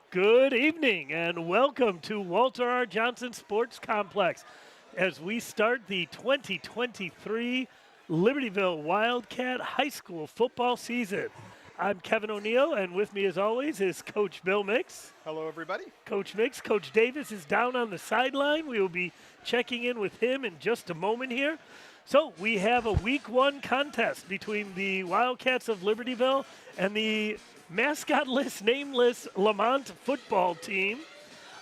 Good evening and welcome to Walter R. Johnson Sports Complex as we start the 2023 Libertyville Wildcat High School football season. I'm Kevin O'Neill, and with me as always is Coach Bill Mix. Hello, everybody. Coach Mix, Coach Davis is down on the sideline. We will be checking in with him in just a moment here. So we have a week one contest between the Wildcats of Libertyville and the mascotless, nameless Lemont football team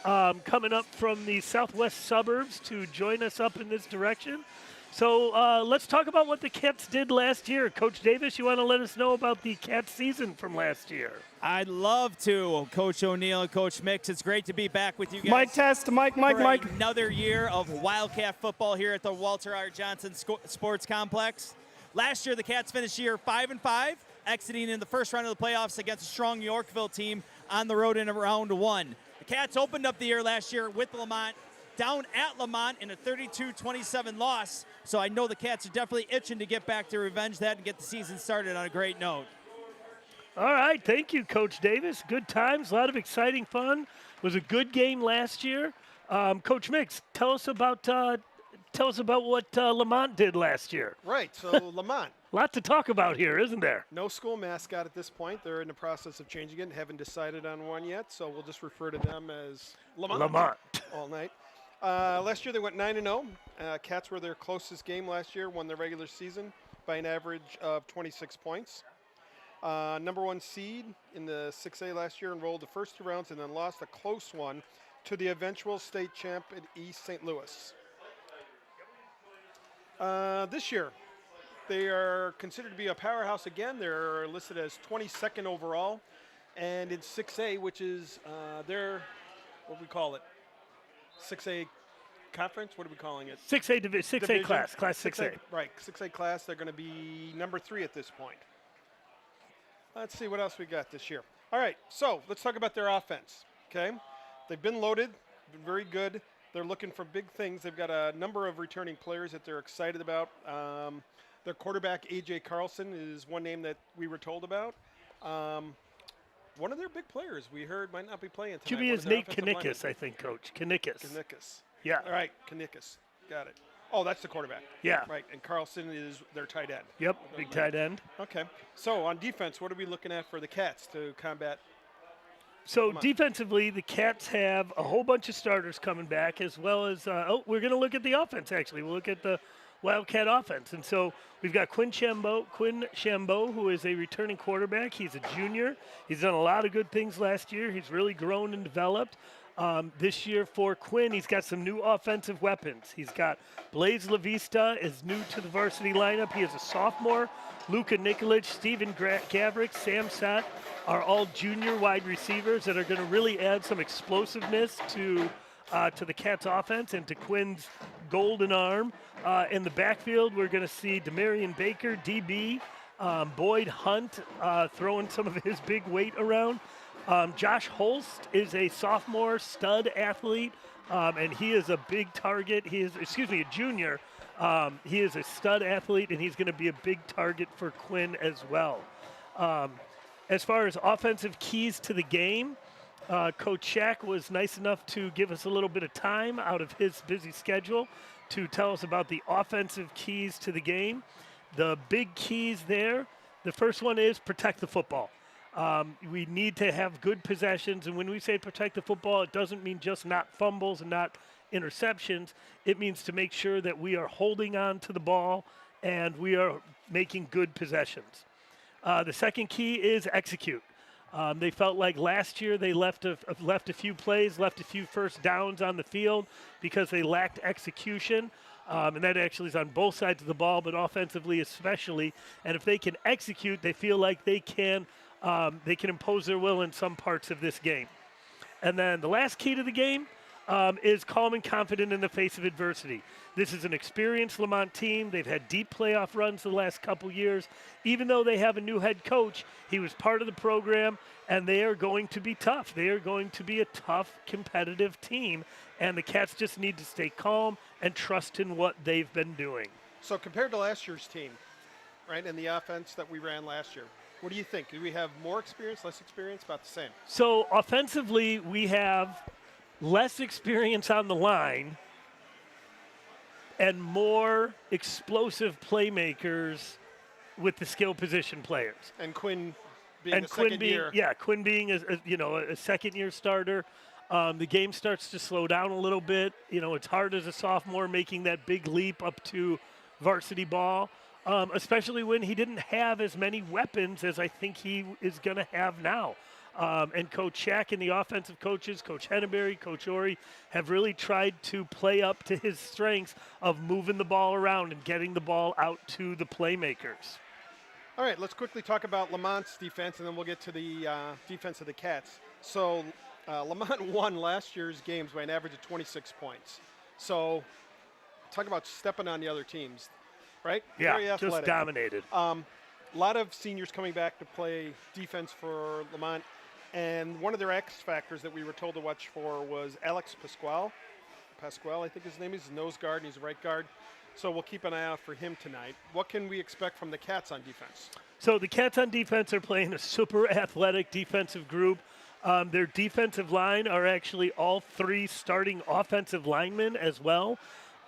coming up from the southwest suburbs to join us up in this direction. So let's talk about what the Cats did last year. Coach Davis, you want to let us know about the Cats season from last year? I'd love to, Coach O'Neill and Coach Mix. It's great to be back with you guys. Mike test, Mike. Another year of Wildcat football here at the Walter R. Johnson Sports Complex. Last year, the Cats finished year 5-5, exiting in the first round of the playoffs against a strong Yorkville team on the road in round one. The Cats opened up the year last year with Lemont, down at Lemont in a 32-27 loss. So I know the Cats are definitely itching to get back to revenge that and get the season started on a great note. All right, thank you, Coach Davis. Good times, a lot of exciting fun. It was a good game last year. Coach Mix, tell us about what Lemont did last year. Right, so Lemont. A lot to talk about here, isn't there? No school mascot at this point. They're in the process of changing it and haven't decided on one yet, so we'll just refer to them as Lemont. All night. Last year they went 9-0. Cats were their closest game last year, won the regular season by an average of 26 points. Number one seed in the 6A last year enrolled the first two rounds and then lost a close one to the eventual state champ at East St. Louis. This year, they are considered to be a powerhouse again. They're listed as 22nd overall. And in 6A, which is their, what do we call it? 6A conference? What are we calling it? 6A division. 6A class 6A. Right, 6A class. They're going to be number 3 at this point. Let's see what else we got this year. All right, so let's talk about their offense, okay? They've been loaded, been very good. They're looking for big things. They've got a number of returning players that they're excited about. Their quarterback, A.J. Carlson, is one name that we were told about. One of their big players we heard might not be playing tonight. QB is Nate Kanikas, I think, Coach. Kanikas. Yeah. All right, Kanikas. Got it. Oh, that's the quarterback. Yeah. Right, and Carlson is their tight end. Yep, big tight end. Okay. So on defense, what are we looking at for the Cats to combat? So defensively, the Cats have a whole bunch of starters coming back, as well as, we're going to look at the offense, actually. We'll look at the Wildcat offense. And so we've got Quinn Chambeau, who is a returning quarterback. He's a junior. He's done a lot of good things last year. He's really grown and developed. This year for Quinn, he's got some new offensive weapons. He's got Blaze LaVista is new to the varsity lineup. He is a sophomore. Luka Nikolic, Steven Gavrick, Sam Sett are all junior wide receivers that are going to really add some explosiveness to the Cats' offense and to Quinn's golden arm. In the backfield, we're going to see Demarion Baker, DB, Boyd Hunt throwing some of his big weight around. Josh Holst is a sophomore stud athlete, and he is a big target. He is, a junior. He is a stud athlete, and he's going to be a big target for Quinn as well. As far as offensive keys to the game, Coach Shack was nice enough to give us a little bit of time out of his busy schedule to tell us about the offensive keys to the game. The big keys there, the first one is protect the football. We need to have good possessions, and when we say protect the football, it doesn't mean just not fumbles and not interceptions. It means to make sure that we are holding on to the ball and we are making good possessions. The second key is execute. They felt like last year they left a few plays, left a few first downs on the field because they lacked execution. And that actually is on both sides of the ball, but offensively especially. And if they can execute, they feel like they can impose their will in some parts of this game. And then the last key to the game is calm and confident in the face of adversity. This is an experienced Lemont team. They've had deep playoff runs the last couple years. Even though they have a new head coach, he was part of the program, and they are going to be tough. They are going to be a tough, competitive team, and the Cats just need to stay calm and trust in what they've been doing. So compared to last year's team, right, and the offense that we ran last year, What do you think? Do we have more experience, less experience, about the same? So offensively, we have less experience on the line and more explosive playmakers with the skill position players. And Quinn being And a Quinn second being, year. yeah, Quinn being a second-year starter. The game starts to slow down a little bit. It's hard as a sophomore making that big leap up to varsity ball, especially when he didn't have as many weapons as I think he is going to have now. And Coach Shack and the offensive coaches, Coach Henneberry, Coach Ori, have really tried to play up to his strengths of moving the ball around and getting the ball out to the playmakers. All right, let's quickly talk about Lemont's defense, and then we'll get to the defense of the Cats. So Lemont won last year's games by an average of 26 points. So talk about stepping on the other teams, right? Yeah, Very athletic. just dominated. A lot of seniors coming back to play defense for Lemont, and one of their X factors that we were told to watch for was Alex Pasquale, I think his name is, nose guard, and he's a right guard. So we'll keep an eye out for him tonight. What can we expect from the Cats on defense? So the Cats on defense are playing a super athletic defensive group. Their defensive line are actually all three starting offensive linemen as well.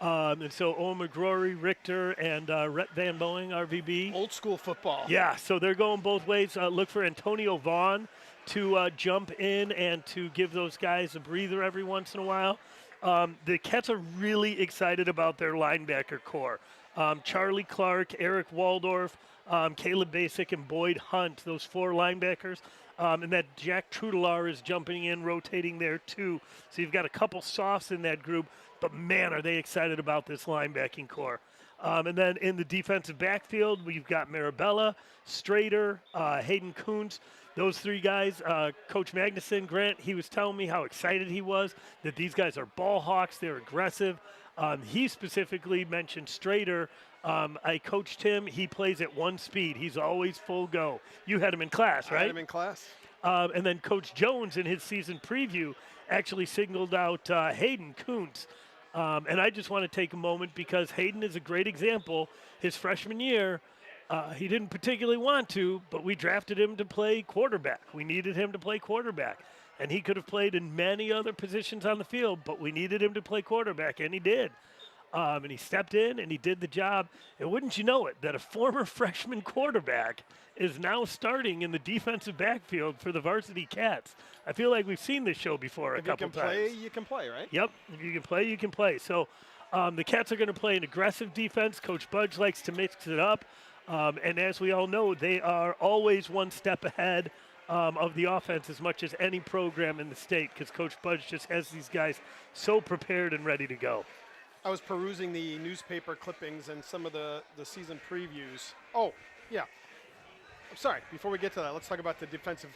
And so Owen McGrory, Richter, and Rhett Van Boeing, RVB. Old school football. Yeah, so they're going both ways. Look for Antonio Vaughn to jump in and to give those guys a breather every once in a while. The Cats are really excited about their linebacker core. Charlie Clark, Eric Waldorf, Caleb Basic, and Boyd Hunt, those four linebackers. And that Jack Trudelar is jumping in, rotating there too. So you've got a couple softs in that group, but man, are they excited about this linebacking core. And then in the defensive backfield, we've got Marabella, Strader, Hayden Kuntz. Those three guys, Coach Magnuson, Grant, he was telling me how excited he was that these guys are ball hawks. They're aggressive. He specifically mentioned Strader. I coached him. He plays at one speed. He's always full go. You had him in class, right? I had him in class. And then Coach Jones in his season preview actually singled out Hayden Kuntz. And I just want to take a moment because Hayden is a great example. His freshman year, he didn't particularly want to, but we drafted him to play quarterback. We needed him to play quarterback. And he could have played in many other positions on the field, but we needed him to play quarterback, and he did. And he stepped in, and he did the job. And wouldn't you know it, that a former freshman quarterback is now starting in the defensive backfield for the Varsity Cats. I feel like we've seen this show before a couple times. If you can play, you can play, right? Yep. If you can play, you can play. So the Cats are going to play an aggressive defense. Coach Budge likes to mix it up. And as we all know, they are always one step ahead of the offense as much as any program in the state because Coach Budge just has these guys so prepared and ready to go. I was perusing the newspaper clippings and some of the season previews. Oh, yeah. I'm sorry. Before we get to that, let's talk about the defensive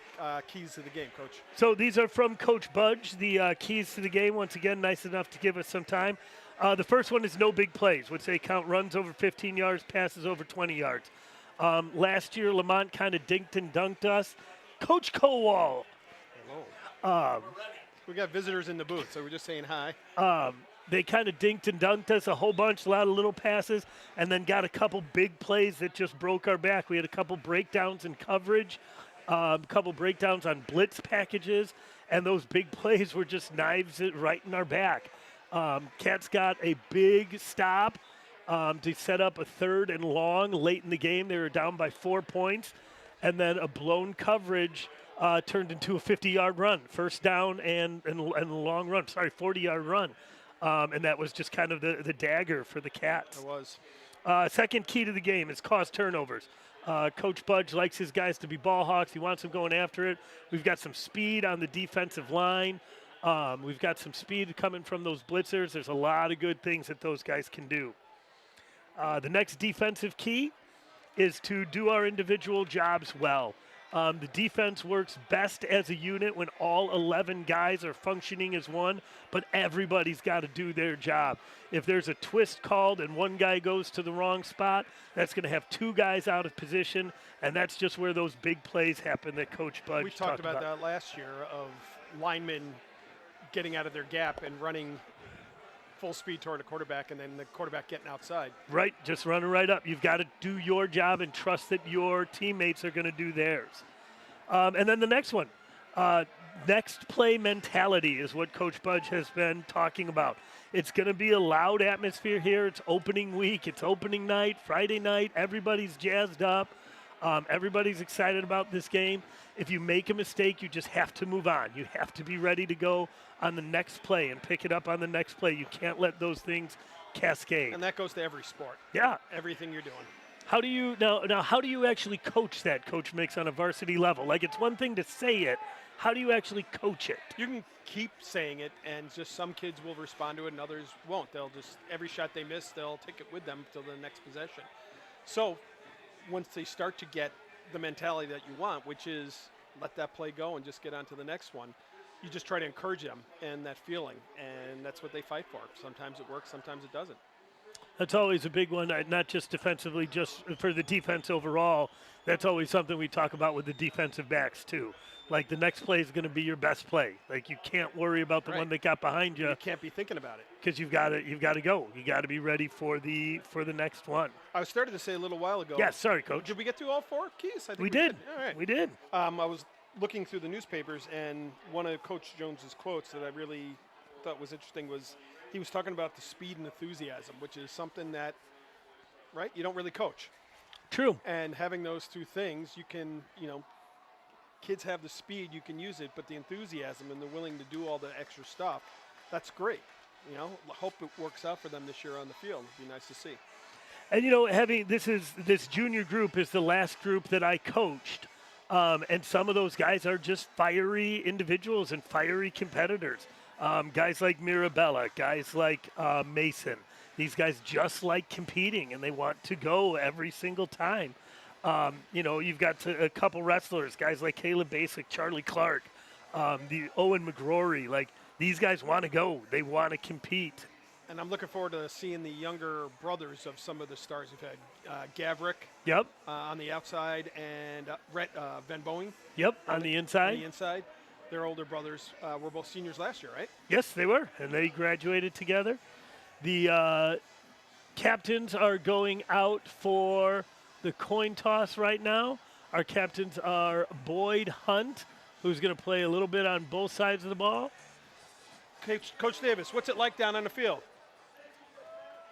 keys to the game, Coach. So these are from Coach Budge, the keys to the game. Once again, nice enough to give us some time. The first one is no big plays, which they count runs over 15 yards, passes over 20 yards. Last year, Lemont kind of dinked and dunked us. Coach Kowal. Hello. We got visitors in the booth, so we're just saying hi. They kind of dinked and dunked us a whole bunch, a lot of little passes, and then got a couple big plays that just broke our back. We had a couple breakdowns in coverage, a couple breakdowns on blitz packages, and those big plays were just knives right in our back. Cats got a big stop to set up a 3rd and long late in the game. They were down by 4 points, and then a blown coverage turned into a 50-yard run, first down and a long run. 40-yard run. And that was just kind of the dagger for the Cats. It was. Second key to the game is cause turnovers. Coach Budge likes his guys to be ball hawks. He wants them going after it. We've got some speed on the defensive line. We've got some speed coming from those blitzers. There's a lot of good things that those guys can do. The next defensive key is to do our individual jobs well. The defense works best as a unit when all 11 guys are functioning as one, but everybody's got to do their job. If there's a twist called and one guy goes to the wrong spot, that's going to have 2 guys out of position, and that's just where those big plays happen that Coach Budge We talked about that last year of linemen getting out of their gap and running full speed toward the quarterback and then the quarterback getting outside. Right, just running right up. You've got to do your job and trust that your teammates are going to do theirs. And then the next one, next play mentality is what Coach Budge has been talking about. It's going to be a loud atmosphere here. It's opening week. It's opening night, Friday night. Everybody's jazzed up. Everybody's excited about this game. If you make a mistake, you just have to move on. You have to be ready to go on the next play and pick it up on the next play. You can't let those things cascade. And that goes to every sport. Yeah. Everything you're doing. How do you now how do you actually coach that, Coach Mix, on a varsity level? Like, it's one thing to say it. How do you actually coach it? You can keep saying it, and just some kids will respond to it and others won't. They'll just, every shot they miss, they'll take it with them till the next possession. So once they start to get the mentality that you want, which is let that play go and just get on to the next one, you just try to encourage them and that feeling, and that's what they fight for. Sometimes it works, sometimes it doesn't. That's always a big one, not just defensively, just for the defense overall. That's always something we talk about with the defensive backs too. Like, the next play is going to be your best play. Like, you can't worry about the one that got behind you. You can't be thinking about it because you've got to go. You got to be ready for the next one. I was started to say a little while ago. Yes, sorry, Coach. Did we get through all 4 keys? I think we did. All right. We did. I was looking through the newspapers, and one of Coach Jones's quotes that I really thought was interesting was he was talking about the speed and enthusiasm, which is something that, right, you don't really coach. True. And having those 2 things, you can, kids have the speed, you can use it, but the enthusiasm and they're willing to do all the extra stuff, that's great. Hope it works out for them this year on the field. It'd be nice to see. And having this junior group is the last group that I coached, and some of those guys are just fiery individuals and fiery competitors. Guys like Mirabella, guys like Mason. These guys just like competing and they want to go every single time. You've got a couple wrestlers, guys like Caleb Basic, Charlie Clark, the Owen McGrory. Like, these guys want to go. They want to compete. And I'm looking forward to seeing the younger brothers of some of the stars we've had. Gavrick. Yep. On the outside, and Rhett Van Boeing. Yep, on the inside. On the inside. Their older brothers were both seniors last year, right? Yes, they were, and they graduated together. The captains are going out for the coin toss right now. Our captains are Boyd Hunt, who's going to play a little bit on both sides of the ball. Coach Davis, what's it like down on the field?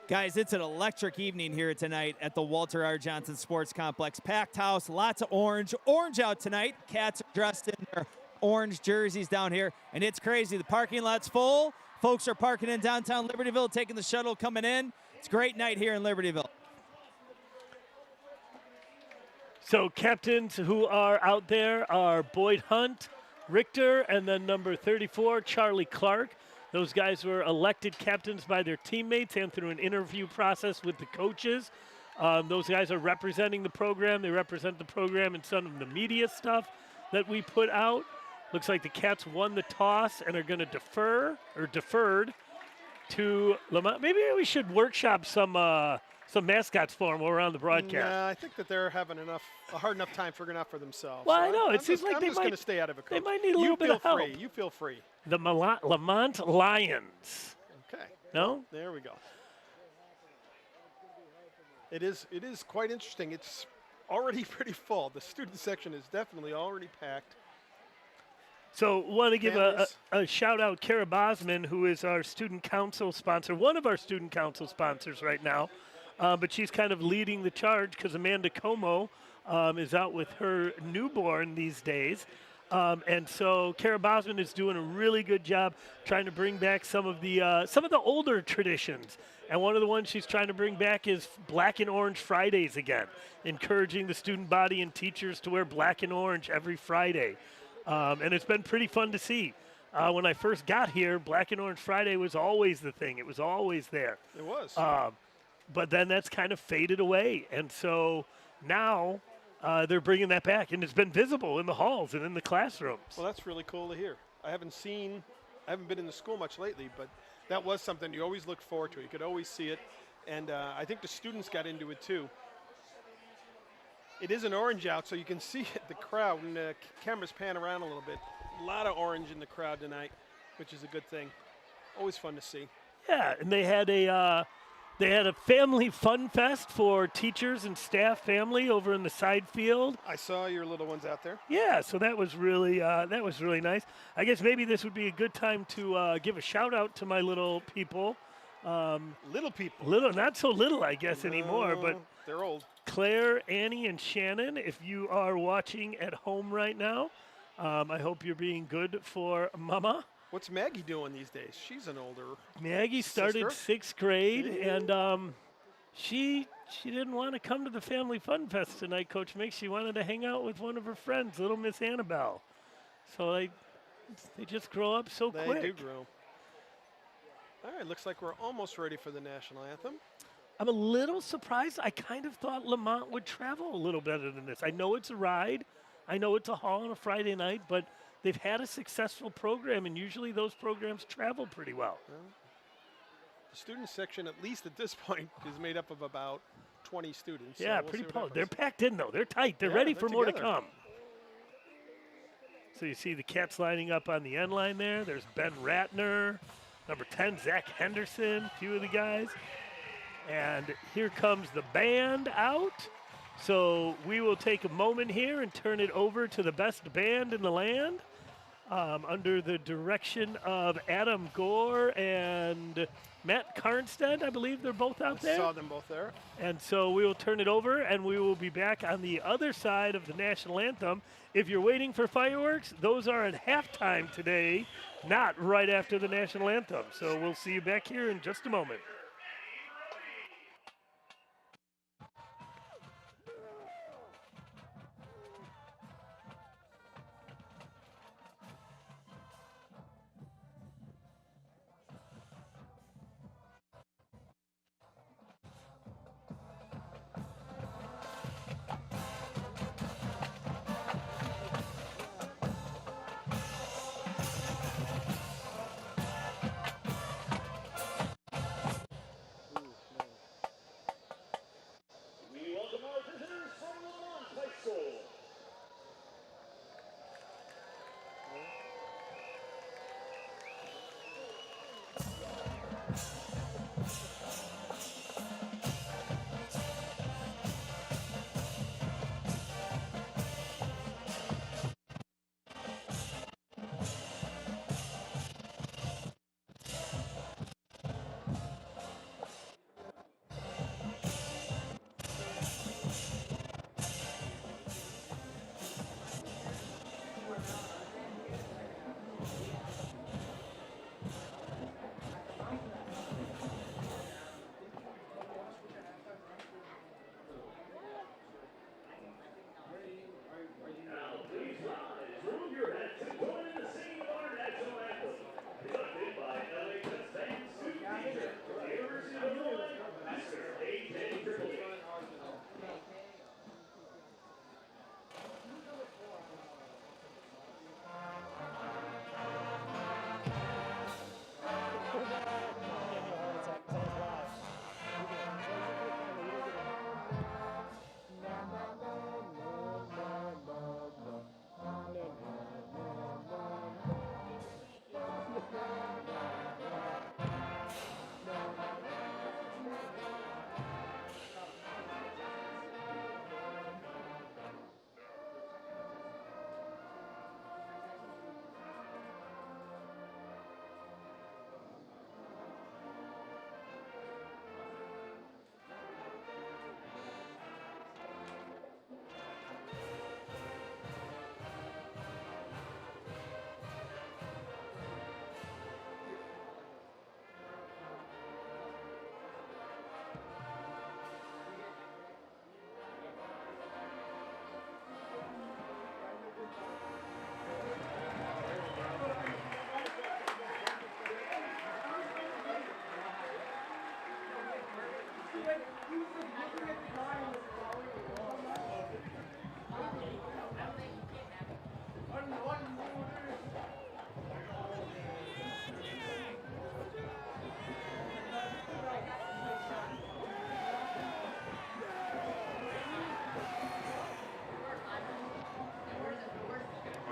Guys, it's an electric evening here tonight at the Walter R. Johnson Sports Complex. Packed house, lots of orange. Orange out tonight. Cats are dressed in their orange jerseys down here, and it's crazy. The parking lot's full. Folks are parking in downtown Libertyville, taking the shuttle coming in. It's a great night here in Libertyville. So captains who are out there are Boyd Hunt, Richter, and then number 34, Charlie Clark. Those guys were elected captains by their teammates and through an interview process with the coaches. Those guys are representing the program. They represent the program in some of the media stuff that we put out. Looks like the Cats won the toss and are going to deferred to Lemont. Maybe we should workshop some mascots for them while we're on the broadcast. Yeah, I think that they're having a hard enough time figuring out for themselves. Well, so I know. I'm it seems like I'm they just might going to stay out of it, Coach. They might need a little bit of help. You feel free. The Lemont Lions. Okay. No? There we go. It is quite interesting. It's already pretty full. The student section is definitely already packed. So want to give a shout out, Kara Bosman, who is our student council sponsor, one of our student council sponsors right now. But she's kind of leading the charge because Amanda Como is out with her newborn these days. And so Kara Bosman is doing a really good job trying to bring back some of the older traditions. And one of the ones she's trying to bring back is Black and Orange Fridays again, encouraging the student body and teachers to wear black and orange every Friday. And it's been pretty fun to see. When I first got here, Black and Orange Friday was always the thing. It was always there. It was. But then that's kind of faded away. And so now they're bringing that back. And it's been visible in the halls and in the classrooms. Well, that's really cool to hear. I haven't been in the school much lately, but that was something you always looked forward to. You could always see it. And I think the students got into it too. It is an orange out, so you can see it, the crowd, and the cameras pan around a little bit. A lot of orange in the crowd tonight, which is a good thing. Always fun to see. Yeah, and they had a family fun fest for teachers and staff family over in the side field. I saw your little ones out there. Yeah, so that was really nice. I guess maybe this would be a good time to give a shout out to my little people. Little people. Little, not so little, I guess anymore, but No, they're old. Claire, Annie, and Shannon, if you are watching at home right now, I hope you're being good for Mama. What's Maggie doing these days? She's an older. Maggie started Sister? 6th grade, and she didn't want to come to the Family Fun Fest tonight, Coach Mick. She wanted to hang out with one of her friends, little Miss Annabelle. So they just grow up so They quick. do grow. All right, looks like we're almost ready for the national anthem. I'm a little surprised. I kind of thought Lemont would travel a little better than this. I know it's a ride. I know it's a haul on a Friday night, but they've had a successful program, and usually those programs travel pretty well. The student section, at least at this point, is made up of about 20 students. so Yeah, we'll pretty see what close. They're happens. packed in, though. They're tight. They're Yeah, ready they're for more to together. come. So you see the Cats lining up on the end line there. There's Ben Ratner, number 10, Zach Henderson, a few of the guys. And here comes the band out. So we will take a moment here and turn it over to the best band in the land under the direction of Adam Gore and Matt Carnstead. I believe they're both out I there. saw them both there. And so we will turn it over, and we will be back on the other side of the national anthem. If you're waiting for fireworks, those are at halftime today, not right after the national anthem. So we'll see you back here in just a moment. We welcome our visitors from Lemont High School.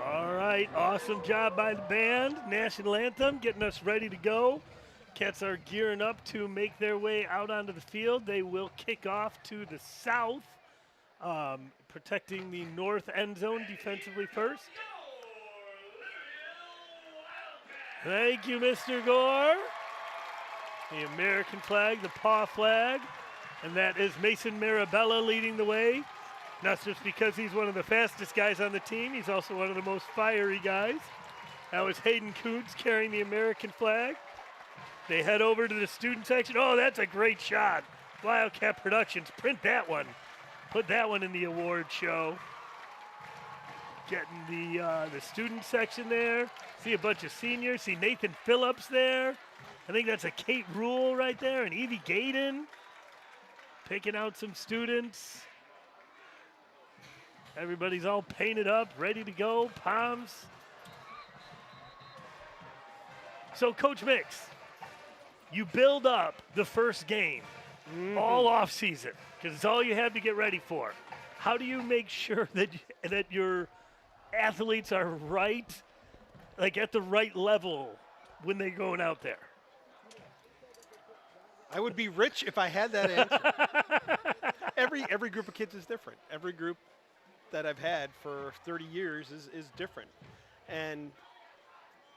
All right, awesome job by the band. National anthem, getting us ready to go. Cats are gearing up to make their way out onto the field. They will kick off to the south, protecting the north end zone defensively first. Thank you, Mr. Gore. The American flag, the paw flag, and that is Mason Marabella leading the way. Not just because he's one of the fastest guys on the team, he's also one of the most fiery guys. That was Hayden Koontz carrying the American flag. They head over to the student section. Oh, that's a great shot. Wildcat Productions, print that one. Put that one in the award show. Getting the student section there. See a bunch of seniors. See Nathan Phillips there. I think that's a Kate Rule right there, and Evie Gaydon picking out some students. Everybody's all painted up, ready to go, palms. So, Coach Mix, you build up the first game all off season because it's all you have to get ready for. How do you make sure that your athletes are right, like at the right level when they're going out there? I would be rich if I had that answer. Every group of kids is different. Every group that I've had for 30 years is different. And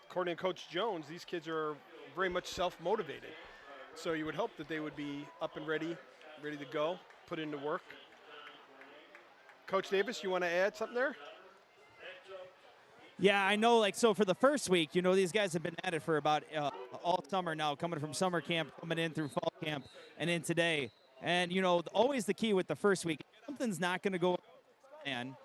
according to Coach Jones, these kids are very much self-motivated. So you would hope that they would be up and ready to go, put into work. Coach Davis, you want to add something there? Yeah, I know, so for the first week, these guys have been at it for about all summer now, coming from summer camp, coming in through fall camp, and in today. And, always the key with the first week, something's not going to go and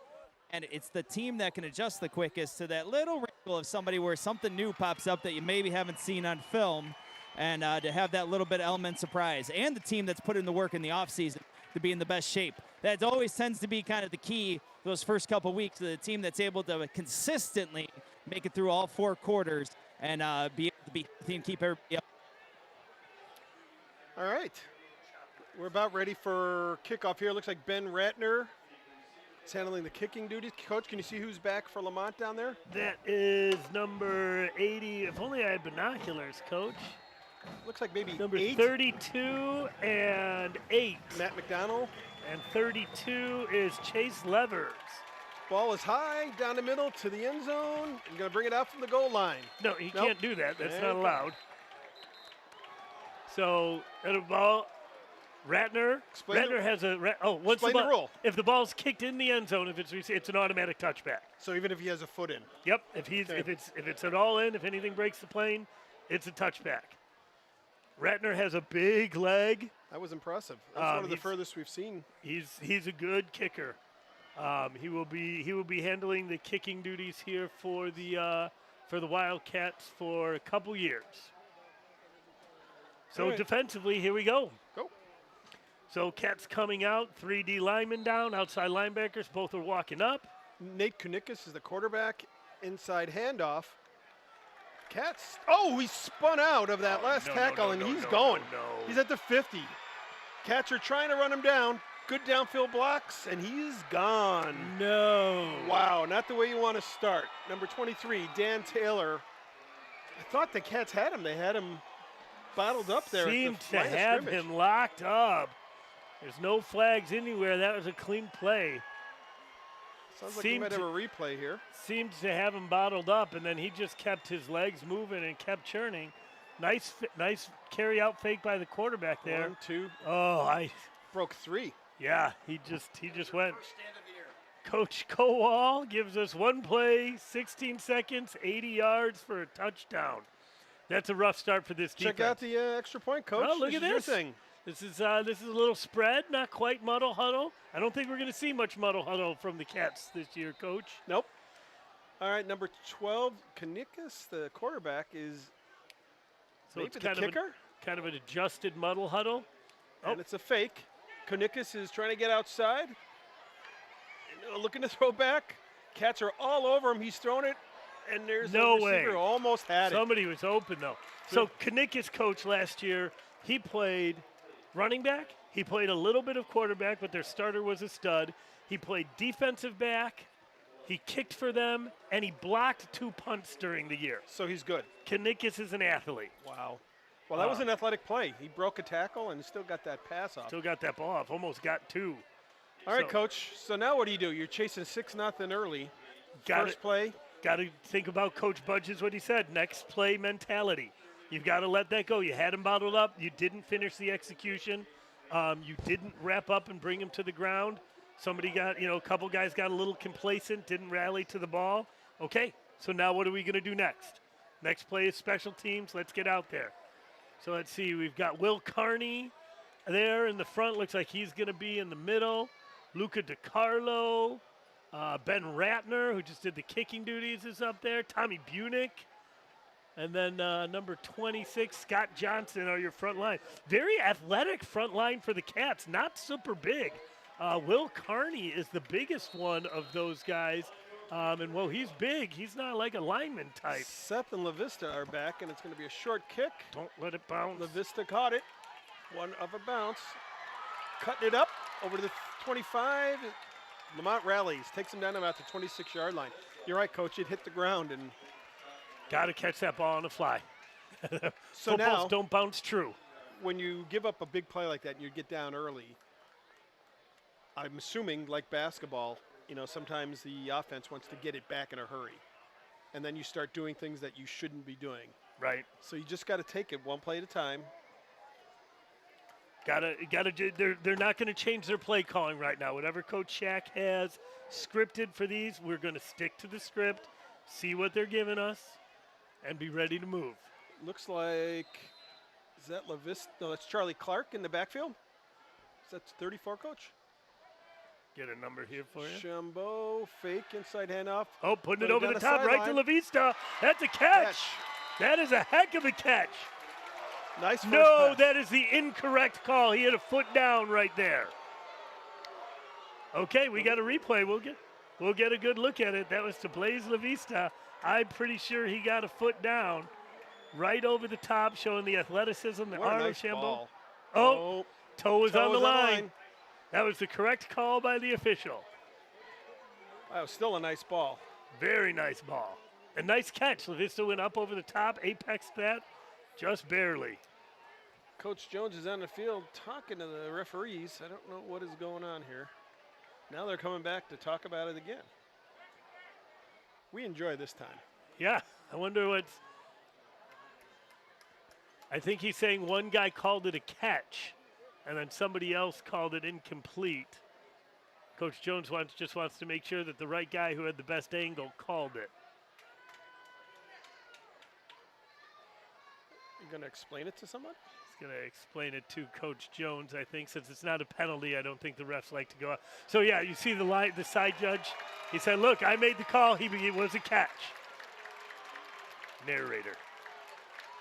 it's the team that can adjust the quickest to that little wrinkle of somebody where something new pops up that you maybe haven't seen on film, and to have that little bit of element surprise, and the team that's put in the work in the offseason to be in the best shape. That always tends to be kind of the key those first couple weeks, to the team that's able to consistently make it through all 4 quarters and be able to be healthy and keep everybody up. All right. We're about ready for kickoff here. Looks like Ben Ratner is handling the kicking duties. Coach, can you see who's back for Lemont down there? That is number 80. If only I had binoculars, Coach. Looks like maybe Number 8. 32 and 8. Matt McDonald. And 32 is Chase Levers. Ball is high, down the middle to the end zone. He's going to bring it out from the goal line. No, he Nope. can't do that. That's There not you go. allowed. So, at a ball, Ratner has a once Explain the rule. If the ball's kicked in the end zone, if it's an automatic touchback. So even if he has a foot in. Yep. If it's an all in, if anything breaks the plane, it's a touchback. Ratner has a big leg. That was impressive. That's one of the he's- furthest we've seen. He's a good kicker. He will be handling the kicking duties here for the Wildcats for a couple years. So All right. defensively, here we go. Go. So Cats coming out, 3D linemen down, outside linebackers, both are walking up. Nate Kunikis is the quarterback. Inside handoff. Cats. Oh, he spun out of that last tackle, and he's going. He's at the 50. Cats are trying to run him down. Good downfield blocks, and he's gone. No. Wow, not the way you want to start. Number 23, Dan Taylor. I thought the Cats had him. They had him bottled up there. Seemed at the to line of have scrimmage. him locked up. There's no flags anywhere. That was a clean play. Sounds like we might have a replay here. Seems to have him bottled up, and then he just kept his legs moving and kept churning. Nice carry out fake by the quarterback there. 1, 2. Oh, Broke 3. yeah, he just went. Coach Kowal gives us one play, 16 seconds, 80 yards for a touchdown. That's a rough start for this defense. Check out the extra point, Coach. Oh, look at is your this. thing. This is a little spread, not quite muddle huddle. I don't think we're going to see much muddle huddle from the Cats this year, Coach. Nope. All right, number 12, Kunikis, the quarterback, is So maybe it's the kicker. kind of an adjusted muddle huddle. And it's a fake. Kunikis is trying to get outside. Looking to throw back. Cats are all over him. He's thrown it, and there's No the receiver way. who almost had it. Somebody was open, though. So Kanikis coach last year, he played running back. He played a little bit of quarterback, but their starter was a stud. He played defensive back. He kicked for them, and he blocked 2 punts during the year. So he's good. Kanikis is an athlete. Wow. Well, that was an athletic play. He broke a tackle and still got that pass off. Still got that ball off. Almost got 2. All right, Coach. So now what do? You're chasing 6-0 early. First play. Got to think about Coach Budge's what he said. Next play mentality. You've got to let that go. You had him bottled up. You didn't finish the execution. You didn't wrap up and bring him to the ground. Somebody got, a couple guys got a little complacent, didn't rally to the ball. Okay, so now what are we going to do next? Next play is special teams. Let's get out there. So let's see. We've got Will Carney there in the front. Looks like he's going to be in the middle. Luca DiCarlo. Ben Ratner, who just did the kicking duties, is up there. Tommy Bunick. And then number 26, Scott Johnson, are your front line. Very athletic front line for the Cats, not super big. Will Carney is the biggest one of those guys. And while he's big, he's not like a lineman type. Seth and LaVista are back, and it's going to be a short kick. Don't let it bounce. LaVista caught it. One of a bounce. Cutting it up over to the 25. Lemont rallies, takes him down about the 26-yard line. You're right, Coach. It hit the ground and got to catch that ball on the fly. So Footballs now, don't bounce true. When you give up a big play like that and you get down early, I'm assuming, like basketball, sometimes the offense wants to get it back in a hurry. And then you start doing things that you shouldn't be doing. Right. So you just got to take it one play at a time. They're not going to change their play calling right now. Whatever Coach Shack has scripted for these, we're going to stick to the script, see what they're giving us, and be ready to move. Looks like, is that LaVista? No, that's Charlie Clark in the backfield. Is that 34, Coach? Get a number here for you. Shambo, fake inside handoff. Oh, putting it over the top, right to LaVista. That's a catch. That is a heck of a catch. Nice first No, pass. that is the incorrect call. He had a foot down right there. Okay, we got a replay. We'll get a good look at it. That was to Blaze LaVista. I'm pretty sure he got a foot down right over the top, showing the athleticism, the What a arm nice of Shambo. ball. Oh, toe was on the line. line. That was the correct call by the official. That was still a nice ball. Very nice ball. A nice catch. LaVista went up over the top, apexed that just barely. Coach Jones is on the field talking to the referees. I don't know what is going on here. Now they're coming back to talk about it again. We enjoy this time. Yeah, I wonder what's. I think he's saying one guy called it a catch, and then somebody else called it incomplete. Coach Jones just wants to make sure that the right guy who had the best angle called it. You going to explain it to someone? He's going to explain it to Coach Jones, I think. Since it's not a penalty, I don't think the refs like to go out. So, yeah, you see the side judge. He said, look, I made the call. It was a catch. Narrator.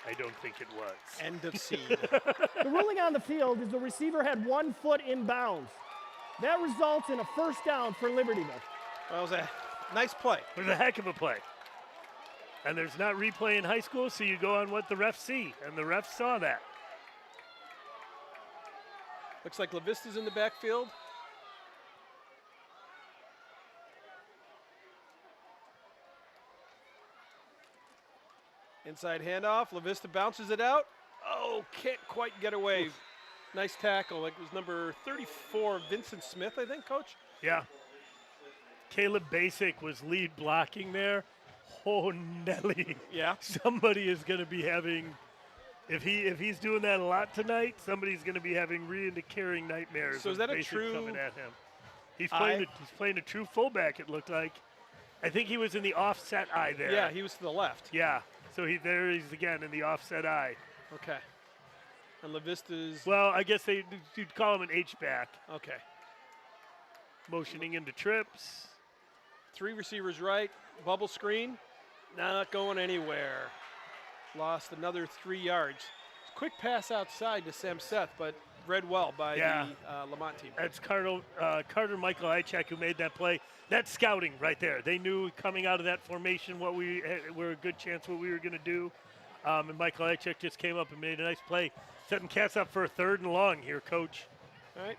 I don't think it was. End of scene. The ruling on the field is the receiver had 1 foot in bounds. That results in a first down for Libertyville. That was a nice play. It was a heck of a play. And there's not replay in high school, so you go on what the refs see, and the refs saw that. Looks like LaVista's in the backfield. Inside handoff. LaVista bounces it out. Oh, can't quite get away. Oof. Nice tackle. Like it was number 34, Vincent Smith, I think, Coach? Yeah. Caleb Basic was lead blocking there. Oh, Nelly. Yeah. Somebody is going to be having, if he's doing that a lot tonight, somebody's going to be having recurring nightmares. So is that a Basic true? Coming at him. He's playing a true fullback, it looked like. I think he was in the offset eye there. Yeah, he was to the left. Yeah. So there he's again in the offset eye. Okay. And LaVista's. Well, I guess you'd call him an H-back. Okay. Motioning into trips. 3 receivers right. Bubble screen. Not going anywhere. Lost another 3 yards. Quick pass outside to Sam Seth, but read well by the Lemont team. That's Carter Michael Ichak who made that play. That's scouting right there. They knew coming out of that formation what we were a good chance what we were going to do. And Michael Ichak just came up and made a nice play. Setting Cats up for a 3rd and long here, Coach. All right.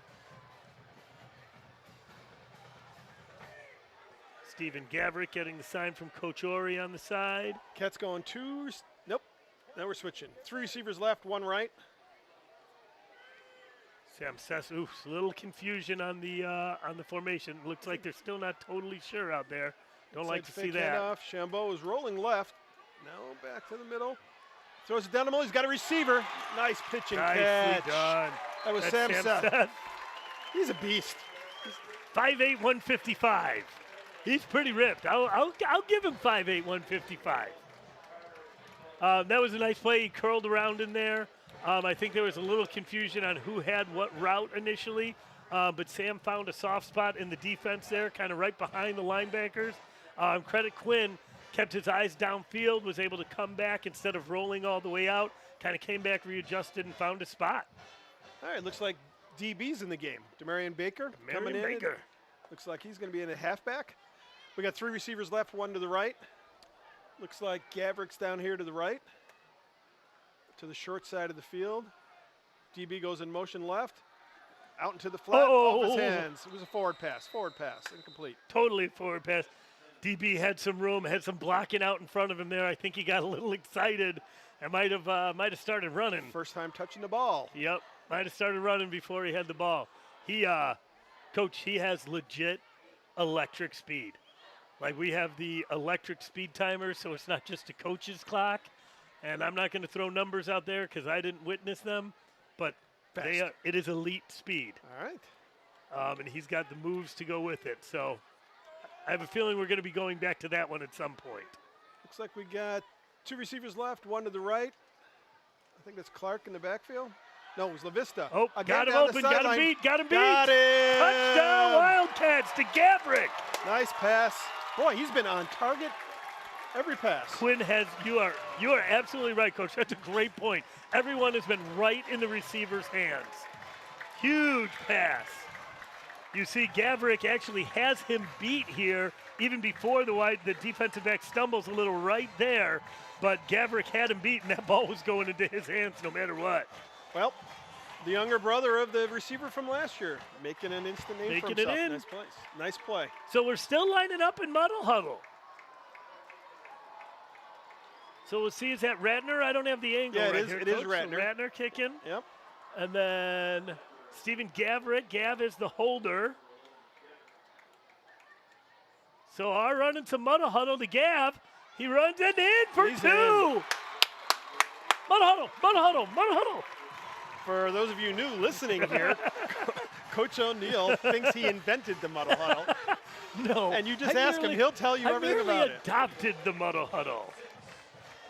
Stephen Gavrick getting the sign from Coach Ori on the side. Cats going 2. Nope. Now we're switching. 3 receivers left, 1 right. Sam says, oof, a little confusion on the formation. Looks like they're still not totally sure out there. Don't like to see that. Off. Shambo is rolling left. Now back to the middle. Throws it down the middle. He's got a receiver. Nice pitch and Nicely catch. done. That was That's Sam Seth. He's a beast. 5'8", 155. He's pretty ripped. I'll give him 5'8", 155. That was a nice play. He curled around in there. I think there was a little confusion on who had what route initially, but Sam found a soft spot in the defense there, kind of right behind the linebackers. Credit Quinn, kept his eyes downfield, was able to come back instead of rolling all the way out, kind of came back, readjusted, and found a spot. All right, looks like DB's in the game. Demarion Baker coming in. Baker. Looks like he's going to be in a halfback. We got 3 receivers left, 1 to the right. Looks like Gavrick's down here to the right, to the short side of the field. DB goes in motion left, out into the flat, off his hands. It was a forward pass, incomplete. Totally forward pass. DB had some room, had some blocking out in front of him there. I think he got a little excited and might have started running. First time touching the ball. Yep, might have started running before he had the ball. Coach, he has legit electric speed. Like, we have the electric speed timer, so it's not just a coach's clock. And I'm not going to throw numbers out there because I didn't witness them, but it is elite speed. All right. And he's got the moves to go with it. So I have a feeling we're going to be going back to that one at some point. Looks like we got 2 receivers left, 1 to the right. I think that's Clark in the backfield. No, it was LaVista. Oh, again, got him open, got him beat. Got him! Touchdown, Wildcats to Gavrick. Nice pass. Boy, he's been on target every pass. Quinn has, you are absolutely right, Coach. That's a great point. Everyone has been right in the receiver's hands. Huge pass. You see Gavrick actually has him beat here even before the defensive back stumbles a little right there, but Gavrick had him beat, and that ball was going into his hands no matter what. Well, the younger brother of the receiver from last year, making an instant name for himself. Nice place. Nice play. So we're still lining up in muddle huddle. So we'll see, is that Ratner? I don't have the angle yeah, right it here, is Coach. Ratner. So Ratner kicking. Yep. And then Stephen Gavrick. Gav is the holder. So our running to muddle huddle to Gav. He runs it in for He's 2. in. Muddle huddle, muddle huddle, muddle huddle. For those of you new listening here, Coach O'Neill thinks he invented the muddle huddle. No. And you just ask him, he'll tell you everything about it. I merely adopted the muddle huddle.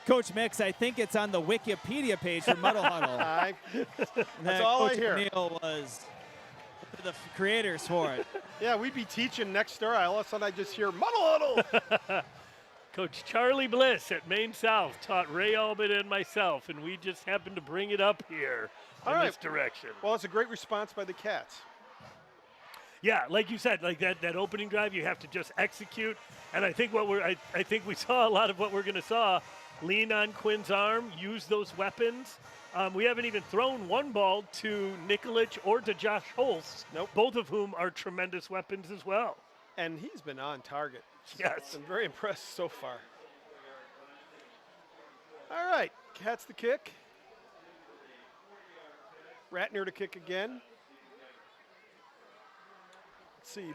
Coach Mix, I think it's on the Wikipedia page for Muddle Huddle. That's all Coach I hear. O'Neill was one of the creators for it. Yeah, we'd be teaching next door. All of a sudden I just hear muddle huddle. Coach Charlie Bliss at Maine South taught Ray Albert and myself, and we just happened to bring it up here in this direction. Well, it's a great response by the Cats. Yeah, like you said, like that opening drive, you have to just execute. And I think I think we saw a lot of what we're going to saw. Lean on Quinn's arm, use those weapons. We haven't even thrown one ball to Nikolic or to Josh Holst, both of whom are tremendous weapons as well. And he's been on target. Yes. Been very impressed so far. All right, Cats the kick. Ratner to kick again. Let's see.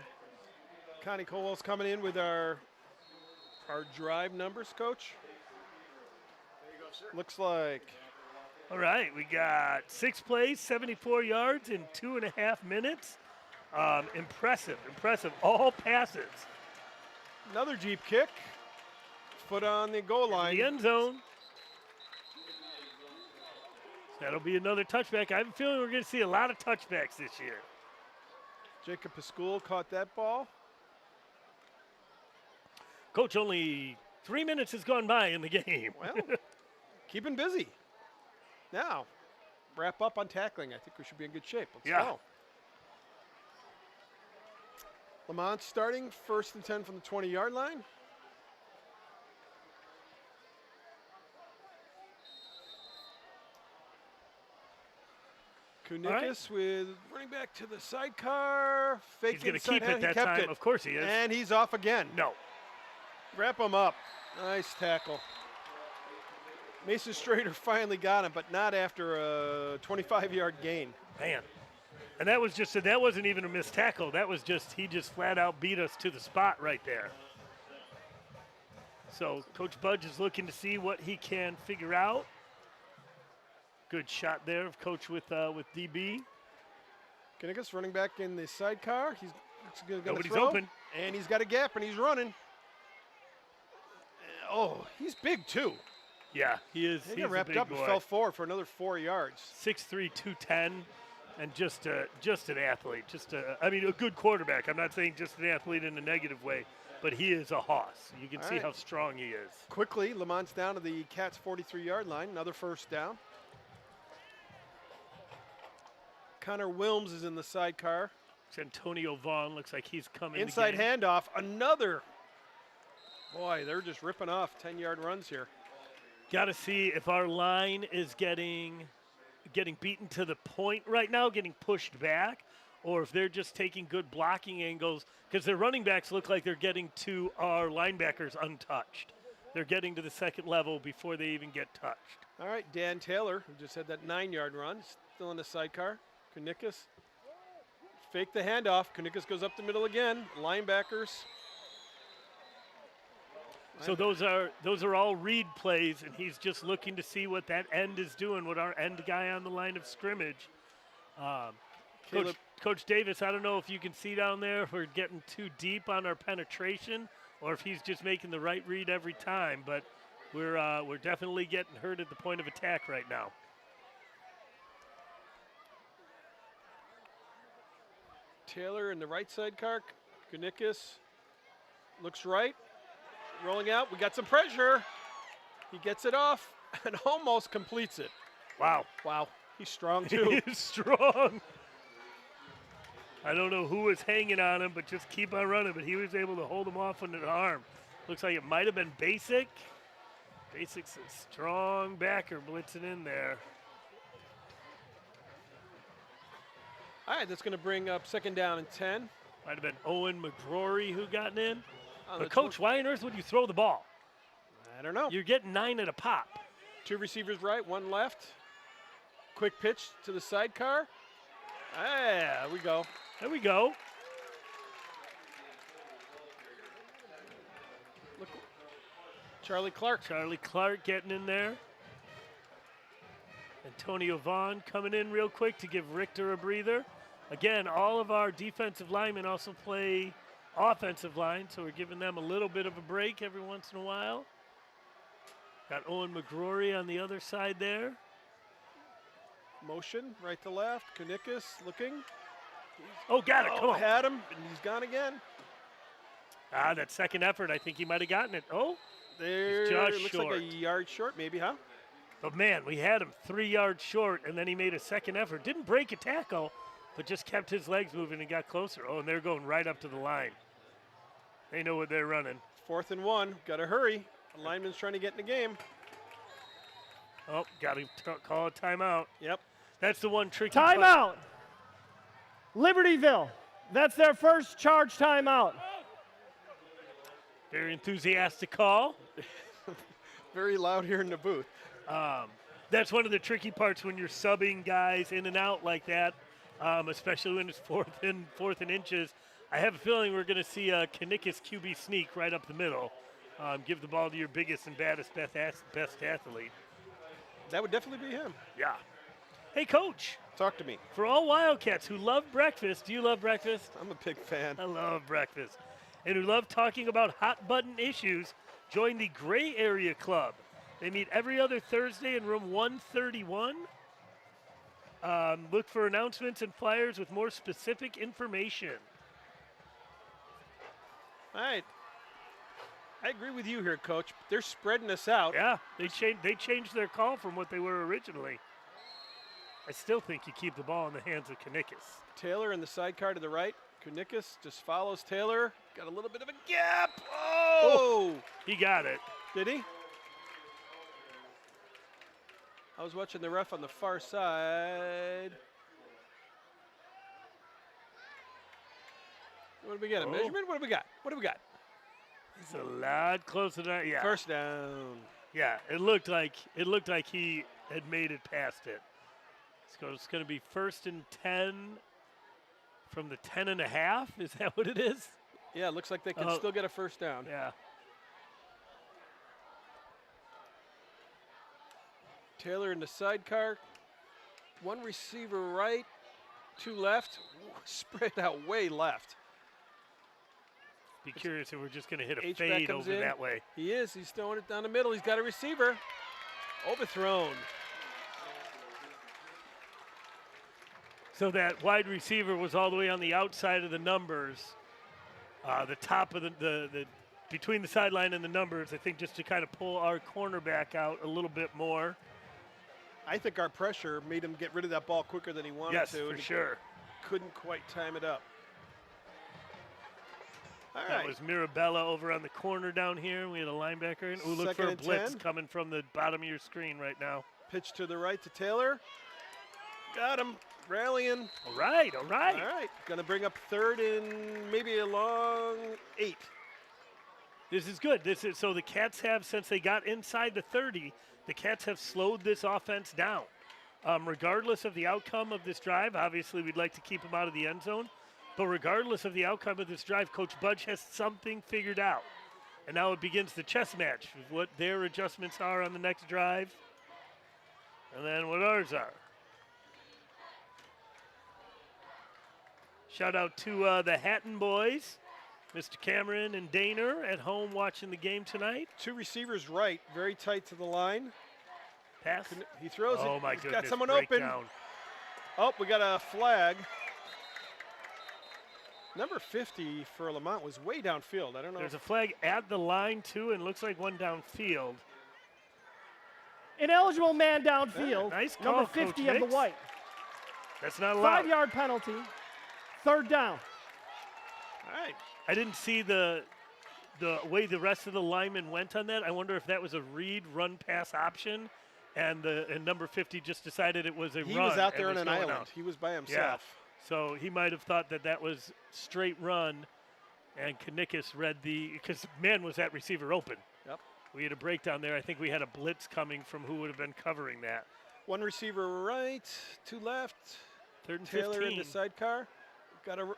Connie Colwell's coming in with our drive numbers, Coach. Looks like. All right, we got 6 plays, 74 yards in 2.5 minutes. Impressive. All passes. Another Jeep kick. Foot on the goal line. The end zone. That'll be another touchback. I have a feeling we're going to see a lot of touchbacks this year. Jacob Pascoul caught that ball. Coach, only 3 minutes has gone by in the game. Well, keeping busy. Now, wrap up on tackling. I think we should be in good shape. Let's go. Lemont starting, 1st and 10 from the 20-yard line. Kunikis with running back to the sidecar. Fake He's going to inside keep it hand. that He kept time. it. Of course he is. And he's off again. No. Wrap him up. Nice tackle. Mason Strader finally got him, but not after a 25-yard gain. Man. And that was just, that wasn't even a missed tackle. That was just, he just flat out beat us to the spot right there. So Coach Budge is looking to see what he can figure out. Good shot there of Coach with DB. Kanikas running back in the sidecar. He's going to Nobody's throw. open. And he's got a gap, and he's running. Oh, he's big, too. Yeah, he is. He He's got a wrapped big up boy. and fell forward for another 4 yards. 6'3", 210, and just an athlete. I mean, a good quarterback. I'm not saying just an athlete in a negative way, but he is a hoss. You can All see right. how strong he is. Quickly, Lemont's down to the Cats' 43-yard line. Another first down. Connor Wilms is in the sidecar. Antonio Vaughn looks like he's coming. Inside handoff. Another. Boy, they're just ripping off 10-yard runs here. Got to see if our line is getting beaten to the point right now, getting pushed back, or if they're just taking good blocking angles, because their running backs look like they're getting to our linebackers untouched. They're getting to the second level before they even get touched. All right, Dan Taylor, who just had that 9-yard run, still in the sidecar. Kanikas. Fake the handoff. Kanikas goes up the middle again. Linebackers. So those are all read plays, and he's just looking to see what that end is doing, what our end guy on the line of scrimmage. Coach Davis, I don't know if you can see down there if we're getting too deep on our penetration or if he's just making the right read every time, but we're definitely getting hurt at the point of attack right now. Taylor in the right sidecar. Kanikas looks right. Rolling out. We got some pressure. He gets it off and almost completes it. Wow. Wow. He's strong, He too. is strong. I don't know who was hanging on him, but just keep on running. But he was able to hold him off with an arm. Looks like it might have been Basic. Basic's a strong backer blitzing in there. All right, that's going to bring up second down and 10. Might have been Owen McGrory who gotten in. On But the Coach, why on earth would you throw the ball? I don't know. You're getting 9 at a pop. 2 receivers right, 1 left. Quick pitch to the sidecar. There we go. There we go. Look, Charlie Clark. Charlie Clark getting in there. Antonio Vaughn coming in real quick to give Richter a breather. Again, all of our defensive linemen also play offensive line, so we're giving them a little bit of a break every once in a while. Got Owen McGrory on the other side there. Motion, right to left. Kanikas looking. Oh, got it. Come on. Had him, and he's gone again. That second effort, I think he might have gotten it. Oh, There, just looks short. like a yard short, maybe, huh? but man, we had him 3 yards short, and then he made a second effort. Didn't break a tackle, but just kept his legs moving and got closer. Oh, and they're going right up to the line. They know what they're running. 4th and 1. Got to hurry. The lineman's trying to get in the game. Oh, got to call a timeout. Yep. That's the one tricky part. Timeout. Libertyville. That's their first charge timeout. Very enthusiastic call. Very loud here in the booth. That's one of the tricky parts when you're subbing guys in and out like that, especially when it's fourth and inches. I have a feeling we're going to see a Kanikas QB sneak right up the middle. Give the ball to your biggest and best athlete. That would definitely be him. Yeah. Hey, Coach, Talk to me. for all Wildcats who love breakfast, do you love breakfast? I'm a big fan. I love breakfast. And who love talking about hot button issues, join the Gray Area Club. They meet every other Thursday in room 131. Look for announcements and flyers with more specific information. All right. I agree with you here, Coach. They're spreading us out. Yeah, they changed their call from what they were originally. I still think you keep the ball in the hands of Kanikas. Taylor in the sidecar to the right. Kanikas just follows Taylor. Got a little bit of a gap. Oh! He got it. Did he? I was watching the ref on the far side. What do we got? A measurement? What do we got? What do we got? It's a lot closer than that. Yeah. First down. Yeah, it looked like he had made it past it. So it's going to be 1st and 10 from the 10.5. Is that what it is? Yeah, it looks like they can still get a first down. Yeah. Taylor in the sidecar. One receiver right, 2 left. Ooh, spread out way left. Be curious if we're just going to hit a H-back fade comes over in. that way. He is. He's throwing it down the middle. He's got a receiver. Overthrown. So that wide receiver was all the way on the outside of the numbers. The top of the between the sideline and the numbers, I think, just to kind of pull our cornerback out a little bit more. I think our pressure made him get rid of that ball quicker than he wanted Yes, to. for and he sure. couldn't quite time it up. All That right. was Mirabella over on the corner down here. We had a linebacker. Ooh, look for Second a and blitz 10. coming from the bottom of your screen right now. Pitch to the right to Taylor. Got him. Rallying. All right, all right. All right. Going to bring up 3rd and maybe a long 8. This is good. This is so the Cats have, since they got inside the 30, the Cats have slowed this offense down. Regardless of the outcome of this drive, obviously we'd like to keep them out of the end zone. But regardless of the outcome of this drive, Coach Budge has something figured out. And now it begins the chess match of what their adjustments are on the next drive and then what ours are. Shout out to the Hatton boys, Mr. Cameron and Daner at home watching the game tonight. 2 receivers right, very tight to the line. Pass. He throws it. Oh, my He's goodness. got someone open. Breakdown. Oh, we got a flag. Number 50 for Lemont was way downfield. I don't know. There's a flag at the line, too, and looks like one downfield. Ineligible man downfield. Nice call, number Coach 50 of the Hicks. white. That's not allowed. 5-yard penalty. 3rd down. All right. I didn't see the way the rest of the linemen went on that. I wonder if that was a read run pass option, and number 50 just decided it was a run. He was out there and on an was going island. out. He was by Yeah. himself. So he might have thought that was straight run, and Kanikis read because man was that receiver open. Yep. We had a breakdown there. I think we had a blitz coming from who would have been covering that. 1 receiver right, 2 left. 3rd and Taylor 15. in the sidecar. Got a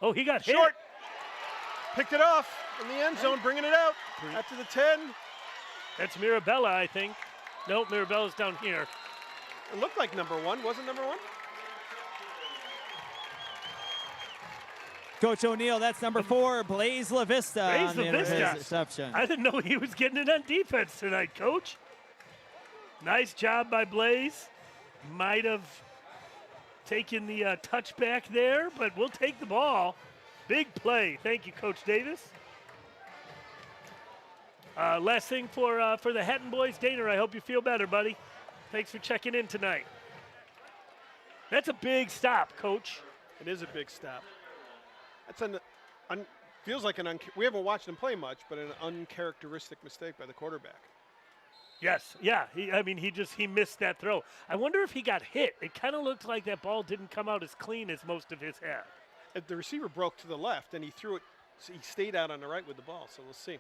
Oh, he got hit. short. Picked it off in the end zone, bringing it out after the 10. That's Mirabella, I think. Nope, Mirabella's down here. It looked like number 1. Wasn't number 1? Coach O'Neill, that's number 4, Blaze LaVista. Blaze on the LaVista. interception. I didn't know he was getting it on defense tonight, Coach. Nice job by Blaze. Might have taken the touchback there, but we'll take the ball. Big play. Thank you, Coach Davis. Last thing for the Hatton boys, Daner, I hope you feel better, buddy. Thanks for checking in tonight. That's a big stop, Coach. It is a big stop. That's feels like we haven't watched him play much, but an uncharacteristic mistake by the quarterback. Yes, yeah. He missed that throw. I wonder if he got hit. It kind of looked like that ball didn't come out as clean as most of his had. The receiver broke to the left, and he threw it. So he stayed out on the right with the ball, so we'll see.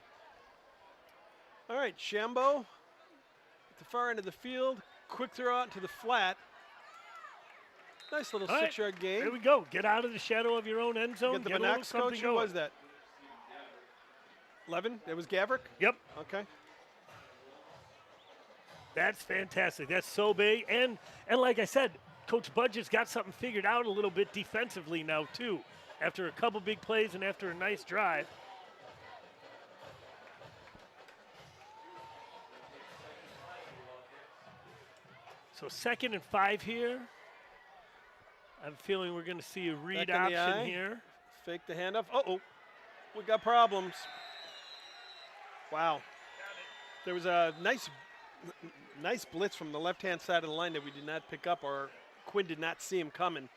All right, Shambo at the far end of the field. Quick throw out into the flat. Nice little All right, 6-yard gain. There we go. Get out of the shadow of your own end zone. Get the Get a little Monax something coach. Who going. was that? Levin? It was Gavrick? Yep. Okay. That's fantastic. That's so big. And like I said, Coach Budge has got something figured out a little bit defensively now, too, after a couple big plays and after a nice drive. So 2nd and 5 here. I'm feeling we're going to see a read Back in the option eye. here. Fake the handoff. Uh-oh. We got problems. Wow. There was a nice blitz from the left-hand side of the line that we did not pick up, or Quinn did not see him coming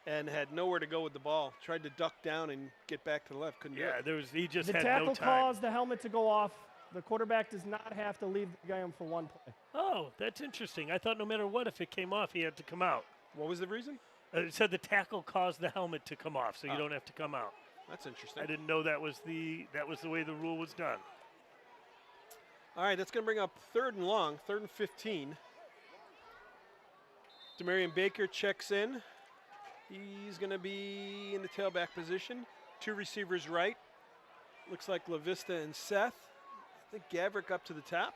and had nowhere to go with the ball. Tried to duck down and get back to the left. Couldn't do Yeah, it. he just The had tackle no time. caused the helmet to go off. The quarterback does not have to leave the game for 1 play. Oh, that's interesting. I thought no matter what, if it came off, he had to come out. What was the reason? It said the tackle caused the helmet to come off, so you don't have to come out. That's interesting. I didn't know that was the way the rule was done. All right, that's going to bring up 3rd and long, 3rd and 15. Demarion Baker checks in. He's going to be in the tailback position. 2 receivers right. Looks like La Vista and Seth. I think Gavrick up to the top.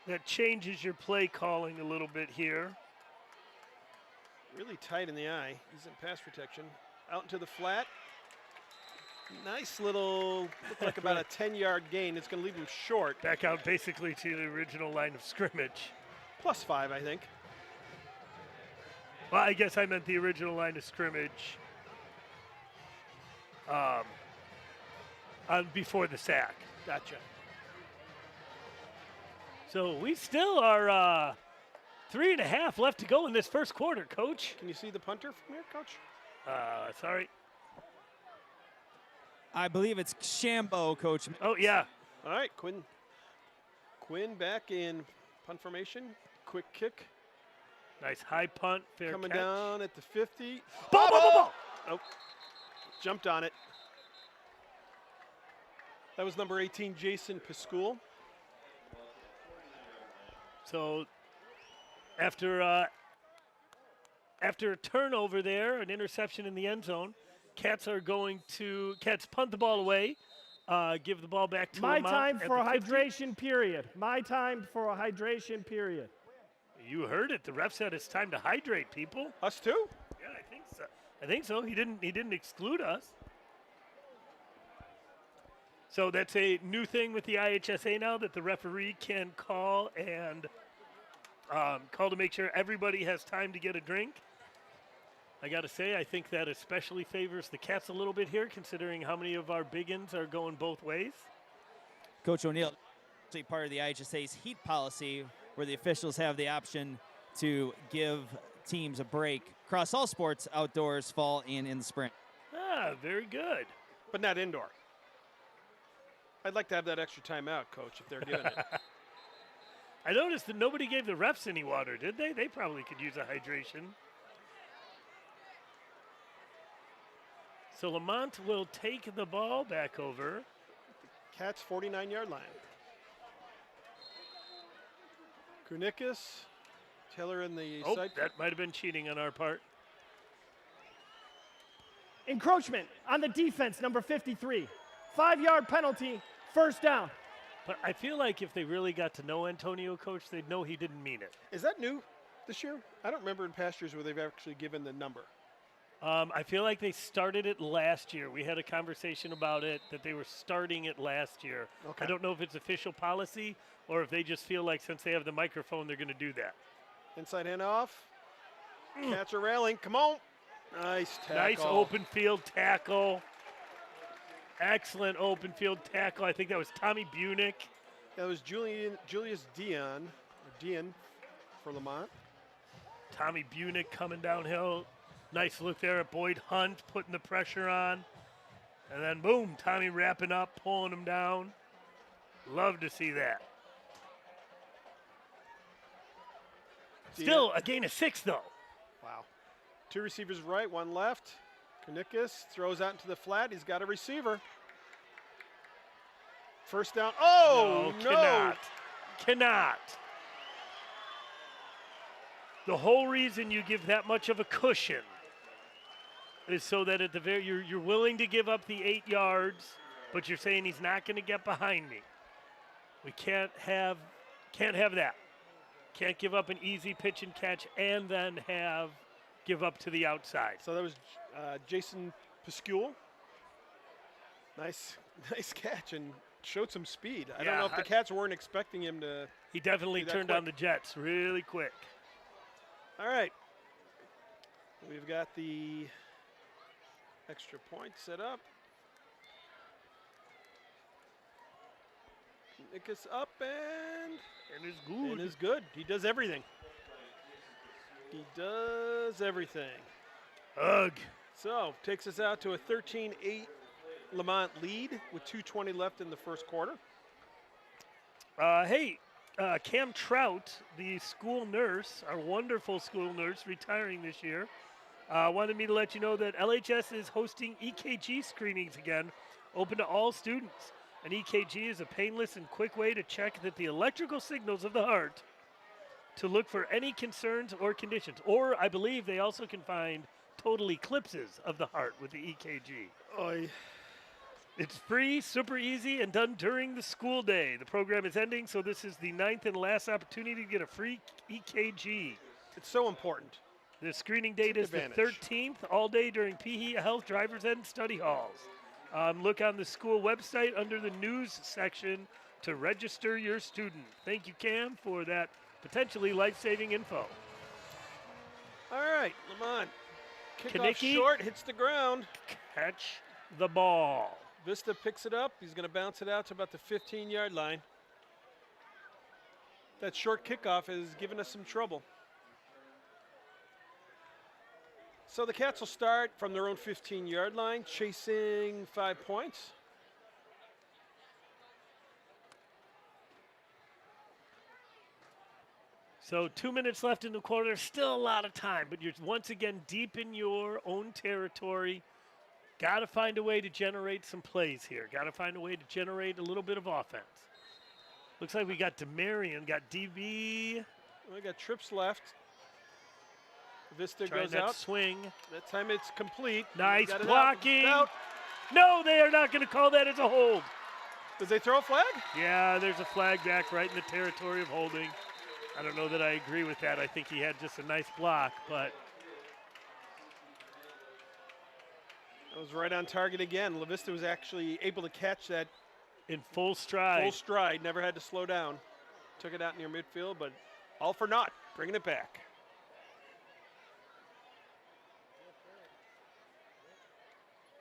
That changes your play calling a little bit here. Really tight in the eye. He's in pass protection. Out into the flat. Nice little, looked like about a 10-yard gain. It's going to leave him short. Back out basically to the original line of scrimmage. +5, I think. Well, I guess I meant the original line of scrimmage before the sack. Gotcha. So we still are 3.5 left to go in this first quarter, Coach. Can you see the punter from here, Coach? Sorry. I believe it's Shambo, Coach. Oh, yeah. All right, Quinn back in punt formation. Quick kick. Nice high punt, fair Coming catch. down at the 50. Ball, ball, ball, ball. Oh, jumped on it. That was number 18, Jason Pascool. So after a turnover there, an interception in the end zone, Cats punt the ball away, give the ball back to My Lemont time at for a the 50. hydration period. My time for a hydration period. You heard it. The ref said it's time to hydrate, people. Us too? Yeah, I think so. I think so. He didn't exclude us. So that's a new thing with the IHSA now, that the referee can call and call to make sure everybody has time to get a drink. I got to say, I think that especially favors the Cats a little bit here, considering how many of our big-uns are going both ways. Coach O'Neill, actually part of the IHSA's heat policy, where the officials have the option to give teams a break across all sports, outdoors, fall, and in the spring. Ah, very good. But not indoor. I'd like to have that extra timeout, Coach, if they're giving it. I noticed that nobody gave the refs any water, did they? They probably could use a hydration. So Lemont will take the ball back over. Cats 49-yard line. Kunikis, Taylor in the Oh, side. that might have been cheating on our part. Encroachment on the defense, number 53. 5-yard penalty, first down. But I feel like if they really got to know Antonio, Coach, they'd know he didn't mean it. Is that new this year? I don't remember in past years where they've actually given the number. I feel like they started it last year. We had a conversation about it, that they were starting it last year. Okay. I don't know if it's official policy or if they just feel like since they have the microphone, they're going to do that. Inside handoff. Cats are railing. Come on. Nice tackle. Nice open field tackle. Excellent open field tackle. I think that was Tommy Bunick. That was Julius Dion for Lemont. Tommy Bunick coming downhill. Nice look there at Boyd Hunt, putting the pressure on. And then, boom, Tommy wrapping up, pulling him down. Love to see that. Still a gain of 6, though. Wow. 2 receivers right, 1 left. Kunikis throws out into the flat. He's got a receiver. First down. Oh, no. Cannot. The whole reason you give that much of a cushion is so that at the very you're willing to give up the 8 yards, but you're saying he's not going to get behind me. We can't have that. Can't give up an easy pitch and catch and then give up to the outside. So that was Jason Pascoul. Nice catch and showed some speed. I don't know if the Cats weren't expecting him to. He definitely turned on the jets really quick. All right. We've got the extra point set up. Nick is up and it's good. And is good. He does everything. He does everything. Ugh. So takes us out to a 13-8 Lemont lead with 2:20 left in the first quarter. Cam Trout, the school nurse, our wonderful school nurse, retiring this year, wanted me to let you know that LHS is hosting EKG screenings again, open to all students. An EKG is a painless and quick way to check that the electrical signals of the heart to look for any concerns or conditions. Or I believe they also can find total eclipses of the heart with the EKG. Oy. It's free, super easy, and done during the school day. The program is ending, so this is the 9th and last opportunity to get a free EKG. It's so important. The screening date is the 13th, all day during PE Health Driver's Ed and Study Halls. Look on the school website under the news section to register your student. Thank you, Cam, for that potentially life-saving info. All right, Lemont. Kickoff Kanicki. short, hits the ground. Catch the ball. Vista picks it up. He's going to bounce it out to about the 15-yard line. That short kickoff has given us some trouble. So the Cats will start from their own 15-yard line, chasing 5 points. So 2 minutes left in the quarter. Still a lot of time, but you're once again deep in your own territory. Got to find a way to generate some plays here. Got to find a way to generate a little bit of offense. Looks like we got DeMarion, got DB. We got trips left. Vista Trying goes that out. swing. That time it's complete. Nice Got it blocking. Out. No, they are not going to call that as a hold. Did they throw a flag? Yeah, there's a flag back right in the territory of holding. I don't know that I agree with that. I think he had just a nice block, but That was right on target again. La Vista was actually able to catch that in full stride. full stride, never had to slow down. Took it out near midfield, but all for naught, bringing it back.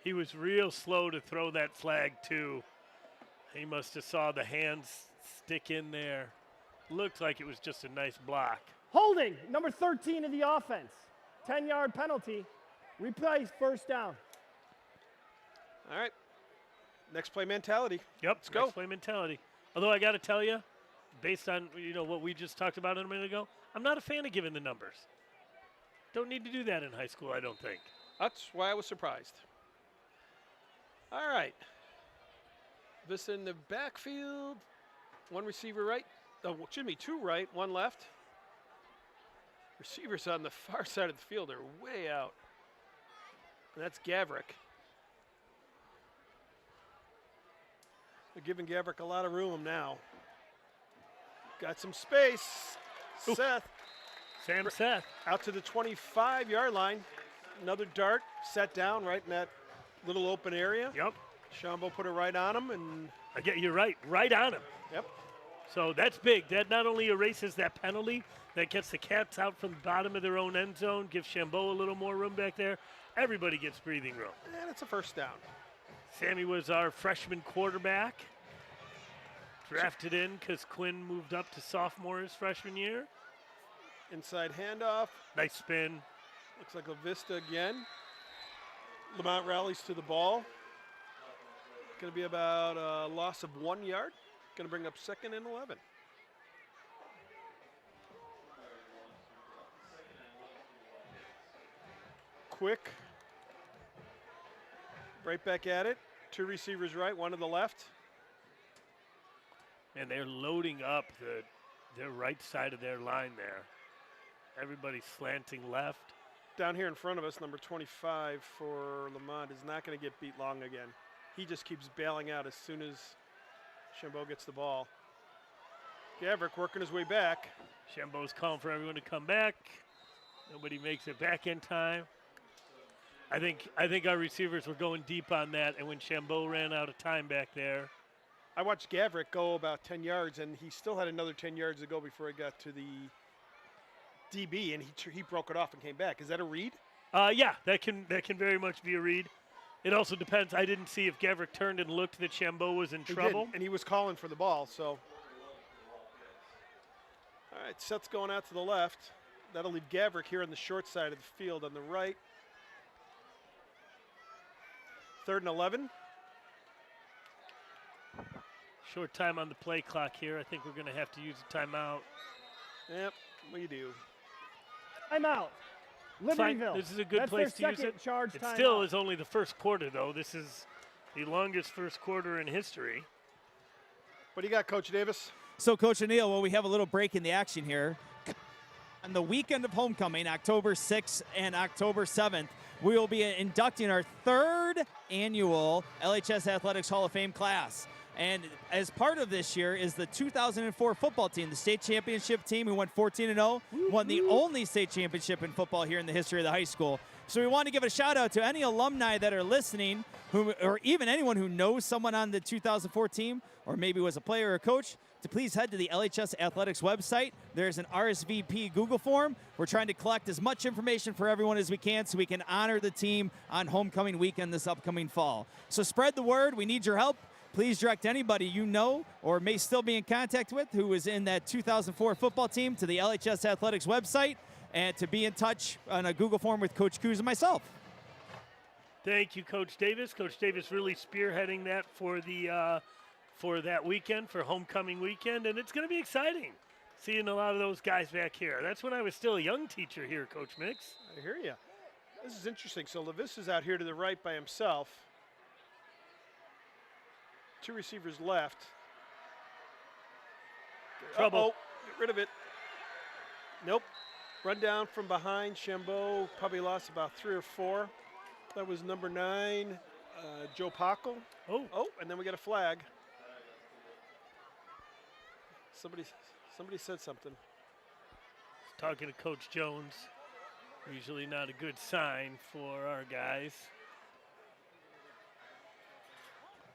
He was real slow to throw that flag, too. He must have saw the hands stick in there. Looked like it was just a nice block. Holding, number 13 of the offense. 10-yard penalty. Replays first down. All right, next play mentality. Yep, Let's go. next play mentality. Although I got to tell you, based on what we just talked about a minute ago, I'm not a fan of giving the numbers. Don't need to do that in high school, I don't think. That's why I was surprised. All right. Vista in the backfield. One receiver right. Oh, excuse me, two right, one left. Receivers on the far side of the field are way out. And that's Gavrick. They're giving Gavrick a lot of room now. Got some space. Ooh. Seth Seth. out to the 25-yard line. Another dart set down right in that little open area. Yep. Shambo put it right on him, and I get you right on him. yep. So that's big. That not only erases that penalty, that gets the Cats out from the bottom of their own end zone, gives Shambo a little more room back there. Everybody gets breathing room. And it's a first down. Sammy was our freshman quarterback. Drafted in because Quinn moved up to sophomore his freshman year. Inside handoff. Nice spin. Looks like La Vista again. Lemont rallies to the ball. Going to be about a loss of 1 yard. Going to bring up 2nd and 11. Quick. Right back at it. Two receivers right, one to the left. And they're loading up their right side of their line there. Everybody's slanting left. Down here in front of us, number 25 for Lemont is not going to get beat long again. He just keeps bailing out as soon as Shambo gets the ball. Gavrick working his way back. Shambo's calling for everyone to come back. Nobody makes it back in time. I think our receivers were going deep on that, and when Shambo ran out of time back there. I watched Gavrick go about 10 yards, and he still had another 10 yards to go before he got to the DB, and he broke it off and came back. Is that a read? Yeah, that can very much be a read. It also depends. I didn't see if Gavrick turned and looked that Shambo was in trouble. And he was calling for the ball, so. All right, Seth's going out to the left. That'll leave Gavrick here on the short side of the field on the right. 3rd and 11. Short time on the play clock here. I think we're going to have to use a timeout. Yep, we do. Timeout. Fine. Libertyville. This is a good That's place their to use second it. charge It timeout. still is only the first quarter, though. This is the longest first quarter in history. What do you got, Coach Davis? So, Coach O'Neill, well, we have a little break in the action here. On the weekend of homecoming, October 6th and October 7th, we will be inducting our 3rd annual LHS Athletics Hall of Fame class. And as part of this year is the 2004 football team, the state championship team who went 14-0, won the only state championship in football here in the history of the high school. So we want to give a shout out to any alumni that are listening, or even anyone who knows someone on the 2004 team, or maybe was a player or a coach, to please head to the LHS Athletics website. There's an RSVP Google form. We're trying to collect as much information for everyone as we can so we can honor the team on homecoming weekend this upcoming fall. So spread the word. We need your help. Please direct anybody you know or may still be in contact with who was in that 2004 football team to the LHS Athletics website and to be in touch on a Google form with Coach Coos and myself. Thank you, Coach Davis. Coach Davis really spearheading that for the for that weekend, for homecoming weekend, and it's going to be exciting seeing a lot of those guys back here. That's when I was still a young teacher here, Coach Mix. I hear you. This is interesting. So Levis is out here to the right by himself. 2 receivers left. Trouble. Uh-oh. Get rid of it. Nope. Run down from behind. Shambo probably lost about 3 or 4. That was number 9, Joe Pockle. Oh, And then we got a flag. Somebody said something. talking to Coach Jones. Usually not a good sign for our guys.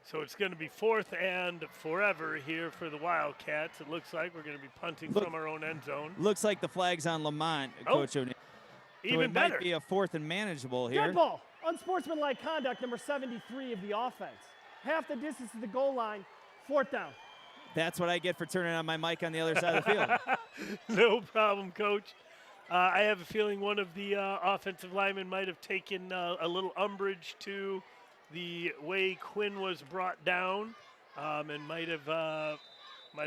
So it's going to be 4th and forever here for the Wildcats. It looks like we're going to be punting from our own end zone. Looks like the flag's on Lemont, Coach O'Neill. So Even it better. might be a 4th and manageable here. Dead ball. Unsportsmanlike conduct, number 73 of the offense. Half the distance to the goal line, 4th down. That's what I get for turning on my mic on the other side of the field. No problem, Coach. I have a feeling one of the offensive linemen might have taken a little umbrage to the way Quinn was brought down, and might have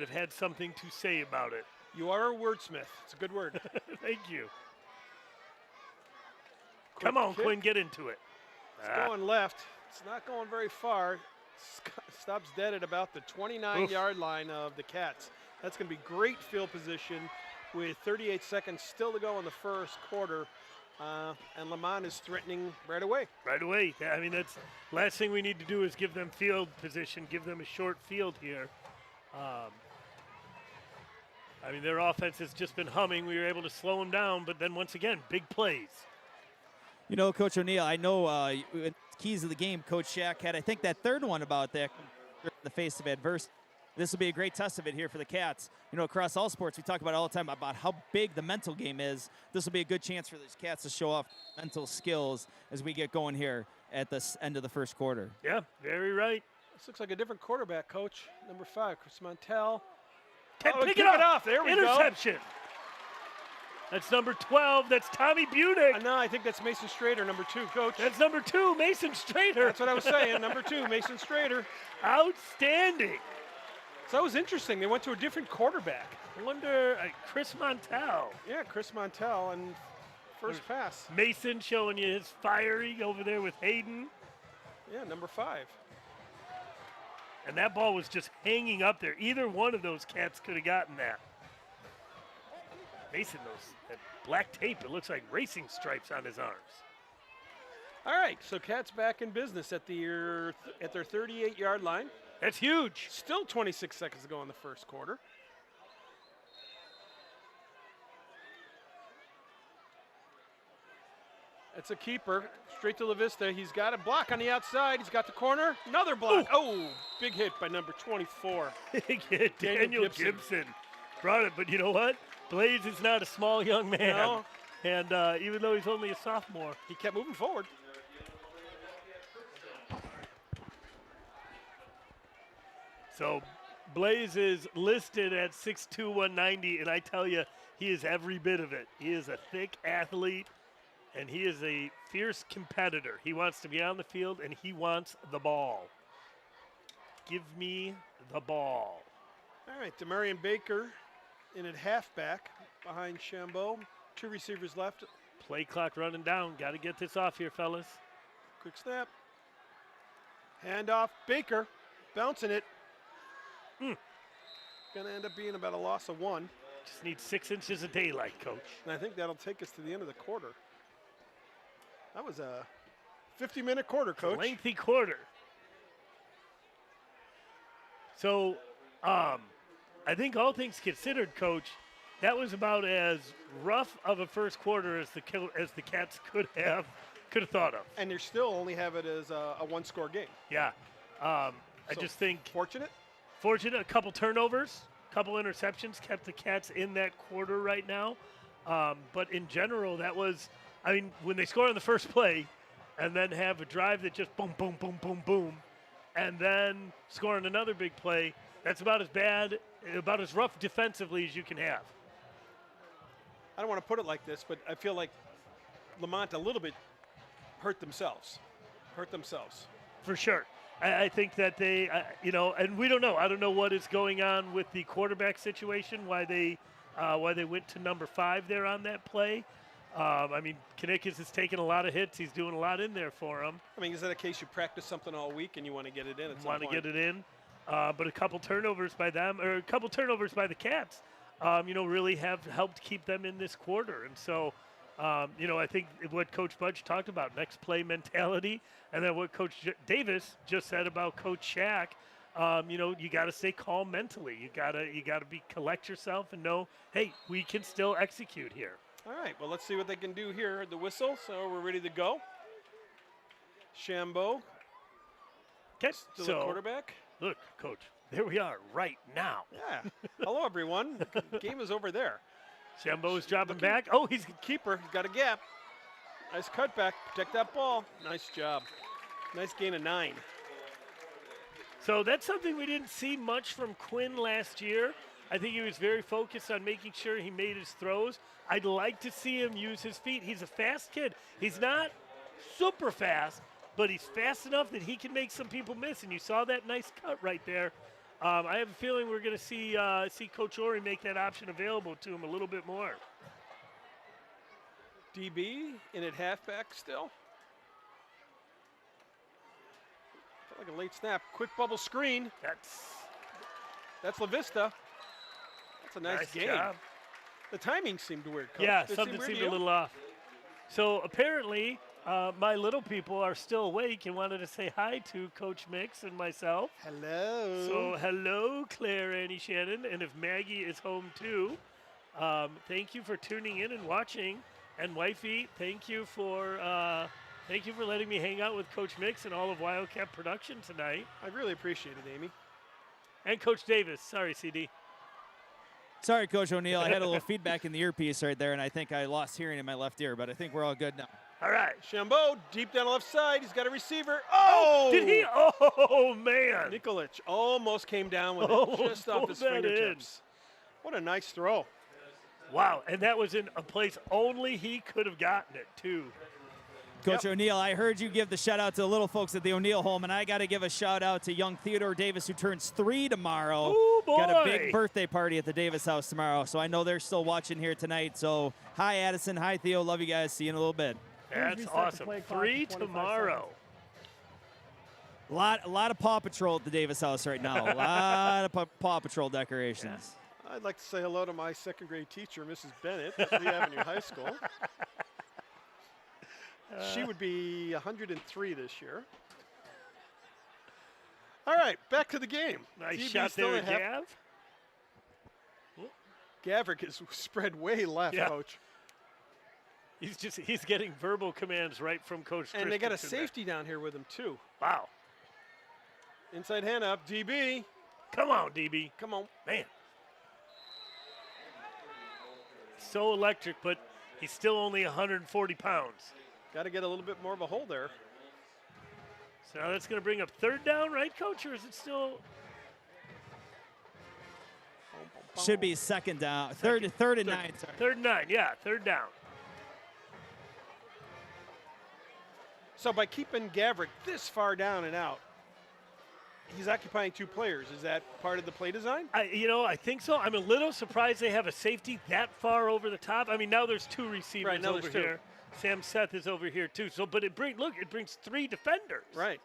had something to say about it. You are a wordsmith. It's a good word. Thank you. Come on, kick. Quinn, get into it. It's going left. It's not going very far. Stops dead at about the 29-yard line of the Cats. That's going to be great field position with 38 seconds still to go in the first quarter. And Lemont is threatening right away. Right away. Yeah, I mean, that's last thing we need to do is give them field position, give them a short field here. I mean, their offense has just been humming. We were able to slow them down, but then once again, big plays. You know, Coach O'Neill, I know keys of the game, Coach Shack had, I think, that 3rd one about that in the face of adversity. This will be a great test of it here for the Cats. You know, across all sports, we talk about it all the time about how big the mental game is. This will be a good chance for these Cats to show off mental skills as we get going here at the end of the first quarter. Yeah, very right. This looks like a different quarterback, Coach. Number 5, Chris Montel. Pick it off. There we go. Interception. That's number 12. That's Tommy Budick. No, I think that's Mason Strader, number 2, Coach. That's number 2, Mason Strader. That's what I was saying. Number 2, Mason Strader. Outstanding. So that was interesting. They went to a different quarterback. I wonder, Chris Montel. Yeah, Chris Montel and first pass. Mason showing you his fiery over there with Hayden. Yeah, number 5. And that ball was just hanging up there. Either one of those Cats could have gotten that. Mason, that black tape, it looks like racing stripes on his arms. All right, so Cats back in business at their 38-yard line. That's huge. Still 26 seconds to go in the first quarter. That's a keeper, straight to La Vista. He's got a block on the outside. He's got the corner. Another block. Ooh. Oh, big hit by number 24. Daniel Gibson brought it, but you know what? Blaze is not a small young man. No. And even though he's only a sophomore, He kept moving forward. so Blaze is listed at 6'2", 190, and I tell you, he is every bit of it. He is a thick athlete, and he is a fierce competitor. He wants to be on the field, and he wants the ball. Give me the ball. All right, Demarion Baker in at halfback behind Shambo. 2 receivers left. Play clock running down. Got to get this off here, fellas. Quick snap. Handoff. Baker bouncing it. Going to end up being about a loss of 1. Just need 6 inches of daylight, Coach. And I think that'll take us to the end of the quarter. That was a 50-minute quarter, Coach. Lengthy quarter. So, I think all things considered, Coach, that was about as rough of a first quarter as the Cats could have thought of. And they still only have it as a one-score game. Yeah. I So just think fortunate. a couple turnovers, couple interceptions kept the Cats in that quarter right now. But in general, that was, I mean, when they score on the first play and then have a drive that just boom, boom, boom, boom, boom, and then scoring another big play, that's about as bad, about as rough defensively as you can have. I don't want to put it like this, but I feel like Lemont a little bit hurt themselves. For sure. I think that they, and we don't know. I don't know what is going on with the quarterback situation, why they went to number 5 there on that play. I mean, Kanikas has taken a lot of hits. He's doing a lot in there for him. I mean, is that a case you practice something all week and you want to get it in at some Want to point? get it in. But a couple turnovers by them, or a couple turnovers by the Cats, really have helped keep them in this quarter. And so, I think what Coach Budge talked about, next play mentality, and then what Coach Davis just said about Coach Shack, you got to stay calm mentally. You got to collect yourself and know, hey, we can still execute here. All right, well, let's see what they can do here at the whistle. So we're ready to go. Shambo, Okay, still so a quarterback. look, Coach, there we are right now. Yeah. Hello, everyone. The game is over there. Shambo is dropping back. Oh, he's Keeper, he's got a gap. Nice cutback. Protect that ball. Nice job. Nice gain of 9. So that's something we didn't see much from Quinn last year. I think he was very focused on making sure he made his throws. I'd like to see him use his feet. He's a fast kid. He's not super fast, but he's fast enough that he can make some people miss. And you saw that nice cut right there. I have a feeling we're going to see Coach Ori make that option available to him a little bit more. DB in at halfback still. Felt like a late snap. Quick bubble screen. That's La Vista. That's a nice game. Job. The timing seemed weird, Coach. Yeah, Did it something weird seemed to a you? little off. So apparently, my little people are still awake and wanted to say hi to Coach Mix and myself. Hello. So hello, Claire, Annie, Shannon, and if Maggie is home too, thank you for tuning in and watching. And Wifey, thank you for letting me hang out with Coach Mix and all of Wildcat production tonight. I really appreciate it, Amy. And Coach Davis. Sorry, CD. Sorry, Coach O'Neill. I had a little feedback in the earpiece right there, and I think I lost hearing in my left ear, but I think we're all good now. All right. Shambo, deep down the left side. He's got a receiver. Oh! Did he? Oh, man. Nikolic almost came down with it, Almost just off his pulled that fingertips. What a nice throw. Wow, and that was in a place only he could have gotten it, too. Coach O'Neill, I heard you give the shout out to the little folks at the O'Neill home, and I got to give a shout out to young Theodore Davis, who turns 3 tomorrow. Ooh, boy. Got a big birthday party at the Davis house tomorrow, so I know they're still watching here tonight. So hi, Addison. Hi, Theo. Love you guys. See you in a little bit. That's reset the awesome. play clock 3 to 25 tomorrow. A lot of Paw Patrol at the Davis house right now. A lot of Paw Patrol decorations. I'd like to say hello to my second grade teacher, Mrs. Bennett, at Lee Avenue High School. She would be 103 this year. All right, back to the game. Nice DB shot still there, at half- Gav. Gavrick is spread way left, Yeah. Coach. He's getting verbal commands right from Coach And they got a Christensen there. safety down here with him, too. Wow. Inside hand up, DB. Come on, DB. Come on. Man. So electric, but he's still only 140 pounds. Got to get a little bit more of a hole there. So now that's going to bring up 3rd down, right, Coach? Or is it still? Should be 2nd down. Third and 9. Sorry. 3rd and 9, yeah, 3rd down. So by keeping Gavrick this far down and out, he's occupying 2 players. Is that part of the play design? I think so. I'm a little surprised they have a safety that far over the top. I mean, now there's 2 receivers Right, now over there's 2. here. Sam Seth is over here too. So, but it brings 3 defenders. Right.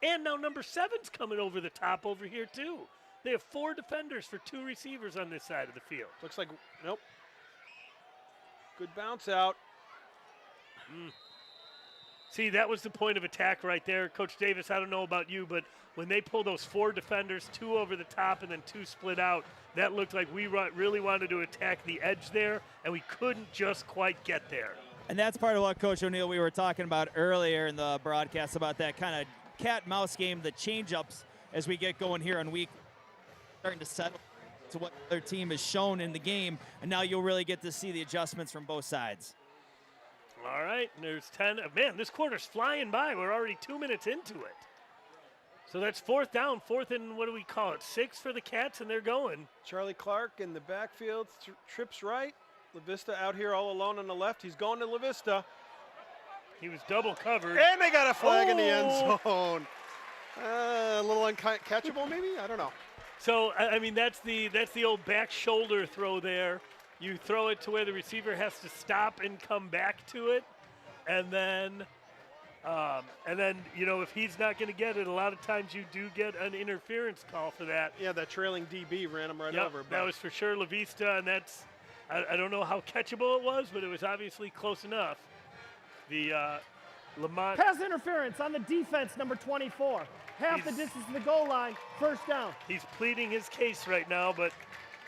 And now number 7's coming over the top over here too. They have 4 defenders for 2 receivers on this side of the field. Looks like, nope. Good bounce out. See, that was the point of attack right there. Coach Davis, I don't know about you, but when they pull those 4 defenders, 2 over the top and then 2 split out, that looked like we really wanted to attack the edge there, and we couldn't just quite get there. And that's part of what, Coach O'Neill, we were talking about earlier in the broadcast about that kind of cat-mouse game, the change-ups as we get going here on week, starting to settle to what their team has shown in the game, and now you'll really get to see the adjustments from both sides. All right, there's 10. Man, this quarter's flying by. We're already 2 minutes into it. So that's 4th down, 4th and what do we call it, 6 for the Cats, and they're going. Charlie Clark in the backfield, trips right. LaVista out here all alone on the left. He's going to LaVista. He was double covered. And they got a flag in the end zone. A little uncatchable, maybe? I don't know. So, I mean, that's the old back shoulder throw there. You throw it to where the receiver has to stop and come back to it. And then, if he's not going to get it, a lot of times you do get an interference call for that. Yeah, that trailing DB ran him right Yep, over. that was for sure La Vista, and that's, I don't know how catchable it was, but it was obviously close enough. The Lemont. Pass interference on the defense, number 24. Half the distance to the goal line, 1st down. He's pleading his case right now, but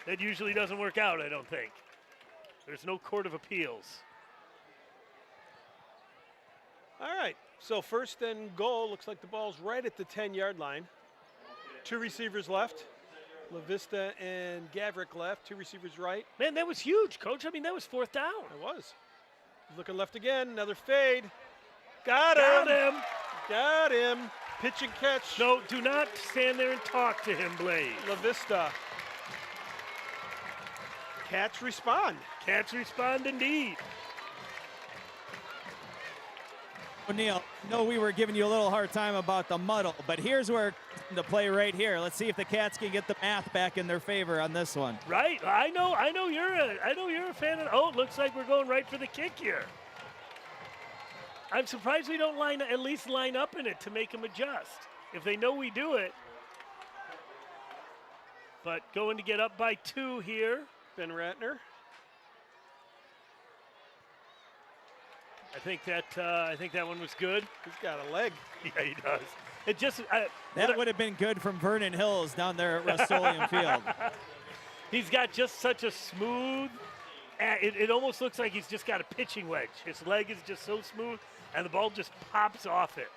that usually doesn't work out, I don't think. There's no court of appeals. All right, so 1st and goal. Looks like the ball's right at the 10-yard line. 2 receivers left. LaVista and Gavrick left. 2 receivers right. Man, that was huge, Coach. I mean, that was 4th down. It was. Looking left again. Another fade. Got him. Got him. Pitch and catch. No, do not stand there and talk to him, Blaze. LaVista. Cats respond. Cats respond indeed. O'Neill, no, we were giving you a little hard time about the muddle, but here's where the play right here. Let's see if the Cats can get the math back in their favor on this one. Right, I know you're a fan of. Oh, it looks like we're going right for the kick here. I'm surprised we don't at least line up in it to make them adjust. If they know we do it. But going to get up by 2 here. Ben Ratner. I think that one was good. He's got a leg. Yeah, he does. It just that would have been good from Vernon Hills down there at Rust-Oleum Field. He's got just such a smooth. It almost looks like he's just got a pitching wedge. His leg is just so smooth, and the ball just pops off it.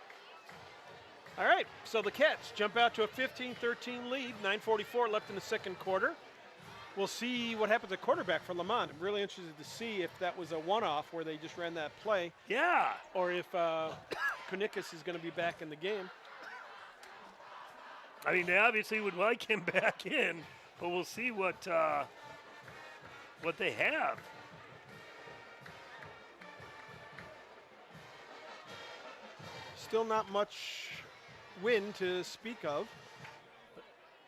All right, so the Cats jump out to a 15-13 lead. 9:44 left in the 2nd quarter. We'll see what happens at quarterback for Lemont. I'm really interested to see if that was a one-off where they just ran that play. Yeah. Or if Kunikis is going to be back in the game. I mean, they obviously would like him back in, but we'll see what they have. Still not much wind to speak of.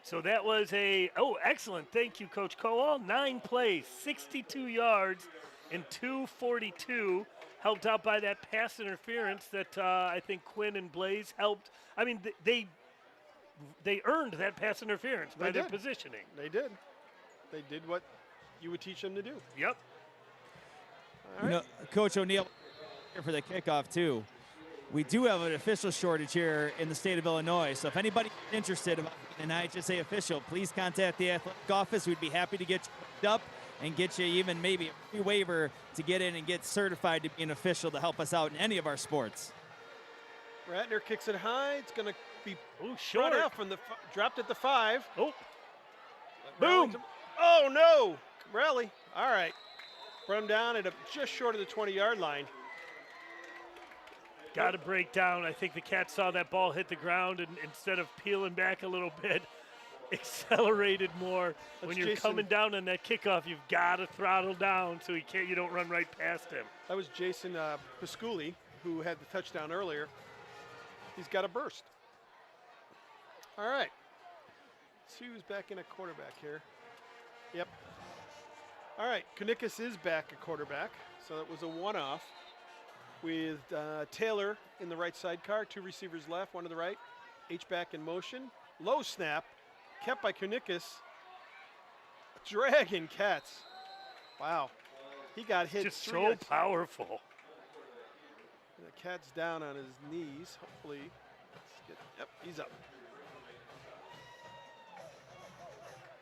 So that was excellent. Thank you, Coach Coal. 9 plays, 62 yards, and 242, helped out by that pass interference that I think Quinn and Blaze helped. I mean, they earned that pass interference by their positioning. They did. They did what you would teach them to do. Yep. All right. Coach O'Neill here for the kickoff, too. We do have an official shortage here in the state of Illinois, so if anybody's interested in an IHSA official, please contact the athletic office. We'd be happy to get you hooked up and get you even maybe a free waiver to get in and get certified to be an official to help us out in any of our sports. Ratner kicks it high. It's going to be short out from the dropped at the 5. Oh, boom! Oh no! Rally. All right. Brought him down at just short of the 20-yard line. Got to break down. I think the Cats saw that ball hit the ground and instead of peeling back a little bit, accelerated more. When you're coming down on that kickoff, you've got to throttle down so you don't run right past him. That was Jason Pasculi, who had the touchdown earlier. He's got a burst. All right. Let's see who's back in a quarterback here. Yep. All right, Kunikas is back at quarterback, so that was a one-off with Taylor in the right sidecar, 2 receivers left, 1 to the right. H-back in motion. Low snap, kept by Kunikas. Dragon Cats. Wow. He got hit. Just so powerful. And the Cat's down on his knees. Hopefully, yep, he's up.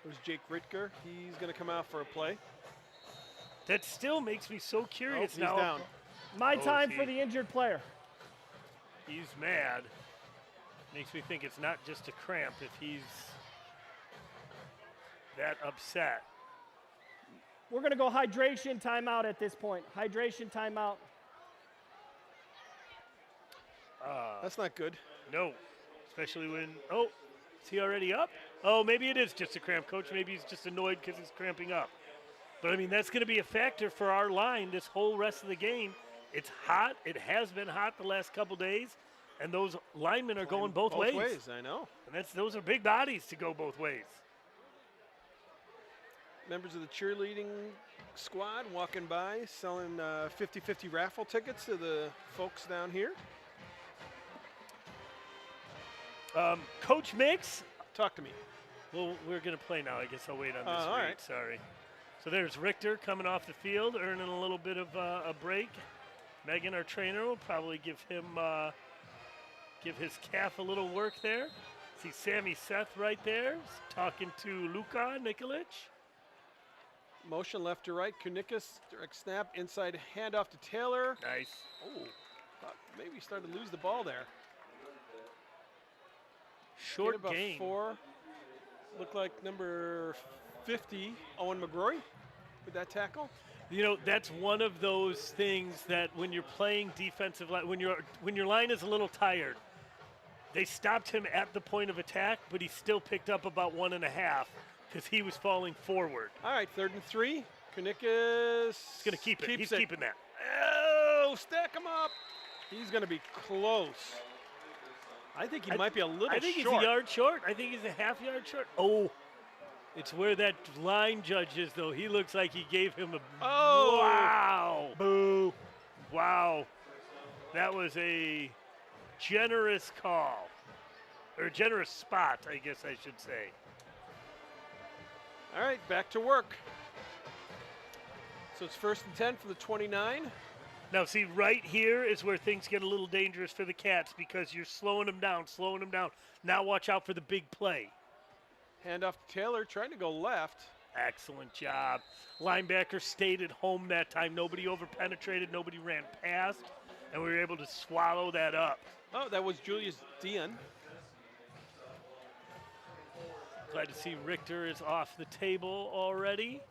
There's Jake Ritker. He's going to come out for a play. That still makes me so curious he's now. down. My time for the injured player. He's mad. Makes me think it's not just a cramp if he's that upset. We're going to go hydration timeout at this point. Hydration timeout. That's not good. No, especially when, oh, is he already up? Oh, maybe it is just a cramp, Coach. Maybe he's just annoyed because he's cramping up. But, I mean, that's going to be a factor for our line this whole rest of the game. It's hot. It has been hot the last couple days, and those linemen are going both ways. Both ways, I know. And those are big bodies to go both ways. Members of the cheerleading squad walking by, selling 50-50 raffle tickets to the folks down here. Coach Mix. Talk to me. Well, we're going to play now. I guess I'll wait on this all read. right. Sorry. So there's Richter coming off the field, earning a little bit of a break. Megan, our trainer, will probably give his calf a little work there. See Sammy Seth right there, talking to Luka Nikolic. Motion left to right. Kunikas, direct snap, inside handoff to Taylor. Nice. Oh, thought maybe he started to lose the ball there. Short about game. 4. Looked like number 50, Owen McGrory, with that tackle. You know, that's one of those things that when you're playing defensive line, when your line is a little tired, they stopped him at the point of attack, but he still picked up about 1.5 because he was falling forward. All right, 3rd and 3. Kunikas He's going to keep it. He's keeping that. Oh, stack him up. He's going to be close. I think he might be a little short. I think he's a yard short. I think he's a half yard short. Oh, it's where that line judge is, though. He looks like he gave him a. Oh! Wow. Boo. Wow. That was a generous call. Or a generous spot, I guess I should say. All right, back to work. So it's 1st and 10 for the 29. Now, see, right here is where things get a little dangerous for the Cats because you're slowing them down. Now watch out for the big play. Handoff to Taylor, trying to go left. Excellent job. Linebacker stayed at home that time. Nobody over-penetrated. Nobody ran past. And we were able to swallow that up. Oh, that was Julius Dion. Glad to see Richter is off the table already.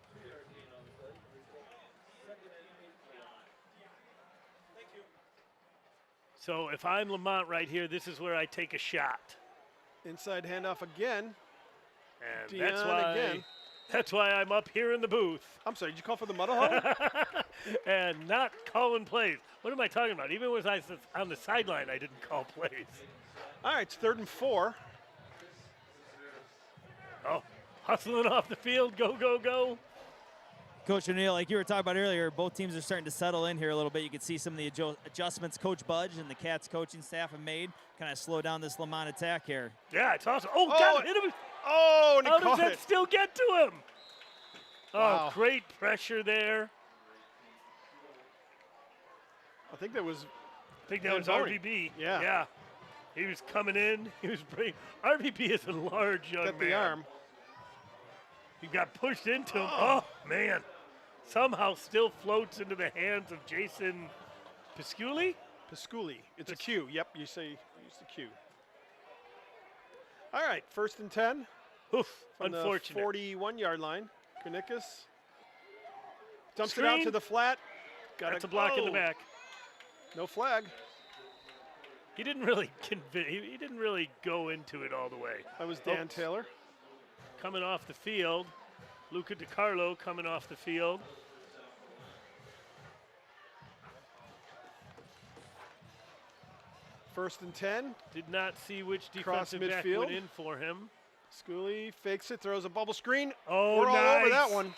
So if I'm Lemont right here, this is where I take a shot. Inside handoff again. And Dion that's why I'm up here in the booth. I'm sorry, did you call for the muddle hole? And not calling plays. What am I talking about? Even when I was on the sideline, I didn't call plays. All right, it's 3rd and 4. Oh, hustling off the field. Go, go, go. Coach O'Neill, like you were talking about earlier, both teams are starting to settle in here a little bit. You can see some of the adjustments Coach Budge and the Cats coaching staff have made, kind of slow down this Lemont attack here. Yeah, it's awesome. Oh, God, hit him. Oh, and he How caught does that it. still get to him? Wow. Oh, great pressure there. I think that was I think that was Tony. RVB. Yeah. Yeah. He was coming in. He was bringing. RVB is a large young got man. the arm. He got pushed into him. Oh, man. Somehow still floats into the hands of Jason Pisculi. Pisculi. It's a Q. Yep, use the Q. All right, 1st and 10. Oof, From unfortunate. the 41-yard line. Kunikas dumps Screen. it out to the flat. That's a block in the back. No flag. He didn't really he didn't really go into it all the way. That was Dan Oops. Taylor. Coming off the field, Luca DiCarlo coming off the field. First and 10. Did not see which Cross defensive back midfield. went in for him. Schooley fakes it, throws a bubble screen. Oh, We're all over that nice. one.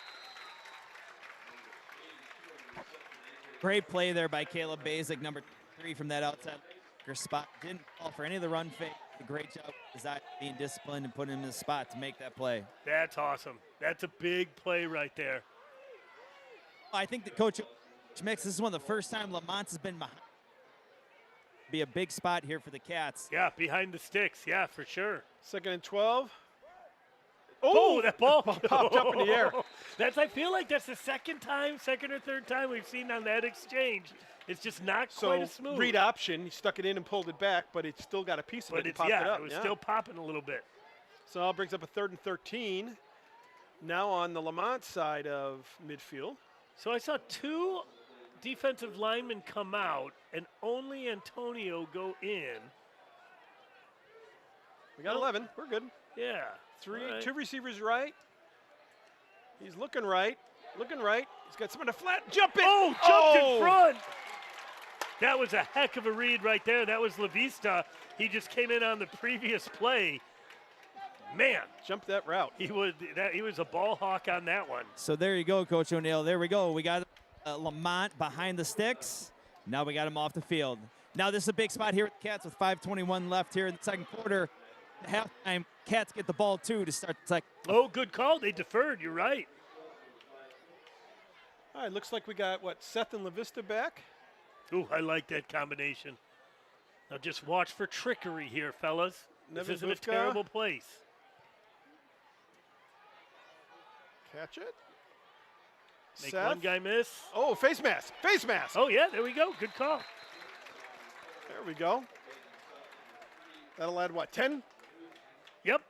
Great play there by Caleb Basic, number 3 from that outside spot. Didn't fall for any of the run fake. A great job with Zach being disciplined and putting him in the spot to make that play. That's awesome. That's a big play right there. I think that Coach Mix, this is one of the first time Lemont has been behind. Be a big spot here for the Cats. Yeah, behind the sticks. Yeah, for sure. Second and 12. Oh, that ball popped up in the air. I feel like that's the second or third time we've seen on that exchange. It's just not quite as smooth. Read option, he stuck it in and pulled it back, but it's still got a piece of But it and it's, popped it up. it was still popping a little bit. So that brings up a 3rd and 13. Now on the Lemont side of midfield. So I saw 2 defensive linemen come out and only Antonio go in. We got 11. We're good. Yeah. 3, all right. 2 receivers right. He's looking right. Looking right. He's got someone to flat. Jump it. Oh, jumped in front. That was a heck of a read right there. That was La Vista. He just came in on the previous play. Man, Jumped that route. he was a ball hawk on that one. So there you go, Coach O'Neill. There we go. We got Lemont behind the sticks. Now we got him off the field. Now this is a big spot here at the Cats with 5:21 left here in the second quarter. Halftime, Cats get the ball too to start the second. Oh, good call. They deferred. You're right. All right, looks like we got, Seth and La Vista back. Ooh, I like that combination. Now just watch for trickery here, fellas. This Nevin isn't a Bufka. terrible place. Catch it. Make Seth. one guy miss. Oh, face mask. Face mask. Oh, yeah, there we go. Good call. There we go. That'll add what, 10? Yep.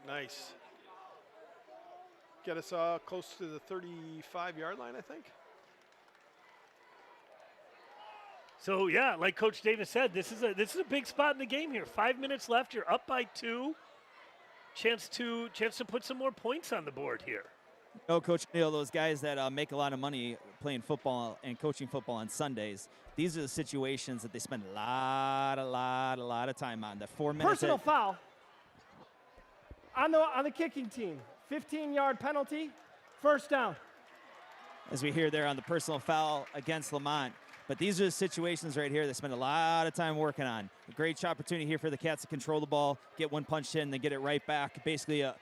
Nice. Get us close to the 35-yard line, I think. So yeah, like Coach Davis said, this is a big spot in the game here. 5 minutes left. You're up by 2. Chance to put some more points on the board here. No, Coach O'Neill, those guys that make a lot of money playing football and coaching football on Sundays, these are the situations that they spend a lot of time on. The 4 minutes. Personal foul on the kicking team. 15-yard penalty, first down. As we hear there on the personal foul against Lemont. But these are the situations right here they spend a lot of time working on. A great opportunity here for the Cats to control the ball, get one punch in, then get it right back. Basically a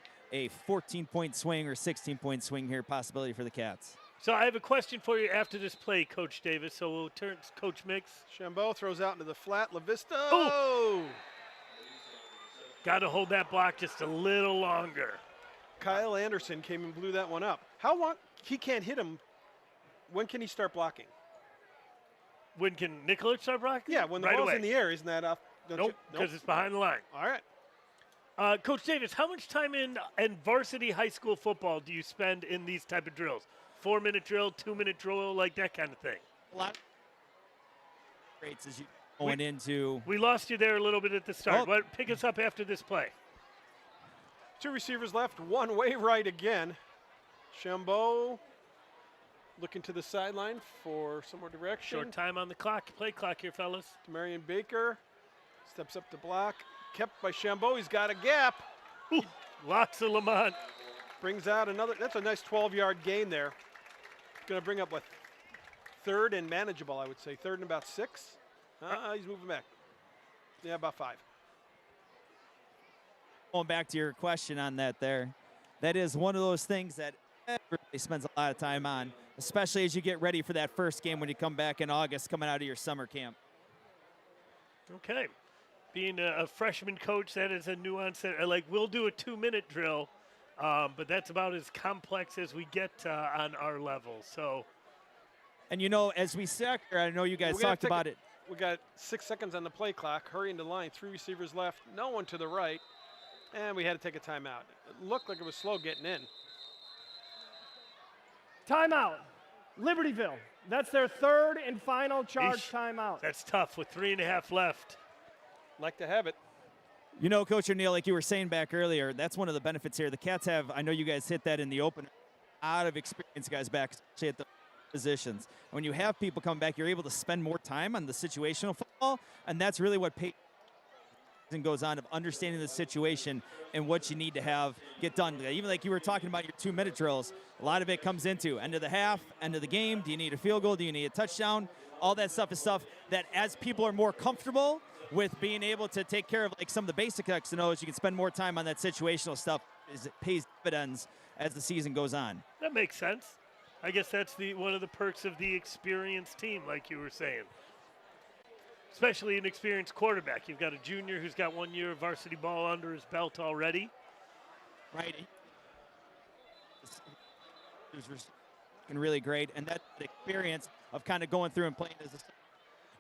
14-point swing or 16-point swing here possibility for the Cats. So I have a question for you after this play, Coach Davis. So we'll turn to Coach Mix. Chambeau throws out into the flat. La Vista. Oh! Got to hold that block just a little longer. Kyle Anderson came and blew that one up. How long? He can't hit him. When can he start blocking? When can Nicholas start blocking? Yeah, when the right ball's away. in the air, isn't that off? Nope, because it's behind the line. All right. Coach Davis, how much time in varsity high school football do you spend in these type of drills? 4-minute drill, 2-minute drill, like that kind of thing? A lot rates as you going into. We lost you there a little bit at the start. Oh. What, pick us up after this play. 2 receivers left, one way right again. Chambeau looking to the sideline for some more direction. Short time on the clock, play clock here, fellas. Marion Baker steps up to block. Kept by Chambeau. He's got a gap. Ooh, lots of Lemont. Brings out another. That's a nice 12-yard gain there. Going to bring up a 3rd and manageable, I would say. 3rd and about 6. He's moving back. Yeah, about 5. Going back to your question on that there, that is one of those things that everybody spends a lot of time on, especially as you get ready for that first game when you come back in August coming out of your summer camp. Okay. Being a freshman coach, that is a nuance. That, we'll do a 2-minute drill, but that's about as complex as we get on our level. So, and as we said, I know you guys We're gonna talked about it. We got 6 seconds on the play clock. Hurry into line. 3 receivers left. No one to the right. And we had to take a timeout. It looked like it was slow getting in. Timeout. Libertyville. That's their 3rd and final charge timeout. that's tough with 3.5 left. Like to have it. Coach O'Neill, like you were saying back earlier, that's one of the benefits here. The Cats have, I know you guys hit that in the opener, out of experienced guys back, especially at the positions. When you have people come back, you're able to spend more time on the situational football, and that's really what goes on, of understanding the situation and what you need to have get done. Even like you were talking about your 2-minute drills, a lot of it comes into end of the half, end of the game. Do you need a field goal? Do you need a touchdown? All that stuff is stuff that as people are more comfortable with being able to take care of like some of the basic X and O's, you can spend more time on that situational stuff. It pays dividends as the season goes on. That makes sense. I guess that's one of the perks of the experienced team, like you were saying. Especially an experienced quarterback. You've got a junior who's got 1 year of varsity ball under his belt already. Right. It was really great. And that experience of kind of going through and playing as a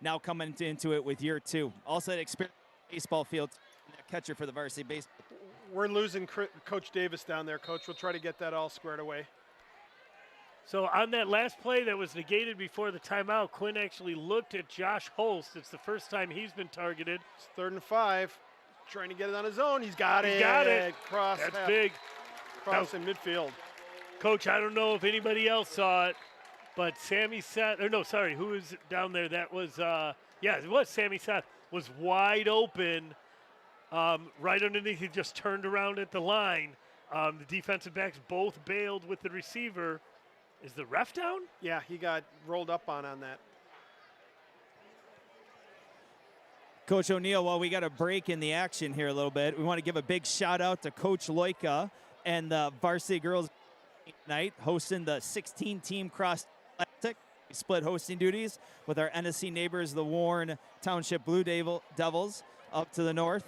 now coming into it with year 2. Also that experience baseball field, that catcher for the varsity baseball. We're losing Coach Davis down there, Coach. We'll try to get that all squared away. So on that last play that was negated before the timeout, Quinn actually looked at Josh Holst. It's the first time he's been targeted. It's 3rd and 5. Trying to get it on his own. He's got it. Got it. Cross. That's big. Cross in midfield. Coach, I don't know if anybody else saw it, but Sammy Seth, or no, sorry, who was down there? That was, yeah, it was Sammy Seth, was wide open, right underneath. He just turned around at the line. The defensive backs both bailed with the receiver. Is the ref down? Yeah, he got rolled up on that. Coach O'Neill, while we got a break in the action here a little bit, we want to give a big shout out to Coach Loika and the varsity girls tonight, hosting the 16-team cross athletics. We split hosting duties with our NSC neighbors, the Warren Township Blue Devils, up to the north.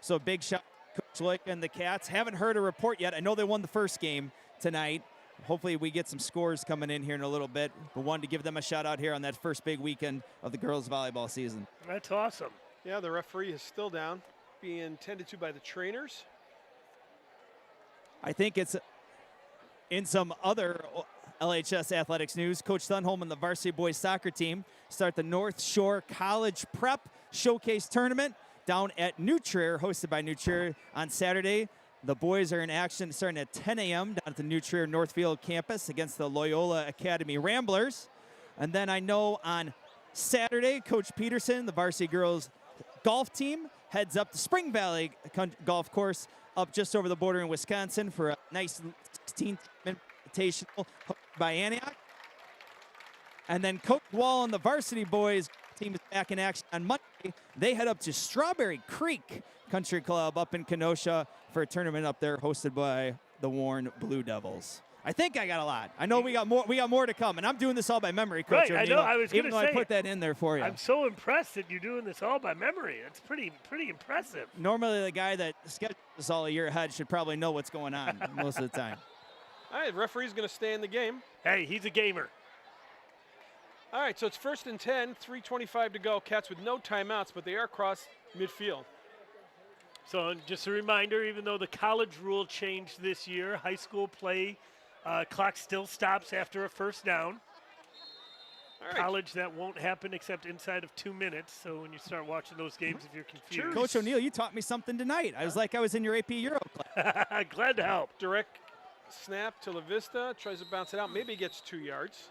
So big shout out to Coach Loika and the Cats. Haven't heard a report yet. I know they won the first game tonight. Hopefully we get some scores coming in here in a little bit. We wanted to give them a shout out here on that first big weekend of the girls volleyball season. That's awesome. Yeah, the referee is still down, being tended to by the trainers. I think it's in some other LHS athletics news. Coach Thunholm and the varsity boys soccer team start the North Shore College Prep Showcase Tournament down at New Trier, hosted by New Trier on Saturday. The boys are in action starting at 10 a.m. down at the New Trier Northfield campus against the Loyola Academy Ramblers. And then I know on Saturday, Coach Peterson, the varsity girls golf team, heads up to Spring Valley Golf Course up just over the border in Wisconsin for a nice 16th invitational by Antioch. And then Coach Wall and the varsity boys team is back in action on Monday. They head up to Strawberry Creek Country Club up in Kenosha for a tournament up there hosted by the Warren Blue Devils. I think I got a lot. I know we got more to come, and I'm doing this all by memory, Coach. Right, I know. I was going to say, even though I put that in there for you. I'm so impressed that you're doing this all by memory. It's pretty impressive. Normally, the guy that schedules this all a year ahead should probably know what's going on most of the time. All right, the referee's going to stay in the game. Hey, he's a gamer. All right, so it's 1st and 10, 3:25 to go. Cats with no timeouts, but they are across midfield. So just a reminder, even though the college rule changed this year, high school play clock still stops after a first down. All right. College, that won't happen except inside of 2 minutes. So when you start watching those games, if you're confused. Coach O'Neill, you taught me something tonight. I was like I was in your AP Euro class. Glad to help. Direct snap to La Vista, tries to bounce it out, maybe gets 2 yards.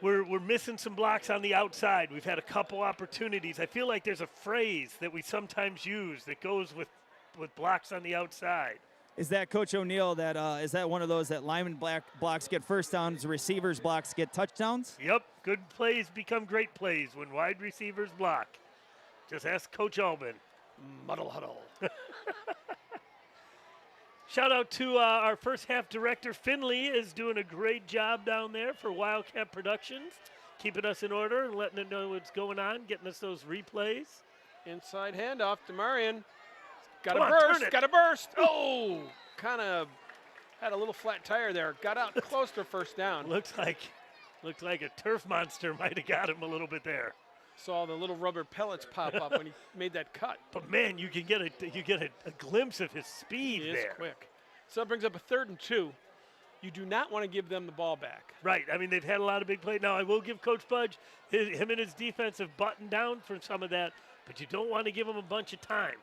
We're missing some blocks on the outside. We've had a couple opportunities. I feel like there's a phrase that we sometimes use that goes with blocks on the outside. Is that, Coach O'Neill, that is that one of those that lineman blocks get first downs, receivers blocks get touchdowns? Yep, good plays become great plays when wide receivers block. Just ask Coach Albin. Muddle huddle. Shout out to our first half director, Finley, is doing a great job down there for Wildcat Productions, keeping us in order and letting us know what's going on, getting us those replays. Inside handoff to Marion. Got Come a on, burst, got a burst. Oh, kind of had a little flat tire there. Got out close to first down. Looks like a turf monster might have got him a little bit there. Saw the little rubber pellets pop up when he made that cut. But man, you get a glimpse of his speed He there. is quick. So that brings up a 3rd and 2. You do not want to give them the ball back. Right. I mean, they've had a lot of big plays. Now, I will give Coach Budge, him and his defense have buttoned down for some of that, but you don't want to give them a bunch of time.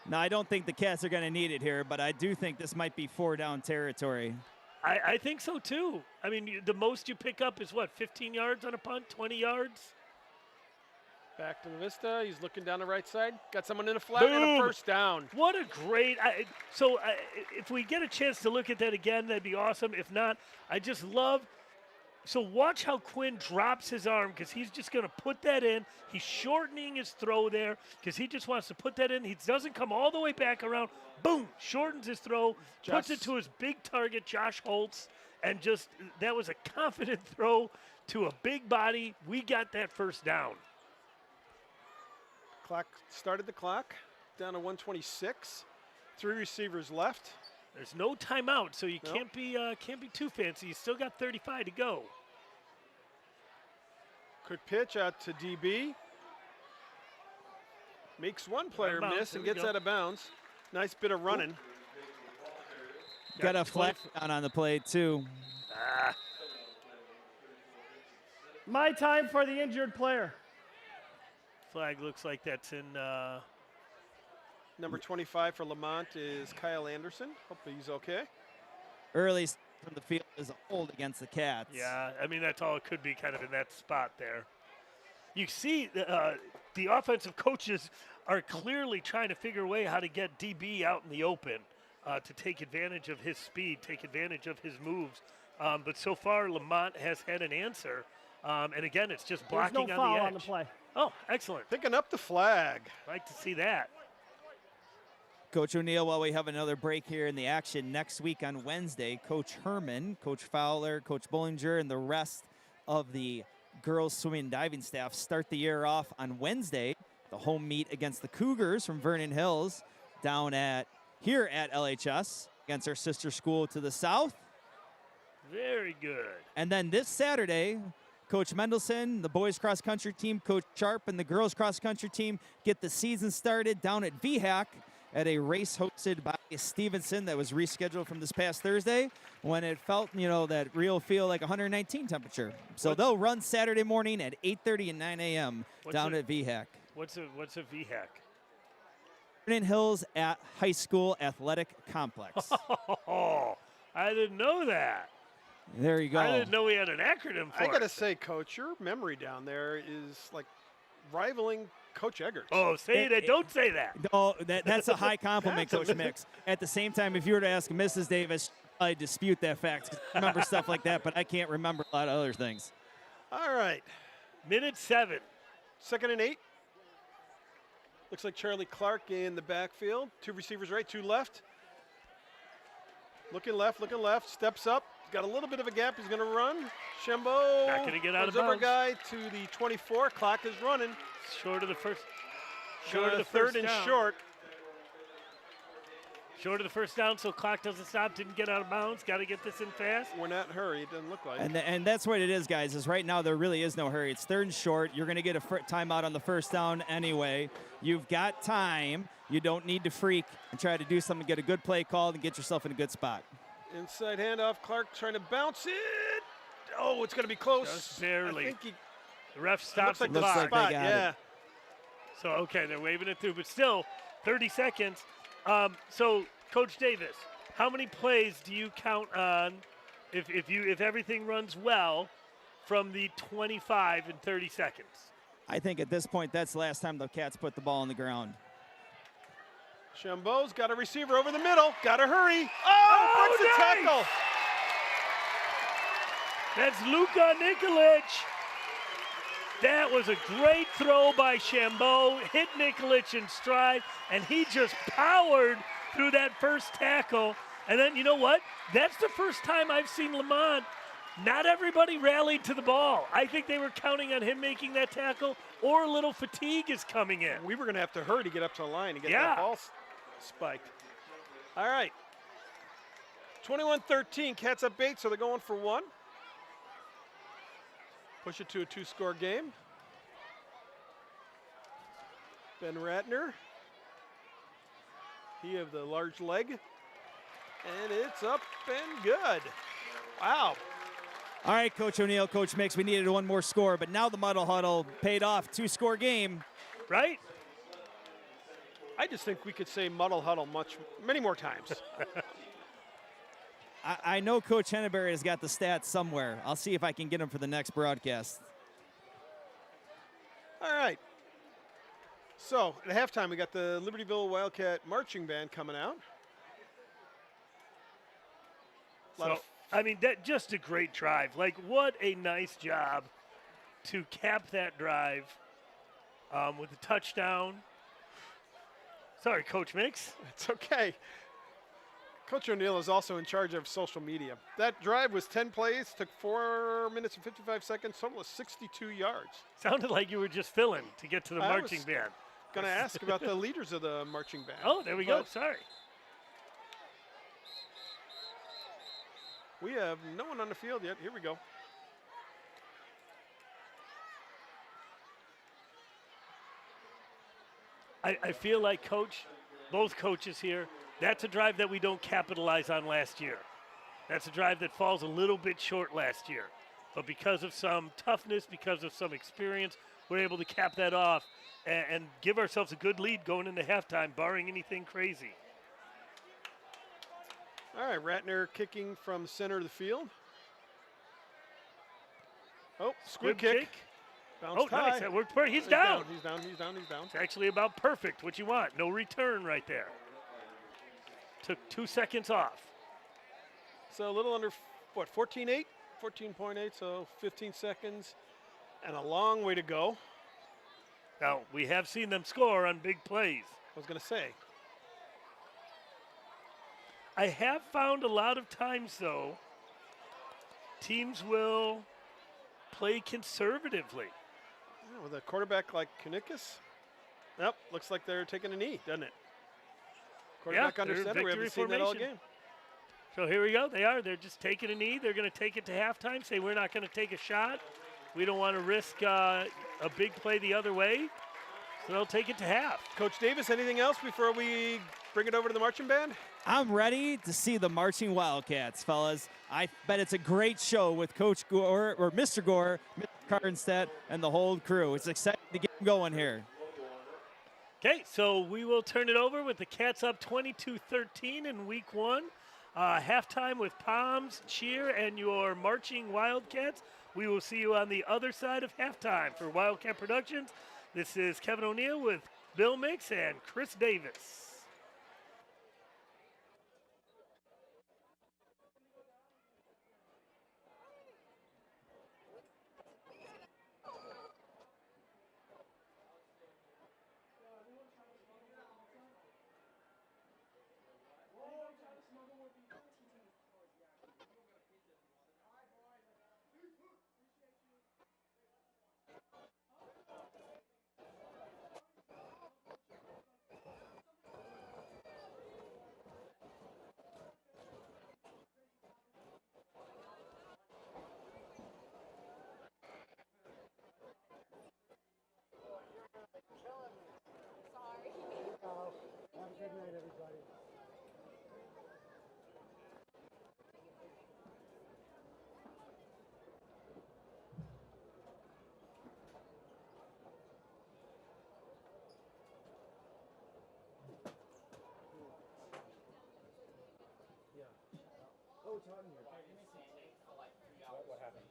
No, I don't think the Cats are going to need it here, but I do think this might be 4-down territory. I think so too. I mean, the most you pick up is what, 15 yards on a punt, 20 yards? Back to the Vista. He's looking down the right side. Got someone in a flat and a first down. What a great. If we get a chance to look at that again, that'd be awesome. If not, I just love. So watch how Quinn drops his arm because he's just going to put that in. He's shortening his throw there because he just wants to put that in. He doesn't come all the way back around. Boom, shortens his throw, puts it to his big target, Josh Holtz, and just that was a confident throw to a big body. We got that first down. Clock started the clock down to 126. 3 receivers left. There's no timeout, so you can't be too fancy. You still got 35 to go. Quick pitch out to DB. Makes one player miss and gets out of bounds. Nice bit of running. Got a flag down on the play too. My time for the injured player. Flag looks like that's in. Number 25 for Lemont is Kyle Anderson. Hope he's okay. Early from the field is a hold against the Cats. Yeah, I mean, that's all it could be kind of in that spot there. You see the offensive coaches are clearly trying to figure a way how to get DB out in the open to take advantage of his speed, take advantage of his moves. But so far, Lemont has had an answer. And again, it's just blocking There's no on the foul edge. on the play. Oh, excellent. Picking up the flag. Like to see that. Coach O'Neill, while we have another break here in the action, next week on Wednesday, Coach Herman, Coach Fowler, Coach Bollinger, and the rest of the girls swimming and diving staff start the year off on Wednesday. The home meet against the Cougars from Vernon Hills down here at LHS against our sister school to the south. Very good. And then this Saturday, Coach Mendelson, the boys cross country team, Coach Sharp, and the girls cross country team get the season started down at VHAC at a race hosted by Stevenson that was rescheduled from this past Thursday when it felt, that real feel like 119 temperature. So they'll run Saturday morning at 8:30 and 9 a.m. down at VHAC. What's a VHAC? Vernon Hills at High School Athletic Complex. Oh, I didn't know that. There you go. I didn't know we had an acronym for I got to it. say, Coach, your memory down there is like rivaling Coach Eggers. Oh, say that. Don't say that. No, that's a high compliment, Coach Mix. At the same time, if you were to ask Mrs. Davis, I dispute that fact. 'Cause I remember stuff like that, but I can't remember a lot of other things. All right. Minute 7. 2nd and 8. Looks like Charlie Clark in the backfield. 2 receivers right, 2 left. Looking left, steps up. Got a little bit of a gap. He's going to run. Shembo. Not going to get out of runs over bounds. guy to the 24. Clock is running. Short of the first. Short of the third and down. short. Short of the first down, so clock doesn't stop. Didn't get out of bounds. Got to get this in fast. We're not in a hurry. It doesn't look like. And that's what it is, guys, is right now there really is no hurry. It's 3rd and short. You're going to get a timeout on the first down anyway. You've got time. You don't need to freak and try to do something, get a good play called, and get yourself in a good spot. Inside handoff. Clark trying to bounce it. Oh, it's going to be close. Just barely. I think The ref stops looks like the the Looks clock. like they spot. got Yeah. it. So, okay, they're waving it through, but still, 30 seconds. So, Coach Davis, how many plays do you count on if everything runs well from the 25 and 30 seconds? I think at this point, that's the last time the Cats put the ball on the ground. Shambo's got a receiver over the middle. Got to hurry. Oh, breaks the nice! tackle. That's Luka Nikolic. That was a great throw by Shambo. Hit Nikolic in stride, and he just powered through that first tackle. And then, you know what? That's the first time I've seen Lemont. Not everybody rallied to the ball. I think they were counting on him making that tackle, or a little fatigue is coming in. We were going to have to hurry to get up to the line and get Yeah. that ball spiked. All right. 21-13. Cats up 8, so they're going for 1. Push it to a 2-score game. Ben Ratner. He have the large leg. And it's up and good. Wow. All right, Coach O'Neill, Coach Mix, we needed one more score, but now the muddle huddle paid off. 2-score game. Right? I just think we could say muddle huddle many more times. I know Coach Henneberry has got the stats somewhere. I'll see if I can get them for the next broadcast. All right. So at halftime, we got the Libertyville Wildcat marching band coming out. So, I mean, that just a great drive. Like, what a nice job to cap that drive with a touchdown. Sorry, Coach Mix. It's okay. Coach O'Neill is also in charge of social media. That drive was 10 plays, took 4 minutes and 55 seconds, total of 62 yards. Sounded like you were just filling to get to the marching band. Going to ask about the leaders of the marching band. Oh, there we go. Sorry. We have no one on the field yet. Here we go. I feel like both coaches here, that's a drive that we don't capitalize on last year. That's a drive that falls a little bit short last year. But because of some toughness, because of some experience, we're able to cap that off and give ourselves a good lead going into halftime, barring anything crazy. All right, Ratner kicking from the center of the field. Oh, squib kick. Bounced high. Nice. That worked perfect. He's down. He's down. It's actually about perfect, what you want. No return right there. Took 2 seconds off. So a little under, 14.8? 14.8, so 15 seconds and a long way to go. Now, we have seen them score on big plays. I was going to say. I have found a lot of times, though, teams will play conservatively. Yeah, with a quarterback like Kunikis, yep, looks like they're taking a knee, doesn't it? Quarterback under center, we haven't seen that all game. So here we go. They are. They're just taking a knee. They're going to take it to halftime, say we're not going to take a shot. We don't want to risk a big play the other way. So they'll take it to half. Coach Davis, anything else before we bring it over to the marching band? I'm ready to see the marching Wildcats, fellas. I bet it's a great show with Coach Gore, or Mr. Gore, Mr. Karnstedt, and the whole crew. It's exciting to get going here. Okay, so we will turn it over with the Cats up 22-13 in week one. Halftime with Palms, Cheer, and your marching Wildcats. We will see you on the other side of halftime for Wildcat Productions. This is Kevin O'Neill with Bill Mix and Chris Davis. What happened?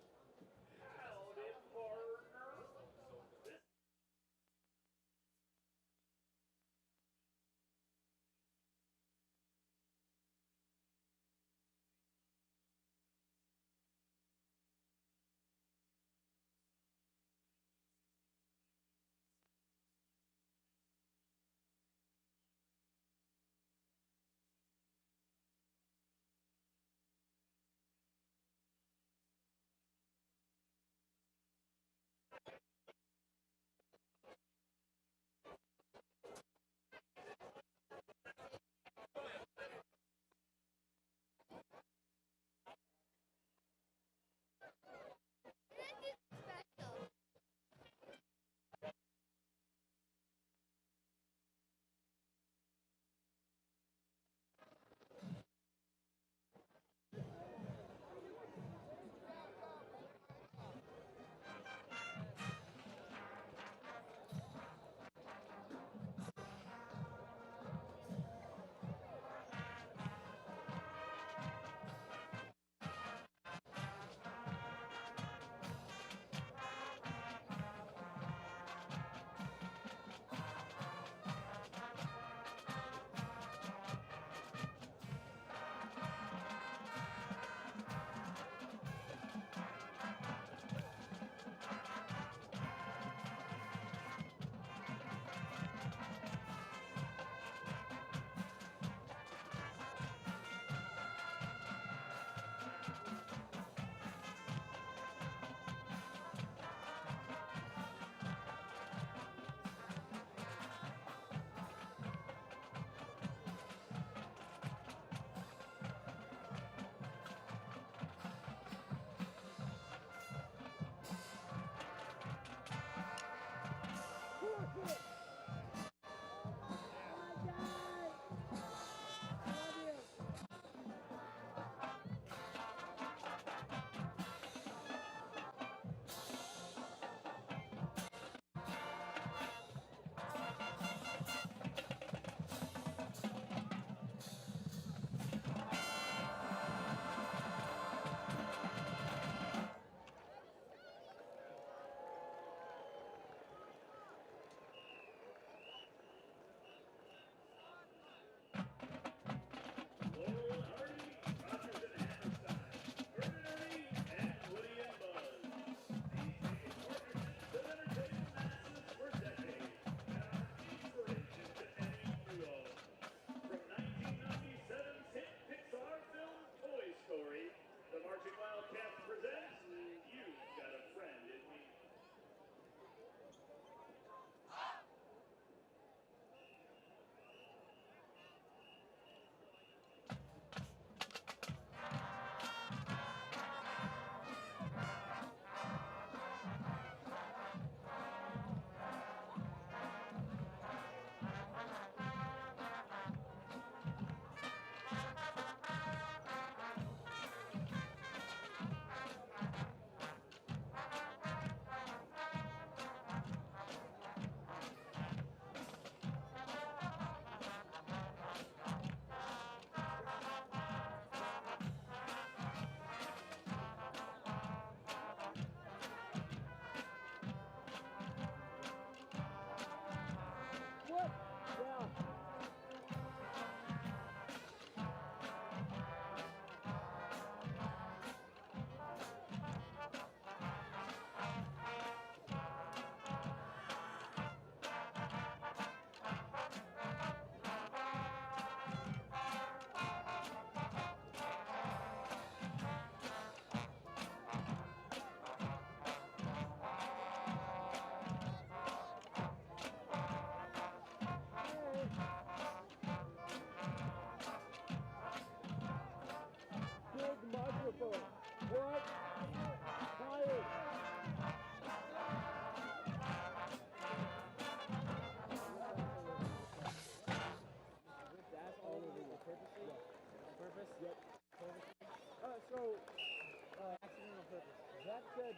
Zach said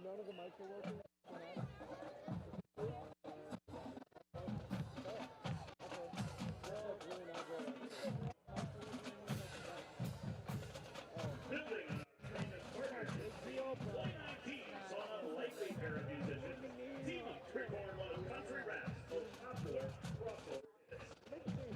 none of the mics are working. Building on famous partnership, 2019 saw a lightweight pair of musicians team up to record one of country rap's most popular crossover hits.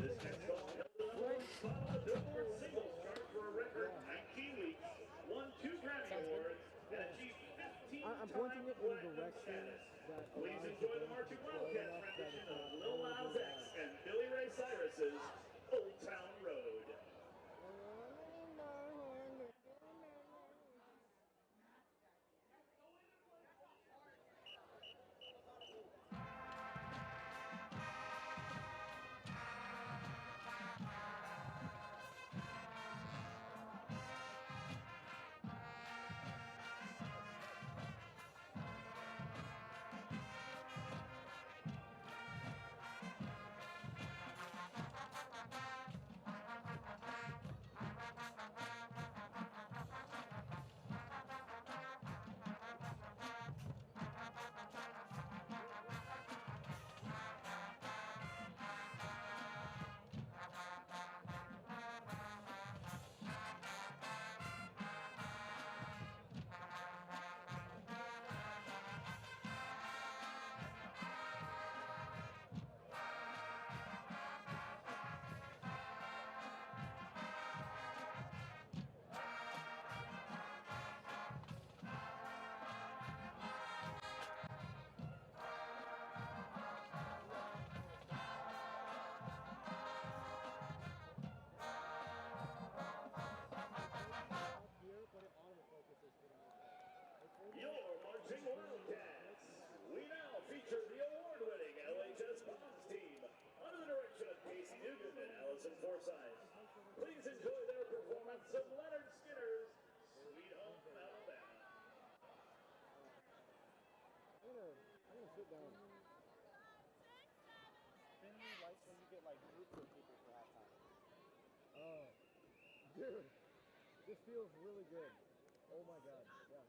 This next song held the number one spot on the Billboard singles chart for a record 19 weeks, won 2 Grammy Awards, and achieved 15-time platinum status. Please enjoy the marching Wildcat rendition of Lil Nas X and Billy Ray Cyrus's Old Town Road. Your marching Wildcats. We now feature the award-winning LHS Bonds team under the direction of Casey Newton and Allison Forsyth. Please enjoy their performance of Leonard Skinner's Sweet Home Alabama. I'm gonna sit down. Finley likes when you get like groups of people for halftime. Oh, dude, this feels really good. Oh my God, yeah.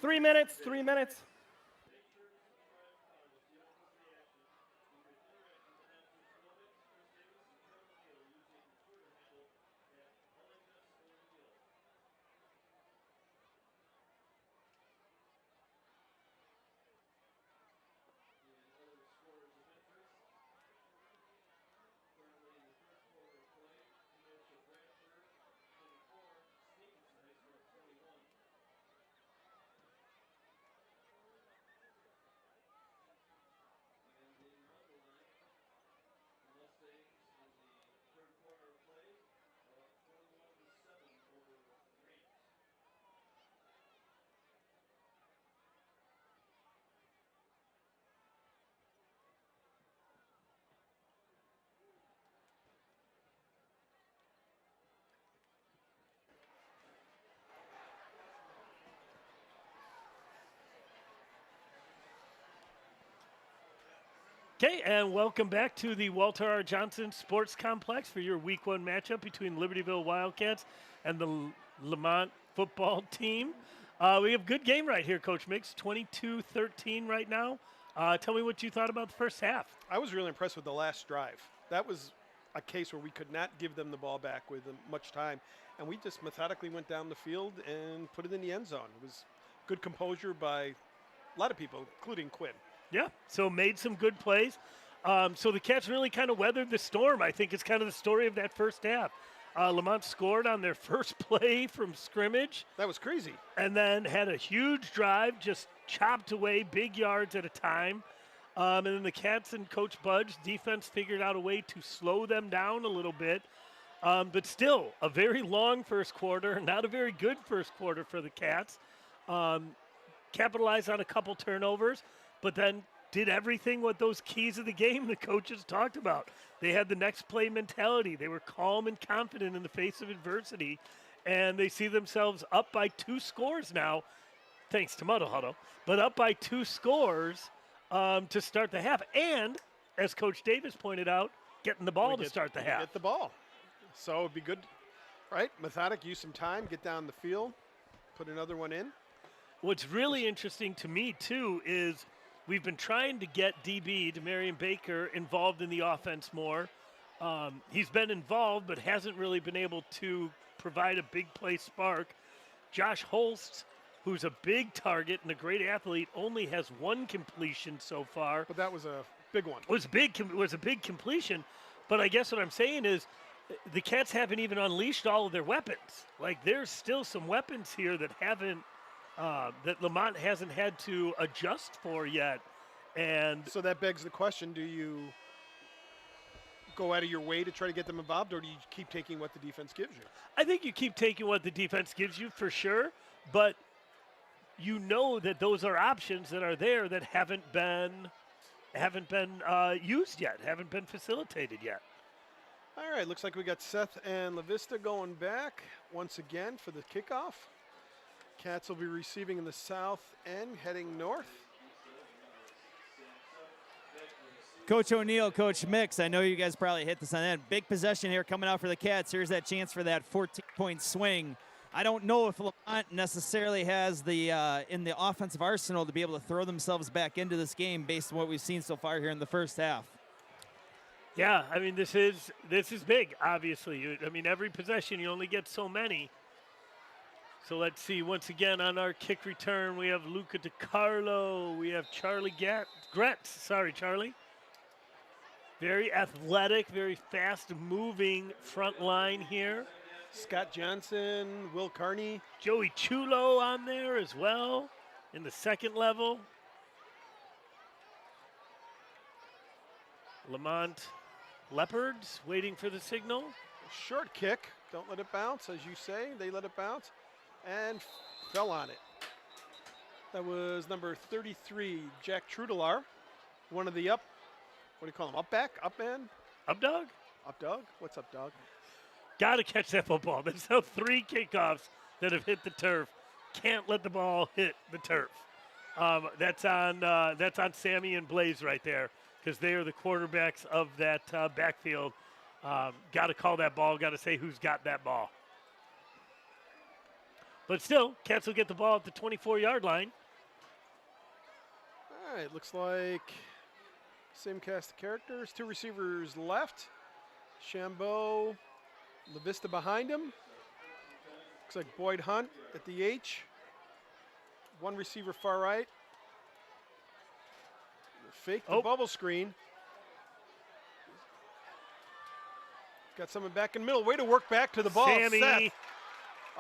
3 minutes, 3 minutes. Okay, and welcome back to the Walter R. Johnson Sports Complex for your Week 1 matchup between Libertyville Wildcats and the Lemont football team. We have a good game right here, Coach Mix, 22-13 right now. Tell me what you thought about the first half. I was really impressed with the last drive. That was a case where we could not give them the ball back with much time, and we just methodically went down the field and put it in the end zone. It was good composure by a lot of people, including Quinn. Yeah, so made some good plays. So the Cats really kind of weathered the storm. I think it's kind of the story of that first half. Lemont scored on their first play from scrimmage. That was crazy. And then had a huge drive, just chopped away big yards at a time. And then the Cats and Coach Budge defense figured out a way to slow them down a little bit. But still, a very long first quarter, not a very good first quarter for the Cats. Capitalized on a couple turnovers, but then did everything with those keys of the game the coaches talked about. They had the next play mentality. They were calm and confident in the face of adversity, and they see themselves up by 2 scores now, thanks to Muddle Huddle, but up by 2 scores to start the half. And, as Coach Davis pointed out, getting the ball to start the half. Get the ball. So it'd be good, right? Methodic, use some time, get down the field, put another one in. What's really interesting to me, too, is we've been trying to get DB, Demarion Baker, involved in the offense more. He's been involved, but hasn't really been able to provide a big play spark. Josh Holst, who's a big target and a great athlete, only has 1 completion so far. But that was a big one. It was a big completion, but I guess what I'm saying is the Cats haven't even unleashed all of their weapons. Like, there's still some weapons here that haven't that Lemont hasn't had to adjust for yet. And so that begs the question, do you go out of your way to try to get them involved, or do you keep taking what the defense gives you? I think you keep taking what the defense gives you for sure, but you know that those are options that are there that haven't been used yet, haven't been facilitated yet. All right, looks like we got Seth and La Vista going back once again for the kickoff. Cats will be receiving in the south end, heading north. Coach O'Neill, Coach Mix, I know you guys probably hit this on that. Big possession here coming out for the Cats. Here's that chance for that 14-point swing. I don't know if Lemont necessarily has the in the offensive arsenal to be able to throw themselves back into this game based on what we've seen so far here in the first half. Yeah, I mean, this is big, obviously. I mean, every possession, you only get so many. So let's see, once again, on our kick return, we have Luca DiCarlo. We have Charlie Gretz. Sorry, Charlie. Very athletic, very fast-moving front line here. Scott Johnson, Will Carney. Joey Chulo on there as well in the second level. Lemont Leopards waiting for the signal. Short kick. Don't let it bounce, as you say. They let it bounce and fell on it. That was number 33, Jack Trudelar. One of the what do you call him, up back, up man? Up dog? Up dog? What's up, dog? Got to catch that football. There's now 3 kickoffs that have hit the turf. Can't let the ball hit the turf. That's on Sammy and Blaze right there, because they are the quarterbacks of that backfield. Got to call that ball. Got to say who's got that ball. But still, Cats will get the ball at the 24-yard line. All right, looks like same cast of characters. 2 receivers left. Shambo, LaVista behind him. Looks like Boyd Hunt at the H. 1 receiver far right. Fake the bubble screen. Got someone back in the middle. Way to work back to the ball. Sammy. Seth.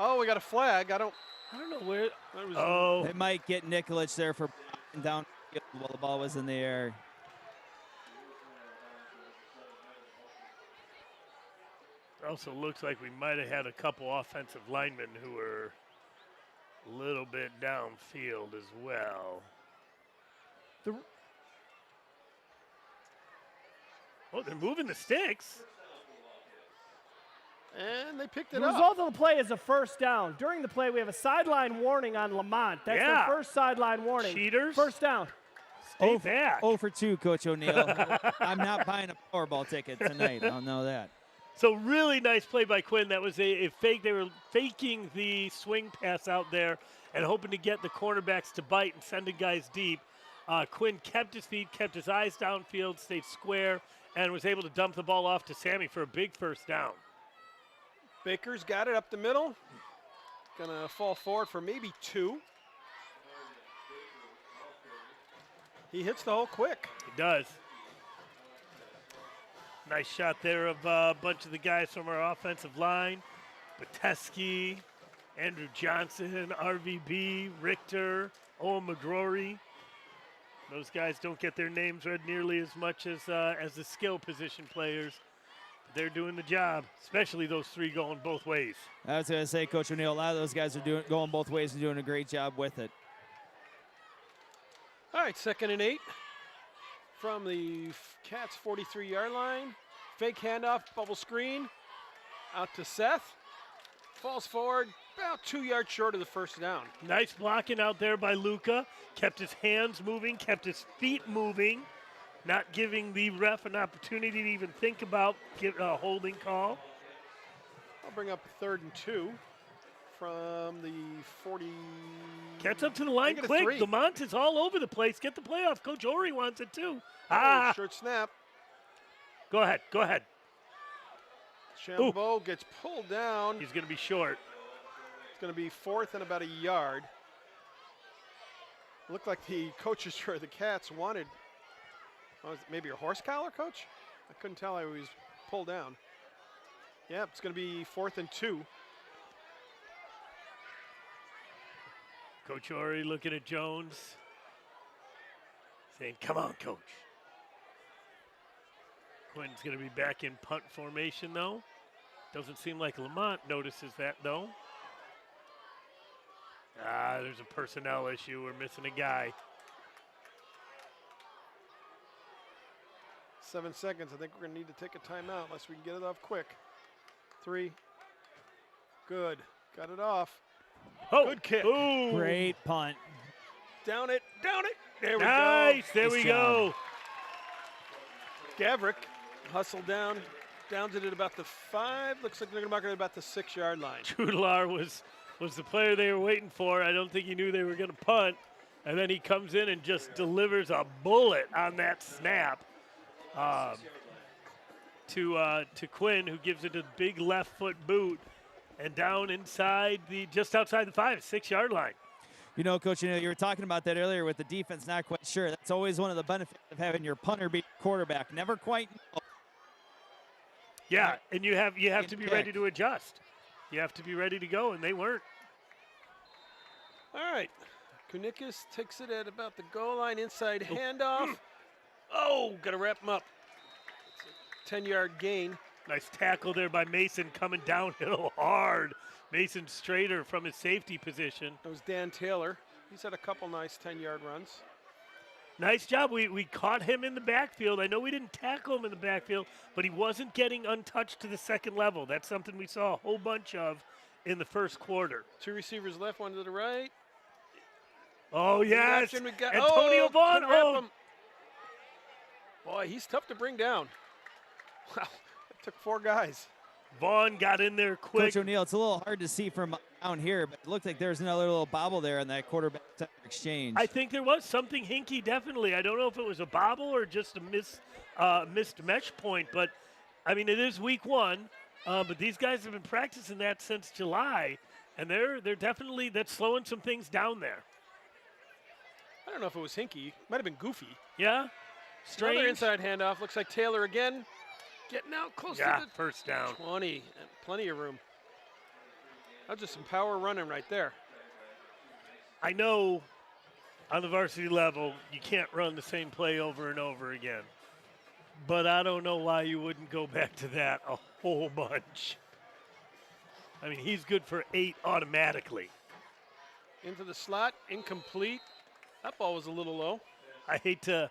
Oh, we got a flag. I don't know where. that was Oh, They might get Nikolic there for down while the ball was in the air. also looks like we might have had a couple offensive linemen who were a little bit downfield as well. Oh, they're moving the sticks. and they picked The it up. result of the play is a first down. During the play, we have a sideline warning on Lemont. That's Yeah. the first sideline warning. Cheaters. First down. Stay back. 0 for 2, Coach O'Neill. I'm not buying a Powerball ticket tonight. I'll know that. So really nice play by Quinn. That was a fake. They were faking the swing pass out there and hoping to get the cornerbacks to bite and sending guys deep. Quinn kept his feet, kept his eyes downfield, stayed square, and was able to dump the ball off to Sammy for a big first down. Baker's got it up the middle. Gonna fall forward for maybe 2. He hits the hole quick. He does. Nice shot there of a bunch of the guys from our offensive line. Bateski, Andrew Johnson, RVB, Richter, Owen McGrory. Those guys don't get their names read nearly as much as the skill position players. They're doing the job, especially those 3 going both ways. I was going to say, Coach O'Neill, a lot of those guys are going both ways and doing a great job with it. All right, 2nd and 8 from the Cats 43-yard line. Fake handoff, bubble screen, out to Seth. Falls forward, about 2 yards short of the first down. Nice blocking out there by Luca. Kept his hands moving, kept his feet moving, not giving the ref an opportunity to even think about a holding call. I'll bring up 3rd and 2 from the 40. Gets up to the line Make it a quick. 3. Lemont is all over the place. Get the playoff. Coach Ori wants it too. Oh, short snap. Go ahead. Go ahead. Shambo gets pulled down. He's going to be short. It's going to be 4th and about a yard. Looked like the coaches for the Cats wanted maybe a horse collar, coach? I couldn't tell how he was pulled down. Yeah, it's going to be 4th and 2. Coach Ori looking at Jones, saying, come on, coach. Quinn's going to be back in punt formation, though. Doesn't seem like Lemont notices that, though. There's a personnel issue. We're missing a guy. 7 seconds. I think we're going to need to take a timeout unless we can get it off quick. 3. Good. Got it off. Oh, Good kick. Ooh. Great punt. Down it. Down it. There we Nice. go. There Nice we job. go. Gavrick hustled down. Downs it at about the 5. Looks like they're going to mark it at about the 6-yard line. Trudelar was the player they were waiting for. I don't think he knew they were going to punt. And then he comes in and just delivers a bullet on that snap to Quinn, who gives it a big left foot boot and down inside just outside the 6-yard line. You know, Coach, you were talking about that earlier with the defense not quite sure. That's always one of the benefits of having your punter be quarterback. Never quite know. Yeah, and you have to be Impact. ready to adjust. You have to be ready to go, and they weren't. All right. Kunikis takes it at about the goal line. Inside handoff. Oh, got to wrap him up. It's a 10-yard gain. Nice tackle there by Mason, coming downhill hard. Mason Strader from his safety position. That was Dan Taylor. He's had a couple nice 10-yard runs. Nice job. We caught him in the backfield. I know we didn't tackle him in the backfield, but he wasn't getting untouched to the second level. That's something we saw a whole bunch of in the first quarter. 2 receivers left, 1 to the right. Oh, yes. Action, we got- Antonio Vaughn. couldn't wrap Oh, him. Boy, he's tough to bring down. Wow, it took 4 guys. Vaughn got in there quick. Coach O'Neill, it's a little hard to see from down here, but it looked like there's another little bobble there in that quarterback exchange. I think there was something hinky, definitely. I don't know if it was a bobble or just a missed mesh point, but, I mean, it is week 1, but these guys have been practicing that since July, and they're definitely, that's slowing some things down there. I don't know if it was hinky. Might have been goofy. Yeah? Strange. Another inside handoff. Looks like Taylor again. Getting out close Yeah, to the first down. 20. And plenty of room. That's just some power running right there. I know on the varsity level, you can't run the same play over and over again. But I don't know why you wouldn't go back to that a whole bunch. I mean, he's good for 8 automatically. Into the slot, incomplete. That ball was a little low. I hate to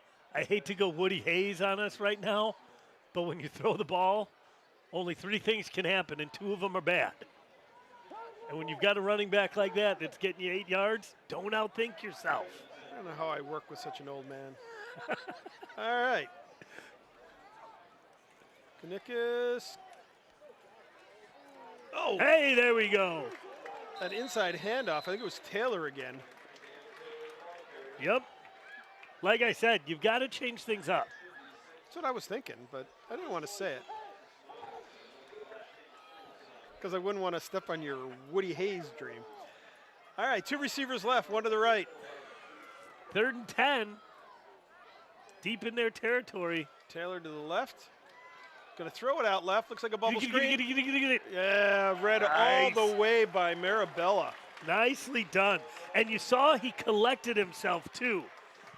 go Woody Hayes on us right now, but when you throw the ball, only 3 things can happen, and 2 of them are bad. And when you've got a running back like that that's getting you 8 yards, don't outthink yourself. I don't know how I work with such an old man. All right. Kanikas. Oh, Hey, there we go. that inside handoff. I think it was Taylor again. Yep. Like I said, you've got to change things up. That's what I was thinking, but I didn't want to say it. Because I wouldn't want to step on your Woody Hayes dream. All right, 2 receivers left, 1 to the right. 3rd and 10. Deep in their territory. Taylor to the left. Going to throw it out left. Looks like a bubble Get screen. it. Yeah, read Nice. all the way by Marabella. Nicely done. And you saw he collected himself, too.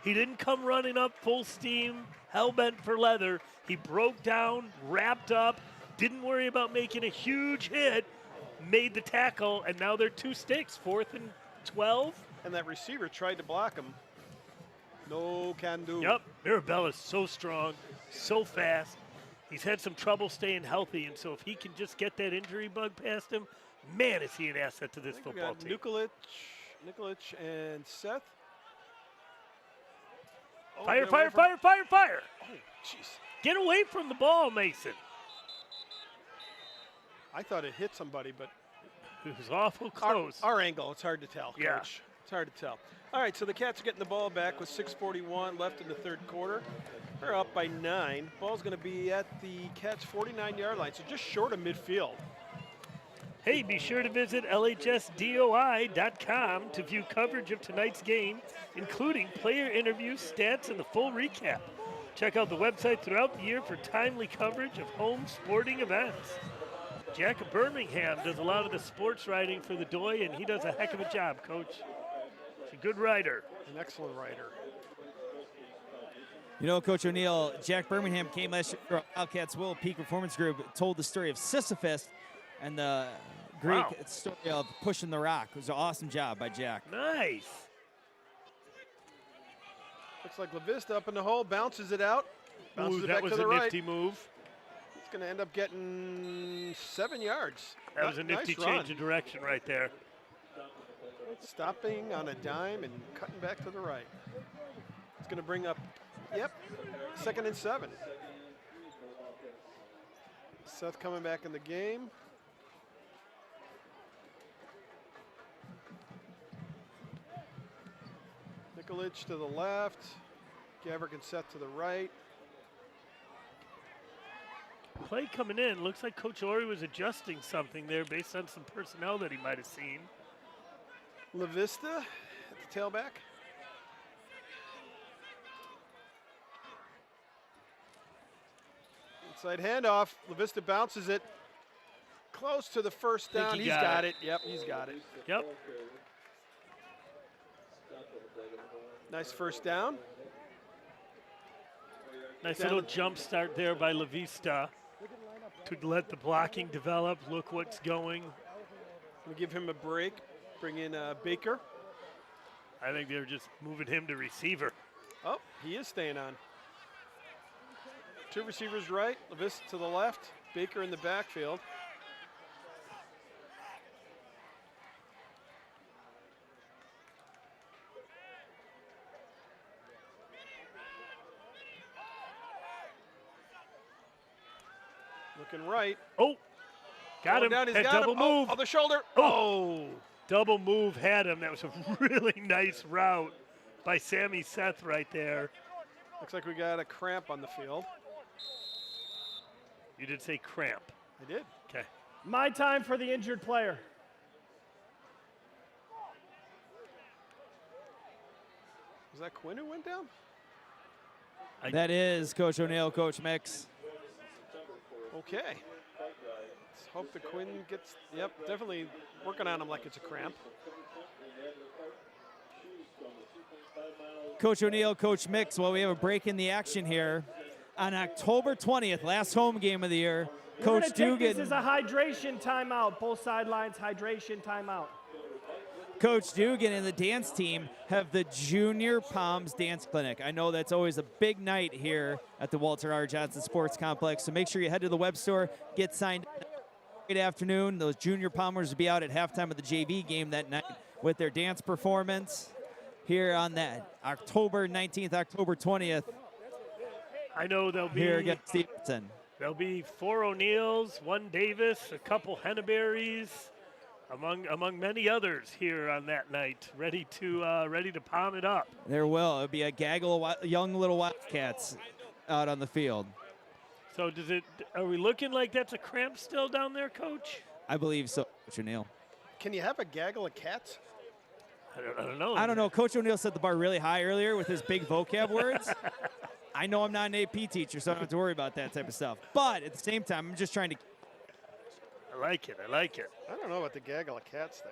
He didn't come running up full steam, hell-bent for leather. He broke down, wrapped up, didn't worry about making a huge hit, made the tackle, and now they're 2 sticks, 4th and 12. And that receiver tried to block him. No can do. Yep, Mirabella's so strong, so fast. He's had some trouble staying healthy, and so if he can just get that injury bug past him, man, is he an asset to this We football got team. Nikolic and Seth. Oh, Fire, get away fire, from- fire, fire, fire. Oh, jeez. Get away from the ball, Mason. I thought it hit somebody, but It was awful close. Our angle, it's hard to tell, Coach. Yeah. It's hard to tell. All right, so the Cats are getting the ball back with 6:41 left in the 3rd quarter. They're up by 9. Ball's going to be at the Cats' 49-yard line, so just short of midfield. Hey, be sure to visit LHSDOI.com to view coverage of tonight's game, including player interviews, stats, and the full recap. Check out the website throughout the year for timely coverage of home sporting events. Jack of Birmingham does a lot of the sports writing for the Doi, and he does a heck of a job, Coach. He's a good writer. An excellent writer. You know, Coach O'Neill, Jack Birmingham came last year for Wildcats Will Peak Performance Group, told the story of Sisyphus and the Greek Wow. story of pushing the rock. It was an awesome job by Jack. Nice. Looks like LaVista up in the hole, bounces it out. Bounces Ooh, it that back was to the a right. nifty move. It's going to end up getting 7 yards. That was a nifty nice change run. of direction right there. Stopping on a dime and cutting back to the right. It's going to bring up, 2nd and 7. Seth coming back in the game. Nikolic to the left. Gavrick and Seth to the right. Play coming in. Looks like Coach Ori was adjusting something there based on some personnel that he might have seen. LaVista at the tailback. Inside handoff. LaVista bounces it close to the first Think down. he He's got got it. it. Yep, he's got it. Yep. Nice first down. Nice Down little the- jump start there by La Vista to let the blocking develop. Look what's going. We'll give him a break. Bring in Baker. I think they're just moving him to receiver. Oh, he is staying on. 2 receivers right. LaVista to the left. Baker in the backfield. Looking right. Oh, Got Going him. down, he's Had got double him. move. Oh, on the shoulder. Oh. Double move had him. That was a really nice route by Sammy Seth right there. Looks like we got a cramp on the field. You did say cramp. I did. Okay. My time for the injured player. Was that Quinn who went down? That is Coach O'Neill, Coach Mix. Okay. Let's hope the Quinn gets, yep, definitely working on him like it's a cramp. Coach O'Neill, Coach Mix, well, we have a break in the action here. On October 20th, last home game of the year, We're Coach gonna take Dugan. this as a hydration timeout. Both sidelines, hydration timeout. Coach Dugan and the dance team have the Junior Palms Dance Clinic. I know that's always a big night here at the Walter R. Johnson Sports Complex, so make sure you head to the web store, get signed up. Good afternoon. Those Junior Palmers will be out at halftime of the JV game that night with their dance performance here on that October 19th, October 20th. I know there'll be Here against Stevenson. There'll be 4 O'Neills, 1 Davis, a couple Henneberries, among many others here on that night, ready to palm it up. There will. It'll be a gaggle of young little Wildcats out on the field. So are we looking like that's a cramp still down there, Coach? I believe so, Coach O'Neill. Can you have a gaggle of cats? I don't know. I don't know. Coach O'Neill set the bar really high earlier with his big vocab words. I know I'm not an AP teacher, so I don't have to worry about that type of stuff. But at the same time, I'm just trying to. I like it. I like it. I don't know about the gaggle of cats thing.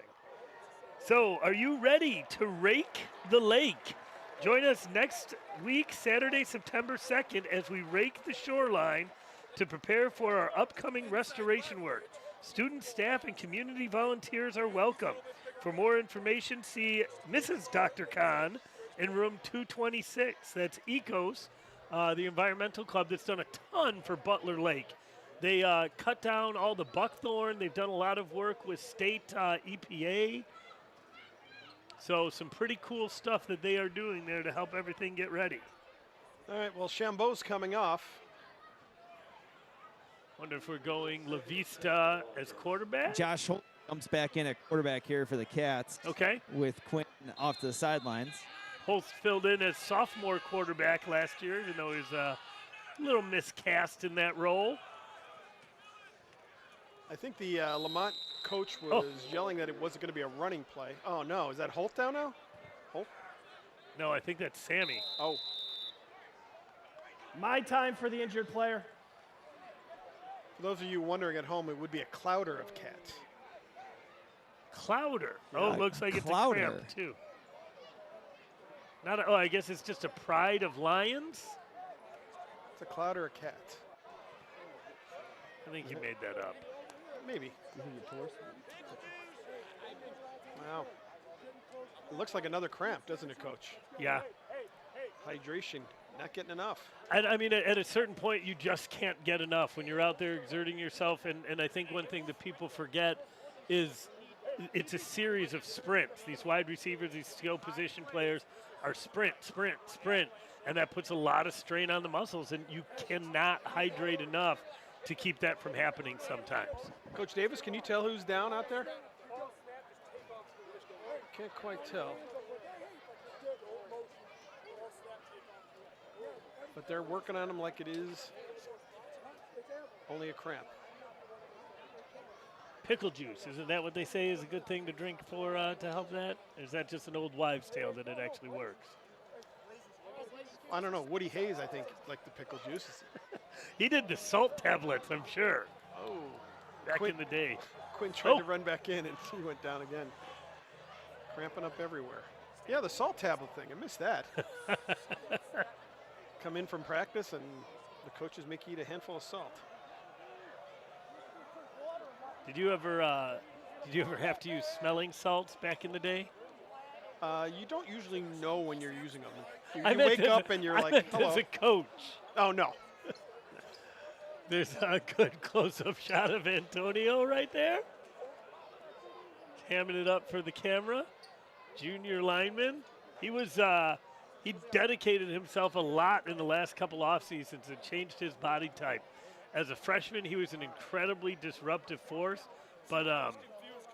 So, are you ready to rake the lake? Join us next week, Saturday, September 2nd, as we rake the shoreline to prepare for our upcoming restoration work. Students, staff, and community volunteers are welcome. For more information, see Mrs. Dr. Khan in room 226. That's ECOS, the environmental club that's done a ton for Butler Lake. They cut down all the buckthorn. They've done a lot of work with state EPA. So some pretty cool stuff that they are doing there to help everything get ready. All right, well, Chambeau's coming off. Wonder if we're going La Vista as quarterback? Josh Holt comes back in at quarterback here for the Cats. Okay. With Quinn off to the sidelines. Holtz filled in as sophomore quarterback last year, even though he was a little miscast in that role. I think the Lemont coach was yelling that it wasn't going to be a running play. Oh, no. Is that Holt down now? Holt? No, I think that's Sammy. Oh. My time for the injured player. For those of you wondering at home, it would be a clouder of cats. Clouder. Oh, it looks like it's a Clouder. cramp, too. Not. I guess it's just a pride of lions. It's a clouder of cats. I think you made that up. Maybe. Wow. It looks like another cramp, doesn't it, Coach? Yeah. Hydration, not getting enough. I mean, at a certain point, you just can't get enough when you're out there exerting yourself. And I think one thing that people forget is it's a series of sprints. These wide receivers, these skill position players are sprint, sprint, sprint. And that puts a lot of strain on the muscles. And you cannot hydrate enough to keep that from happening sometimes. Coach Davis, can you tell who's down out there? Can't quite tell. But they're working on him like it is only a cramp. Pickle juice, isn't that what they say is a good thing to drink for to help that? Or is that just an old wives' tale that it actually works? I don't know. Woody Hayes, I think, liked the pickle juice. He did the salt tablets, I'm sure, Oh. back in the day. Quinn tried to run back in and he went down again. Cramping up everywhere. Yeah, the salt tablet thing. I missed that. Come in from practice and the coaches make you eat a handful of salt. Did you ever have to use smelling salts back in the day? You don't usually know when you're using them. You I meant wake up and you're I like, meant hello. as a coach. Oh, no. There's a good close-up shot of Antonio right there. Hamming it up for the camera. Junior lineman. He was he dedicated himself a lot in the last couple off seasons and changed his body type. as a freshman, he was an incredibly disruptive force, but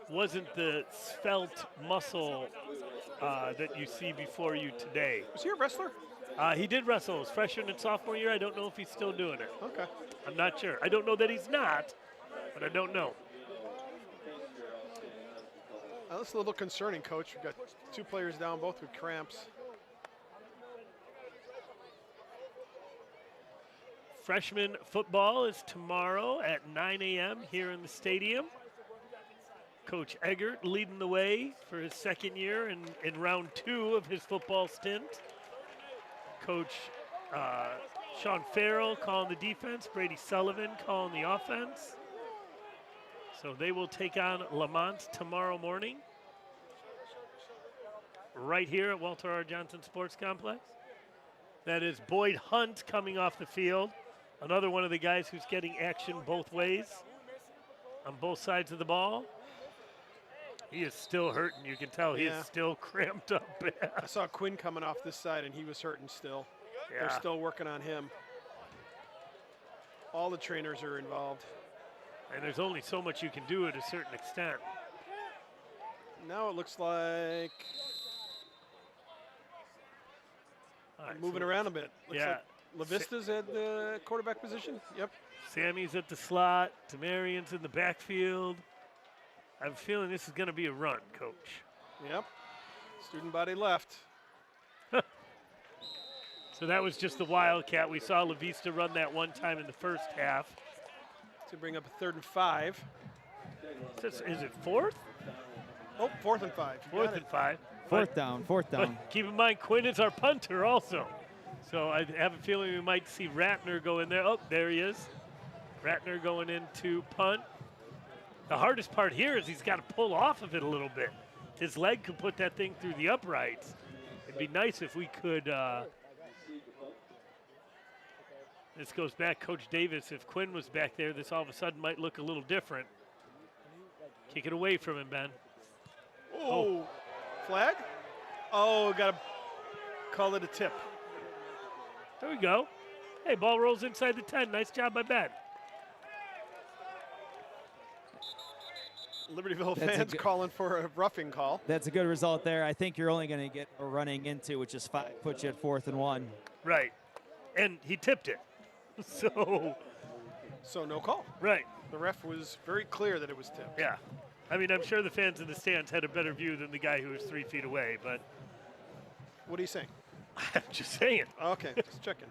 wasn't the svelte muscle that you see before you today. Was he a wrestler? He did wrestle his freshman and sophomore year. I don't know if he's still doing it. Okay. I'm not sure. I don't know that he's not, but I don't know. That's a little concerning, Coach. We've got 2 players down, both with cramps. Freshman football is tomorrow at 9 a.m. here in the stadium. Coach Eggert leading the way for his second year in round 2 of his football stint. Coach Sean Farrell calling the defense, Brady Sullivan calling the offense. So they will take on Lemont tomorrow morning right here at Walter R. Johnson Sports Complex. That is Boyd Hunt coming off the field, another one of the guys who's getting action both ways on both sides of the ball. He is still hurting. You can tell he is still cramped up bad. I saw Quinn coming off this side, and he was hurting still. Yeah. They're still working on him. All the trainers are involved. And there's only so much you can do at a certain extent. Now it looks like All right, moving so around a bit. Looks yeah. like LaVista's at the quarterback position. Yep. Sammy's at the slot. Tamarian's in the backfield. I have a feeling this is going to be a run, Coach. Yep. Student body left. So that was just the Wildcat. We saw LaVista run that one time in the first half. To bring up a 3rd and 5. Is it 4th? Oh, 4th and 5. You 4th got and it. 5. Fourth down. But keep in mind, Quinn is our punter also. So I have a feeling we might see Ratner go in there. Oh, there he is. Ratner going into punt. The hardest part here is he's got to pull off of it a little bit. His leg could put that thing through the uprights. It'd be nice if we could. This goes back, Coach Davis. If Quinn was back there, this all of a sudden might look a little different. Kick it away from him, Ben. Oh, flag? Oh, got to call it a tip. There we go. Hey, ball rolls inside the 10. Nice job by Ben. Libertyville That's a fans good- calling for a roughing call. That's a good result there. I think you're only going to get a running into, which is 5, puts you at 4th and 1. Right. And he tipped it. So no call. right. The ref was very clear that it was tipped. Yeah. I mean, I'm sure the fans in the stands had a better view than the guy who was 3 feet away, but What are you saying? I'm just saying. Okay, just checking.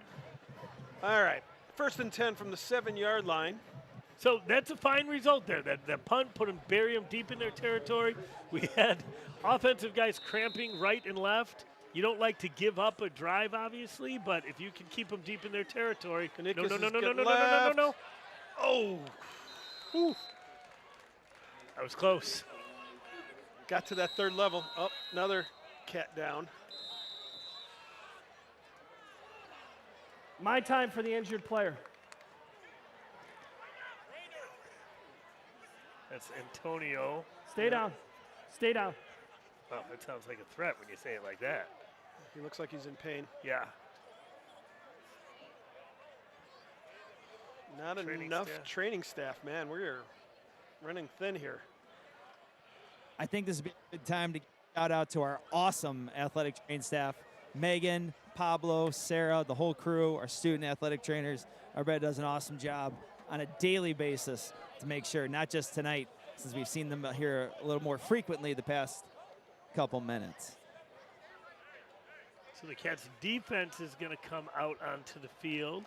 All right. 1st and 10 from the 7-yard line. So that's a fine result there. That punt bury them deep in their territory. We had offensive guys cramping right and left. You don't like to give up a drive, obviously, but if you can keep them deep in their territory. No. Oh. Whew. That was close. Got to that 3rd level. Oh, another cat down. My time for the injured player. That's Antonio. Stay down. Stay down. Oh, that sounds like a threat when you say it like that. He looks like he's in pain. Yeah. Not Training enough staff. training staff, man. We're running thin here. I think this would be a good time to shout out to our awesome athletic training staff, Megan, Pablo, Sarah, the whole crew, our student athletic trainers. Our bed does an awesome job on a daily basis to make sure, not just tonight, since we've seen them here a little more frequently the past couple minutes. So the Cats' defense is going to come out onto the field.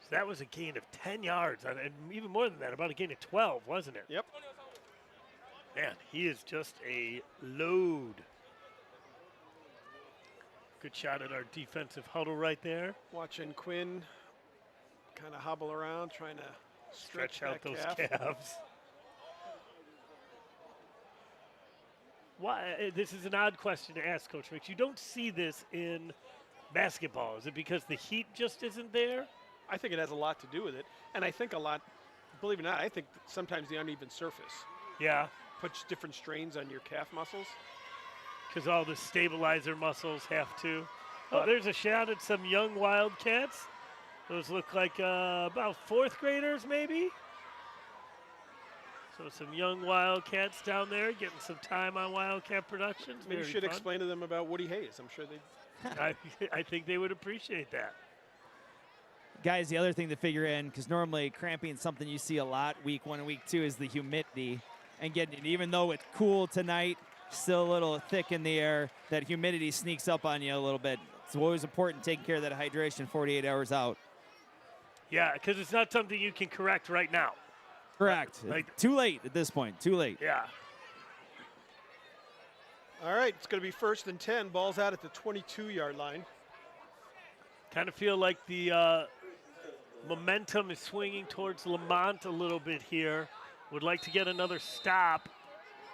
So that was a gain of 10 yards, and even more than that, about a gain of 12, wasn't it? Yep. Man, he is just a load. Good shot at our defensive huddle right there. Watching Quinn kind of hobble around, trying to Stretch out that those calf. calves. Why? This is an odd question to ask, Coach Mix. You don't see this in basketball. Is it because the heat just isn't there? I think it has a lot to do with it. And I think a lot, believe it or not, I think sometimes the uneven surface Yeah, puts different strains on your calf muscles. because all the stabilizer muscles have to. Oh, there's a shot at some young Wildcats. Those look like about fourth graders, maybe. So some young Wildcats down there getting some time on Wildcat Productions. Maybe you Very should fun. explain to them about Woody Hayes. I'm sure they. I think they would appreciate that. Guys, the other thing to figure in, because normally cramping is something you see a lot week 1 and week 2, is the humidity. And getting, even though it's cool tonight, still a little thick in the air, that humidity sneaks up on you a little bit. It's always important taking care of that hydration 48 hours out. Yeah, because it's not something you can correct right now. Correct. Too late at this point. Too late. Yeah. All right, it's going to be 1st and 10. Ball's out at the 22-yard line. Kind of feel like the momentum is swinging towards Lemont a little bit here. Would like to get another stop.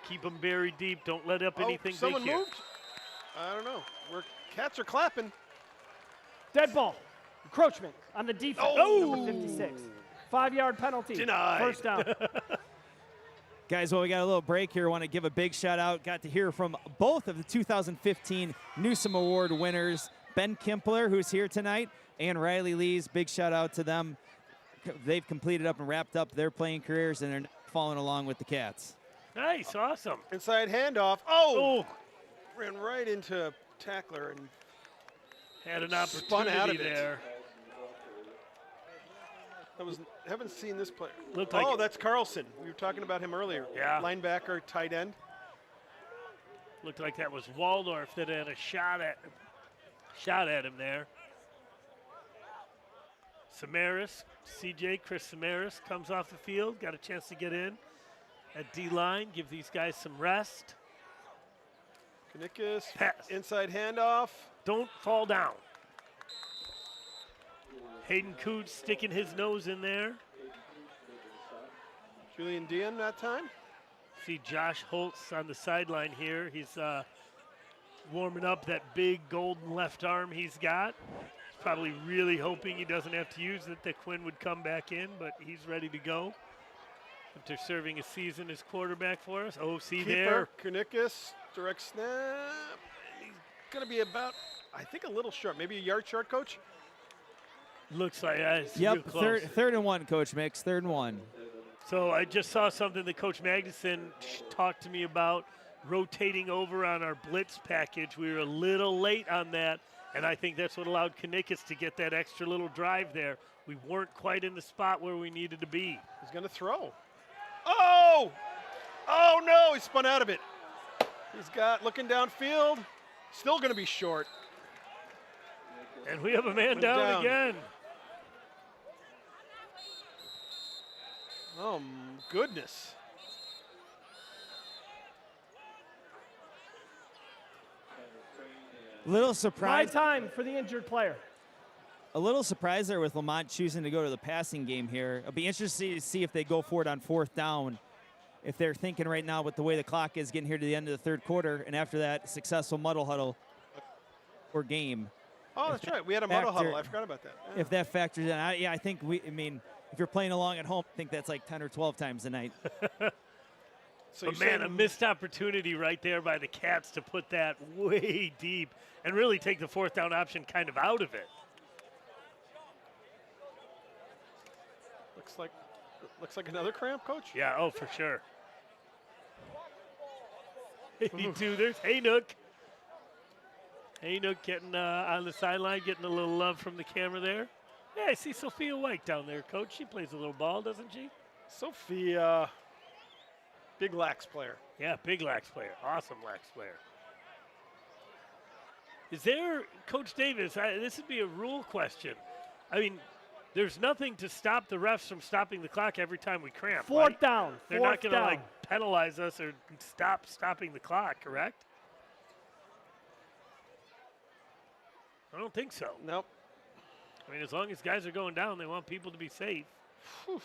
Keep them buried deep. Don't let up anything someone big here. moved? I don't know. Cats are clapping. Dead ball. Encroachment on the defense. Number 56. 5-yard penalty. Denied. First down. Guys, well, we got a little break here. Want to give a big shout out. Got to hear from both of the 2015 Newsom Award winners, Ben Kimpler, who's here tonight, and Riley Lees. Big shout out to them. They've completed up and wrapped up their playing careers, and they're following along with the Cats. Nice, awesome. Inside handoff. Oh! Ran right into a tackler and Had an spun out of opportunity it. there. Haven't seen this player. Looked like That's Carlson. We were talking about him earlier. Yeah. Linebacker, tight end. Looked like that was Waldorf that had a shot at him there. Samaras, Chris Samaras comes off the field, got a chance to get in at D-line, give these guys some rest. Kanikas, Pass. inside handoff. Don't fall down. Hayden Coots sticking his nose in there. Julian Dion that time. See Josh Holtz on the sideline here. He's warming up that big golden left arm he's got. He's probably really hoping he doesn't have to use it, that Quinn would come back in, but he's ready to go. After serving a season as quarterback for us. Oh, see there. Kanikas, direct snap. He's going to be about, I think, a little short. Maybe a yard short, Coach? Looks like it's real Yep, close. third and 1, Coach Mix. 3rd and 1. So I just saw something that Coach Magnuson talked to me about, rotating over on our blitz package. We were a little late on that, and I think that's what allowed Kanikas to get that extra little drive there. We weren't quite in the spot where we needed to be. He's going to throw. Oh! Oh, no, he spun out of it. He's looking downfield, still going to be short. And we have a man down again. Oh, goodness. Little My surprise. time for the injured player. A little surprise there with Lemont choosing to go to the passing game here. It'll be interesting to see if they go for it on 4th down. If they're thinking right now with the way the clock is getting here to the end of the 3rd quarter, and after that successful muddle huddle or game. Oh, that's right. We had a muddle huddle. I forgot about that. Yeah. If that factors in, I think if you're playing along at home, I think that's like 10 or 12 times a night. So But man, a missed opportunity right there by the Cats to put that way deep and really take the 4th down option kind of out of it. Looks like another cramp, Coach. Yeah, oh, for sure. There's Haynook. Haynook getting on the sideline, getting a little love from the camera there. Yeah, I see Sophia White down there, Coach. She plays a little ball, doesn't she? Sophia, big lax player. Yeah, big lax player. Awesome lax player. Is there, Coach Davis, this would be a rule question. I mean, there's nothing to stop the refs from stopping the clock every time we cramp. 4th right? down. They're 4th not going to down. like penalize us or stopping the clock, correct? I don't think so. Nope. I mean, as long as guys are going down, they want people to be safe. Whew.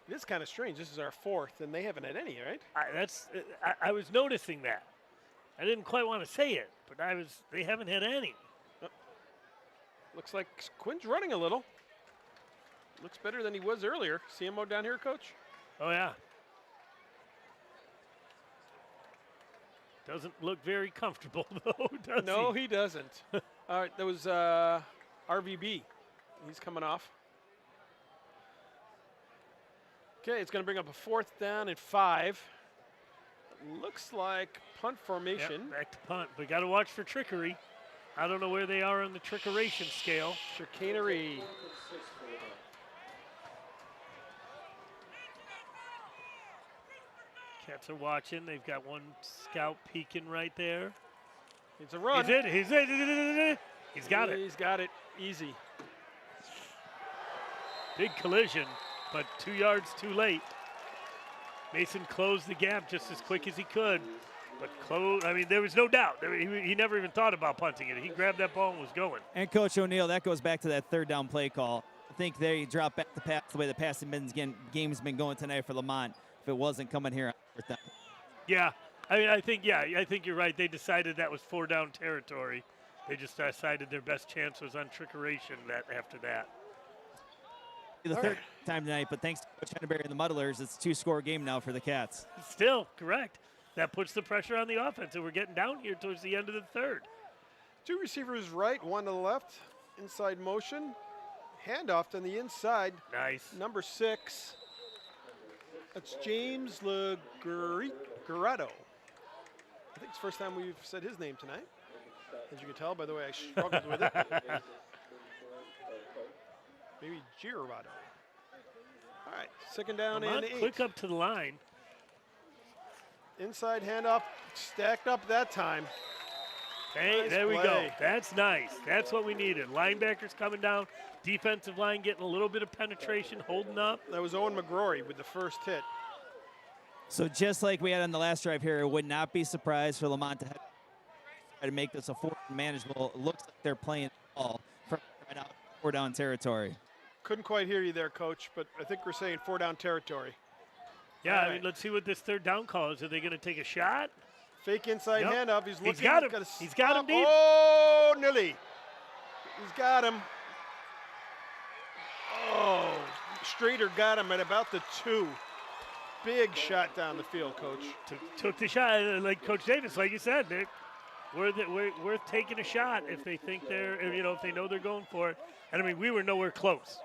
It is kind of strange. This is our 4th, and they haven't had any, right? I was noticing that. I didn't quite want to say it, but they haven't had any. Looks like Quinn's running a little. Looks better than he was earlier. CMO down here, Coach? Oh, yeah. Doesn't look very comfortable, though, does No, he? he doesn't. All right, that was RVB. He's coming off. Okay, it's going to bring up a 4th down and 5. Looks like punt formation. Yep, back to punt. We got to watch for trickery. I don't know where they are on the trickeration scale. Chicanery. Cats are watching. They've got one scout peeking right there. It's a run. He's it. He's it. He's got it. He's got it. Easy. Big collision, but 2 yards too late. Mason closed the gap just as quick as he could. But I mean, there was no doubt. He never even thought about punting it. He grabbed that ball and was going. And Coach O'Neill, that goes back to that 3rd down play call. I think they dropped back the pass the way the passing game's been going tonight for Lemont. If it wasn't coming here, Yeah, I mean, I think you're right. They decided that was 4 down territory. They just decided their best chance was on trickeration after that. The 3rd time tonight, but thanks to Coach Henneberry and the Muddlers, it's a 2-score game now for the Cats. Still, correct. That puts the pressure on the offense, and we're getting down here towards the end of the 3rd. 2 receivers right, 1 to the left. Inside motion. Handoff to the inside. Nice. Number 6. That's James Legrado. I think it's the first time we've said his name tonight. As you can tell by the way I struggled with it. Maybe Girado. All right, 2nd down and 8. Quick up to the line. Inside handoff, stacked up that time. Hey, Nice there we go. play. That's nice. That's what we needed. Linebackers coming down. Defensive line getting a little bit of penetration, holding up. That was Owen McGrory with the first hit. So just like we had on the last drive here, it would not be surprised for Lemont to try to make this a 4th and manageable. It looks like they're playing ball from right out 4 down territory. Couldn't quite hear you there, Coach, but I think we're saying 4 down territory. Yeah, All I right. mean, let's see what this 3rd down call is. Are they going to take a shot? Fake inside Yep. handoff. He's looking. He's got him. a He's got him stop. deep. Oh, nearly. He's got him. Oh, Strader got him at about the 2. Big shot down the field, Coach. Took the shot, like Coach Davis, like you said. They're worth taking a shot if they think if they know they're going for it. And I mean, we were nowhere close.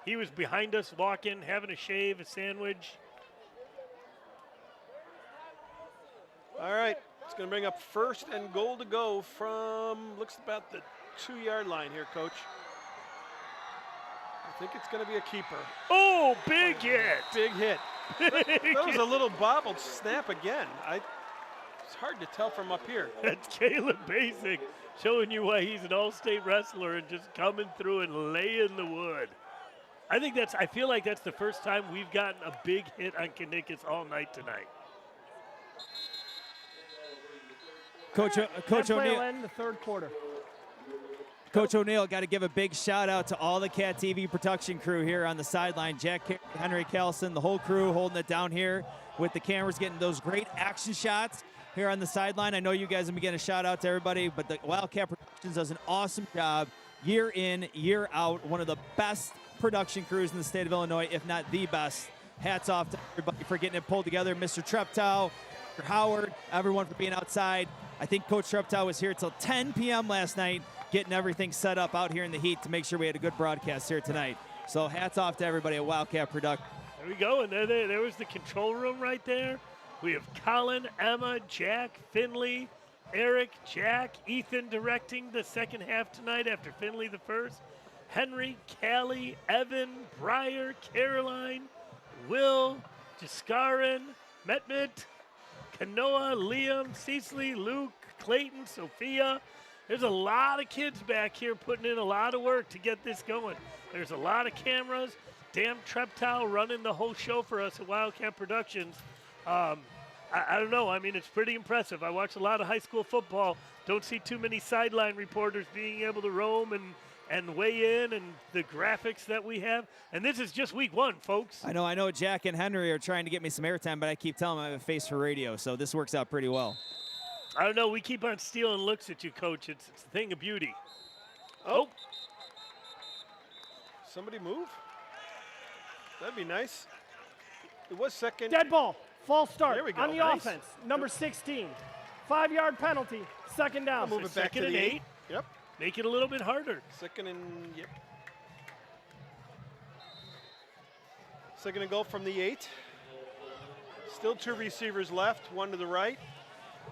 He was behind us, walking, having a shave, a sandwich. All right, it's going to bring up 1st and goal to go from, looks about the 2-yard line here, Coach. I think it's going to be a keeper. Oh, big hit. Big hit. That was a little bobbled snap again. It's hard to tell from up here. That's Caleb Basic showing you why he's an all-state wrestler and just coming through and laying the wood. I feel like that's the first time we've gotten a big hit on Canikas all night tonight. Coach Play will O'Neill. end the 3rd quarter. Coach O'Neill, got to give a big shout out to all the Cat TV production crew here on the sideline. Jack Carey, Henry Callison, the whole crew holding it down here with the cameras, getting those great action shots here on the sideline. I know you guys have been getting a shout out to everybody, but the Wildcat Productions does an awesome job year in, year out. One of the best production crews in the state of Illinois, if not the best. Hats off to everybody for getting it pulled together. Mr. Treptow, Mr. Howard, everyone for being outside. I think Coach Treptow was here till 10 p.m. last night, getting everything set up out here in the heat to make sure we had a good broadcast here tonight. So hats off to everybody at Wildcat Production. There we go, and there was the control room right there. We have Colin, Emma, Jack, Finley, Eric, Jack, Ethan directing the second half tonight after Finley the first. Henry, Callie, Evan, Breyer, Caroline, Will, Jaskarin, Metmit, Kanoa, Liam, Cecily, Luke, Clayton, Sophia. There's a lot of kids back here putting in a lot of work to get this going. There's a lot of cameras. Dan Treptow running the whole show for us at Wildcat Productions. I don't know. I mean, it's pretty impressive. I watch a lot of high school football. Don't see too many sideline reporters being able to roam and weigh in, and the graphics that we have. And this is just week 1, folks. I know Jack and Henry are trying to get me some airtime, but I keep telling them I have a face for radio, so this works out pretty well. I don't know. We keep on stealing looks at you, Coach. It's a thing of beauty. Oh. Somebody move. That'd be nice. It was second. Dead ball. False start There we go. on the Nice. offense. Number 16. 5-yard penalty. Second down. Move it back to Second and the 8. Yep. Make it a little bit harder. Second and yep. Second and goal from the 8. Still 2 receivers left, 1 to the right.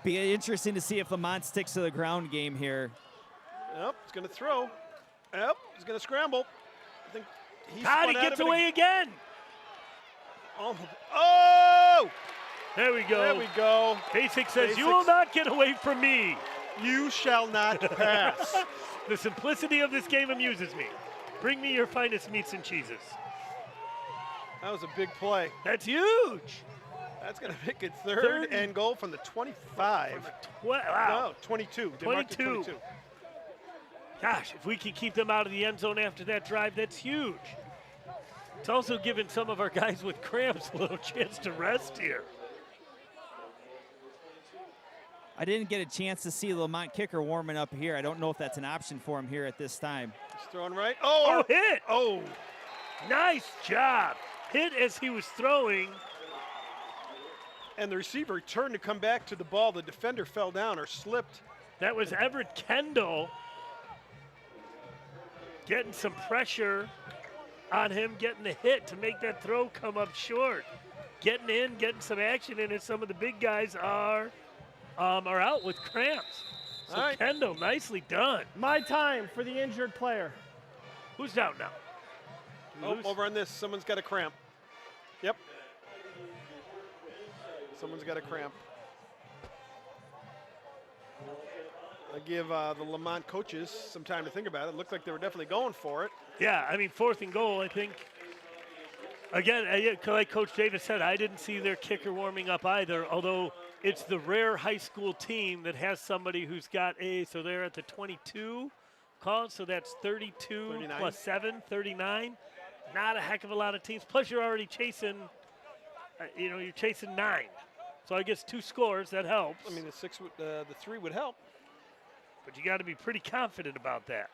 Be interesting to see if Lemont sticks to the ground game here. Yep, he's going to throw. Yep, he's going to scramble. I think he Todd, he spun out gets of it away again. Oh! Oh! There we go. There we go. Basic says, you Basics. will not get away from me. You shall not pass. The simplicity of this game amuses me. Bring me your finest meats and cheeses. That was a big play. That's huge. That's going to make it third and goal from the 25. Wow. No, 22. They marked it 22. Gosh, if we can keep them out of the end zone after that drive, that's huge. It's also giving some of our guys with cramps a little chance to rest here. I didn't get a chance to see the Lemont kicker warming up here. I don't know if that's an option for him here at this time. He's throwing right. Oh, hit. Oh. Nice job. Hit as he was throwing. And the receiver turned to come back to the ball. The defender fell down or slipped. That was Everett Kendall getting some pressure on him, getting the hit to make that throw come up short. Getting in, getting some action in it. Some of the big guys are out with cramps. So All right. Kendall, nicely done. My time for the injured player. Who's down now? Oh, Who's- over on this. Someone's got a cramp. Yep. Someone's got a cramp. I give the Lemont coaches some time to think about it. It looked like they were definitely going for it. Yeah, I mean, 4th and goal, I think. Again, like Coach Davis said, I didn't see their kicker warming up either, although it's the rare high school team that has somebody who's got so they're at the 22 call, so that's 32 39. plus 7, 39. Not a heck of a lot of teams. Plus, you're already chasing, you're chasing 9. So I guess 2 scores, that helps. I mean, the 3 would help. But you got to be pretty confident about that.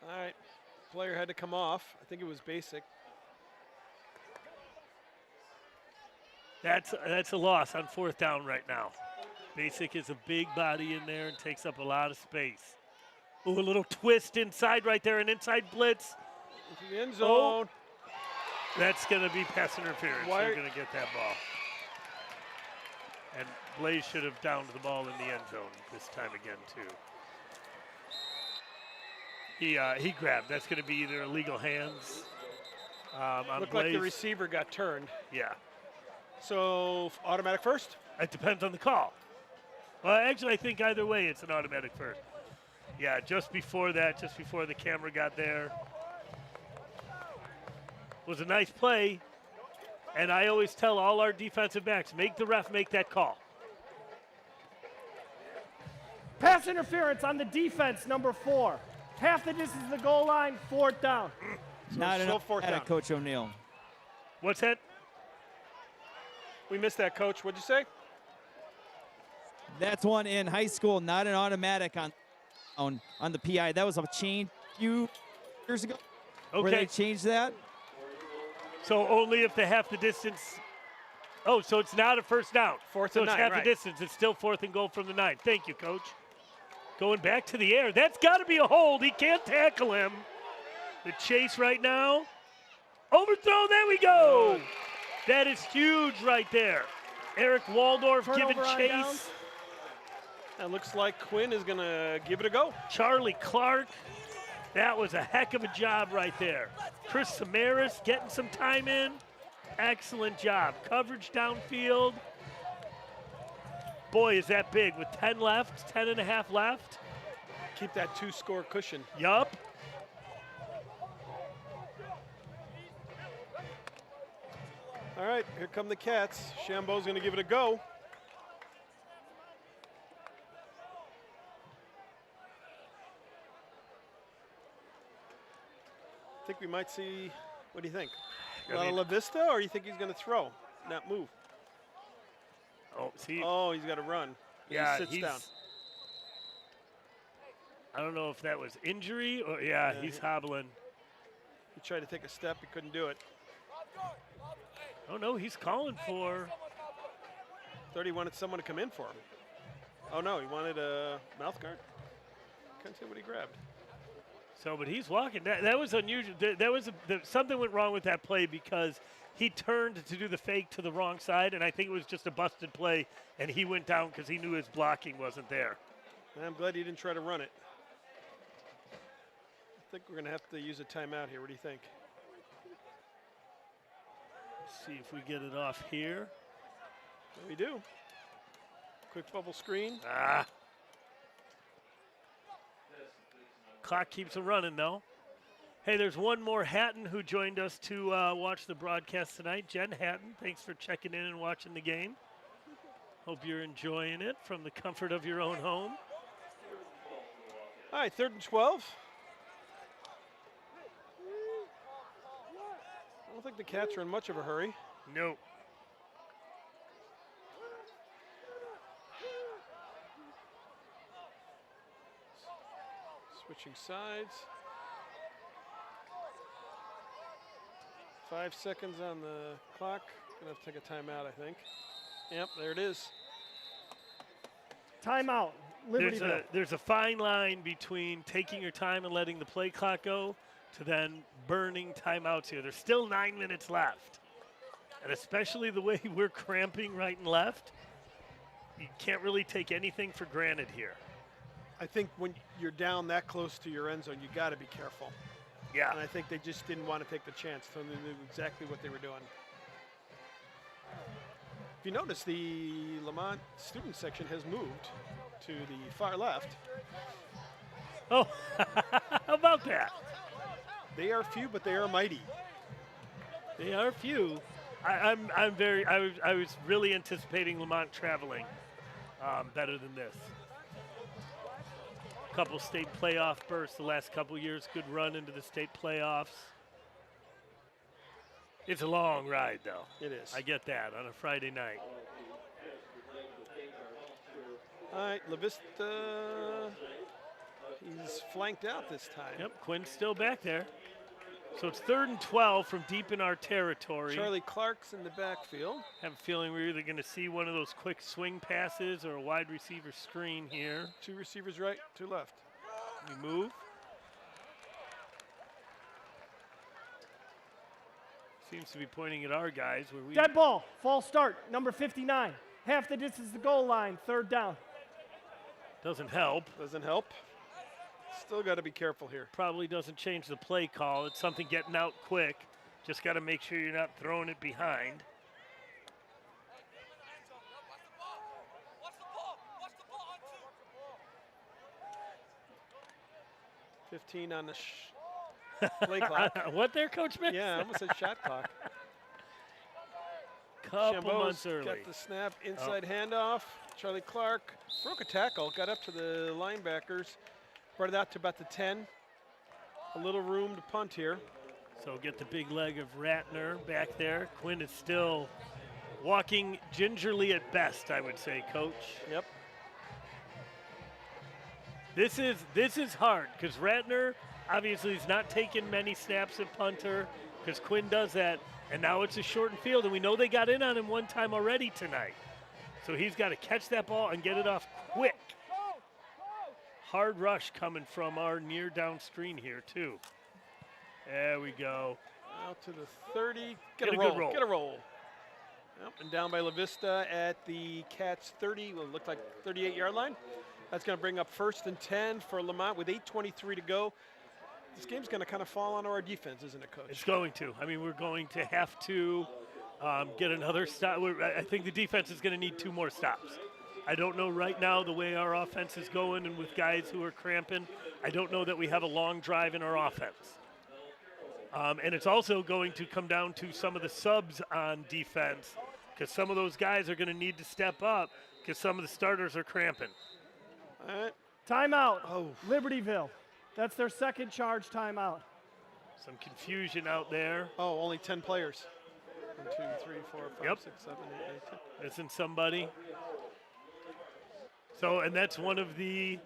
All right. Player had to come off. I think it was basic. That's a loss on 4th down right now. Basic is a big body in there and takes up a lot of space. Ooh, a little twist inside right there, an inside blitz. Into the end zone. That's going to be pass interference. Why- They're going to get that ball. And Blaze should have downed the ball in the end zone this time again, too. He grabbed. That's going to be either illegal hands on Looked Blaze. like the receiver got turned. Yeah. So automatic first. It depends on the call. Well, actually, I think either way, it's an automatic first. Yeah, just before that, just before the camera got there, was a nice play. And I always tell all our defensive backs, make the ref make that call. Pass interference on the defense, number 4. Half the distance to the goal line, 4th down. Not still enough 4th at down. Coach O'Neill. What's that? We missed that, Coach. What'd you say? That's one in high school, not an automatic on the PI. That was a change a few years ago where Okay. they changed that. So only if the half the distance. Oh, so it's not a first down. 4th so and it's 9, half right. the distance. It's still 4th and goal from the 9. Thank you, Coach. Going back to the air. That's got to be a hold. He can't tackle him. The chase right now. Overthrow. There we go. That is huge right there. Eric Waldorf Turnover giving on chase. downs. It looks like Quinn is going to give it a go. Charlie Clark. That was a heck of a job right there. Chris Samaras getting some time in. Excellent job. Coverage downfield. Boy, is that big with 10 left, 10 and a half left. Keep that 2-score cushion. Yup. All right, here come the Cats. Shambo's going to give it a go. I think we might see, what do you think? A lot of La Vista, or you think he's going to throw, not move? Oh, see. Oh, he's got to run. yeah, he sits down. I don't know if that was injury or, yeah, he's hobbling. He tried to take a step, he couldn't do it. Oh, no, he's calling for. Thought he wanted someone to come in for him. Oh, no, he wanted a mouth guard? Couldn't see what he grabbed. So, but he's walking. That was unusual. Something went wrong with that play because he turned to do the fake to the wrong side, and I think it was just a busted play, and he went down because he knew his blocking wasn't there. I'm glad he didn't try to run it. I think we're going to have to use a timeout here. What do you think? See if we get it off here. There we do. Quick bubble screen. Clock keeps it running, though. Hey, there's one more Hatton who joined us to watch the broadcast tonight. Jen Hatton, thanks for checking in and watching the game. Hope you're enjoying it from the comfort of your own home. All right, 3rd and 12. I don't think the Cats are in much of a hurry. Nope. Switching sides. 5 seconds on the clock. Gonna have to take a timeout, I think. Yep, there it is. Timeout. Libertyville. There's a fine line between taking your time and letting the play clock go to then burning timeouts here. There's still 9 minutes left. And especially the way we're cramping right and left, you can't really take anything for granted here. I think when you're down that close to your end zone, you got to be careful. Yeah. And I think they just didn't want to take the chance, so they knew exactly what they were doing. If you notice, the Lemont student section has moved to the far left. Oh, how about that? They are few, but they are mighty. They are few. I was really anticipating Lemont traveling better than this. Couple state playoff bursts the last couple years. Good run into the state playoffs. It's a long ride, though. It is. I get that on a Friday night. All right, La Vista, he's flanked out this time. Yep, Quinn's still back there. So it's 3rd and 12 from deep in our territory. Charlie Clark's in the backfield. Have a feeling we're either going to see one of those quick swing passes or a wide receiver screen here. 2 receivers right, 2 left. We move. Seems to be pointing at our guys. Where we Dead ball. False start. Number 59. Half the distance to the goal line. 3rd down. doesn't help. Doesn't help. Still got to be careful here. Probably doesn't change the play call. It's something getting out quick. Just got to make sure you're not throwing it behind. – 15 on the play clock. What there, Coach Mix? Yeah, I almost said shot clock. Couple months early. Got the snap, inside handoff. Charlie Clark broke a tackle, got up to the linebackers, brought it out to about the 10. A little room to punt here. So get the big leg of Ratner back there. Quinn is still walking gingerly at best, I would say, Coach. Yep. This is hard because Ratner obviously is not taking many snaps at punter because Quinn does that, and now it's a shortened field, and we know they got in on him one time already tonight. So he's got to catch that ball and get it off quick. Hard rush coming from our near down screen here too. There we go. Out to the 30. Get a roll. good roll. Get a roll. Yep, and down by La Vista at the Cats 30, will look like 38-yard line. That's going to bring up 1st and 10 for Lemont with 8:23 to go. This game's going to kind of fall onto our defense, isn't it, Coach? It's going to. I mean, we're going to have to get another stop. I think the defense is going to need 2 more stops. I don't know right now the way our offense is going and with guys who are cramping. I don't know that we have a long drive in our offense. And it's also going to come down to some of the subs on defense because some of those guys are going to need to step up because some of the starters are cramping. All right. Timeout. Oh. Libertyville. That's their second charge timeout. Some confusion out there. Oh, only 10 players. 1, 2, 3, 4, 5, Yep. 6, 7, 8, 9, 10. Missing somebody. So, and that's one of the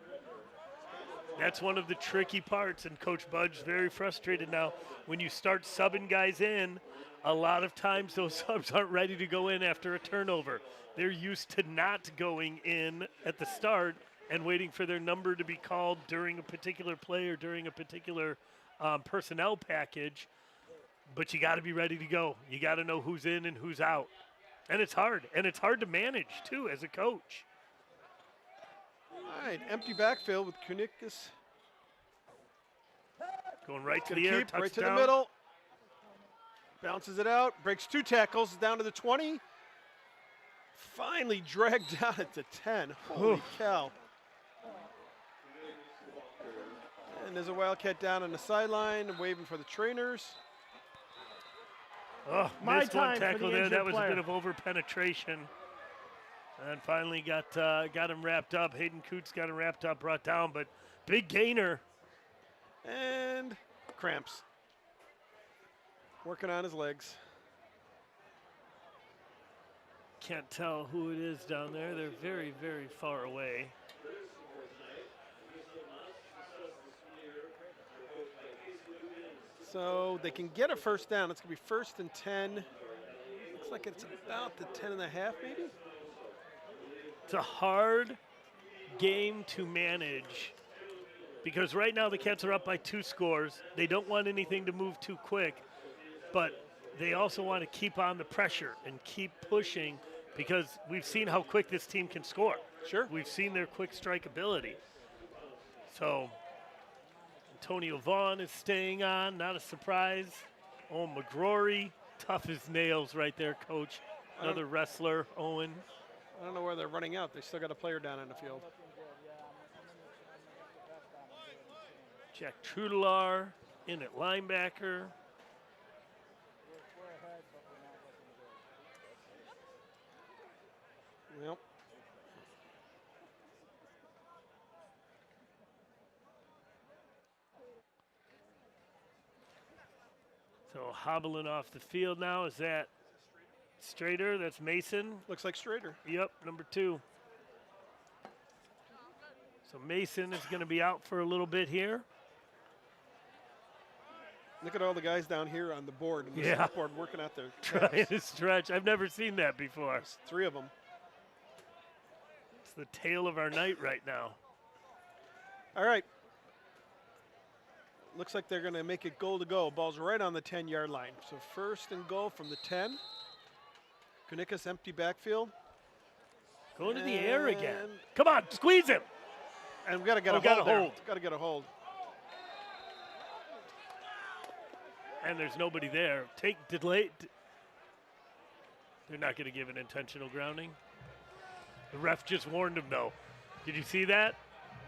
That's one of the tricky parts, and Coach Budge's very frustrated now. When you start subbing guys in, a lot of times those subs aren't ready to go in after a turnover. They're used to not going in at the start and waiting for their number to be called during a particular play or during a particular personnel package. But you got to be ready to go. You got to know who's in and who's out. And it's hard. And it's hard to manage, too, as a coach. All right, empty backfield with Kunikis. Going right to Gonna the air, keep, touchdown. right to the middle. Bounces it out, breaks 2 tackles, down to the 20. Finally dragged down at the 10. Holy cow. And there's a Wildcat down on the sideline, waving for the trainers. Oh, My missed one time for tackle the there. injured That was a player. bit of over-penetration. And finally got him wrapped up. Hayden Coots got him wrapped up, brought down, but big gainer. And cramps. Working on his legs. Can't tell who it is down there. They're very, very far away. So they can get a first down. It's going to be 1st and 10. Looks like it's about the 10.5 maybe. It's a hard game to manage because right now the Cats are up by 2 scores. They don't want anything to move too quick, but they also want to keep on the pressure and keep pushing because we've seen how quick this team can score. Sure. We've seen their quick strike ability. So Antonio Vaughn is staying on, not a surprise. Oh, McGrory, tough as nails right there, Coach. Another wrestler, Owen. I don't know where they're running out. They still got a player down in the field. Jack Trudelar in at linebacker. Yep. So hobbling off the field now. Is that Strader? That's Mason. Looks like Strader. Yep, number 2. So Mason is going to be out for a little bit here. Look at all the guys down here on the board, and the Yeah. board working out their Trying calves. to stretch. I've never seen that before. There's 3 of them. It's the tail of our night right now. All right. Looks like they're going to make it goal to go. Ball's right on the 10-yard line. So 1st and goal from the 10. Kunikis empty backfield. Going to the air again. And- Come on, squeeze him. And we got to get Oh, a got hold a there. hold. Got to get a hold. And there's nobody there. They're not going to give an intentional grounding. The ref just warned him, though. Did you see that?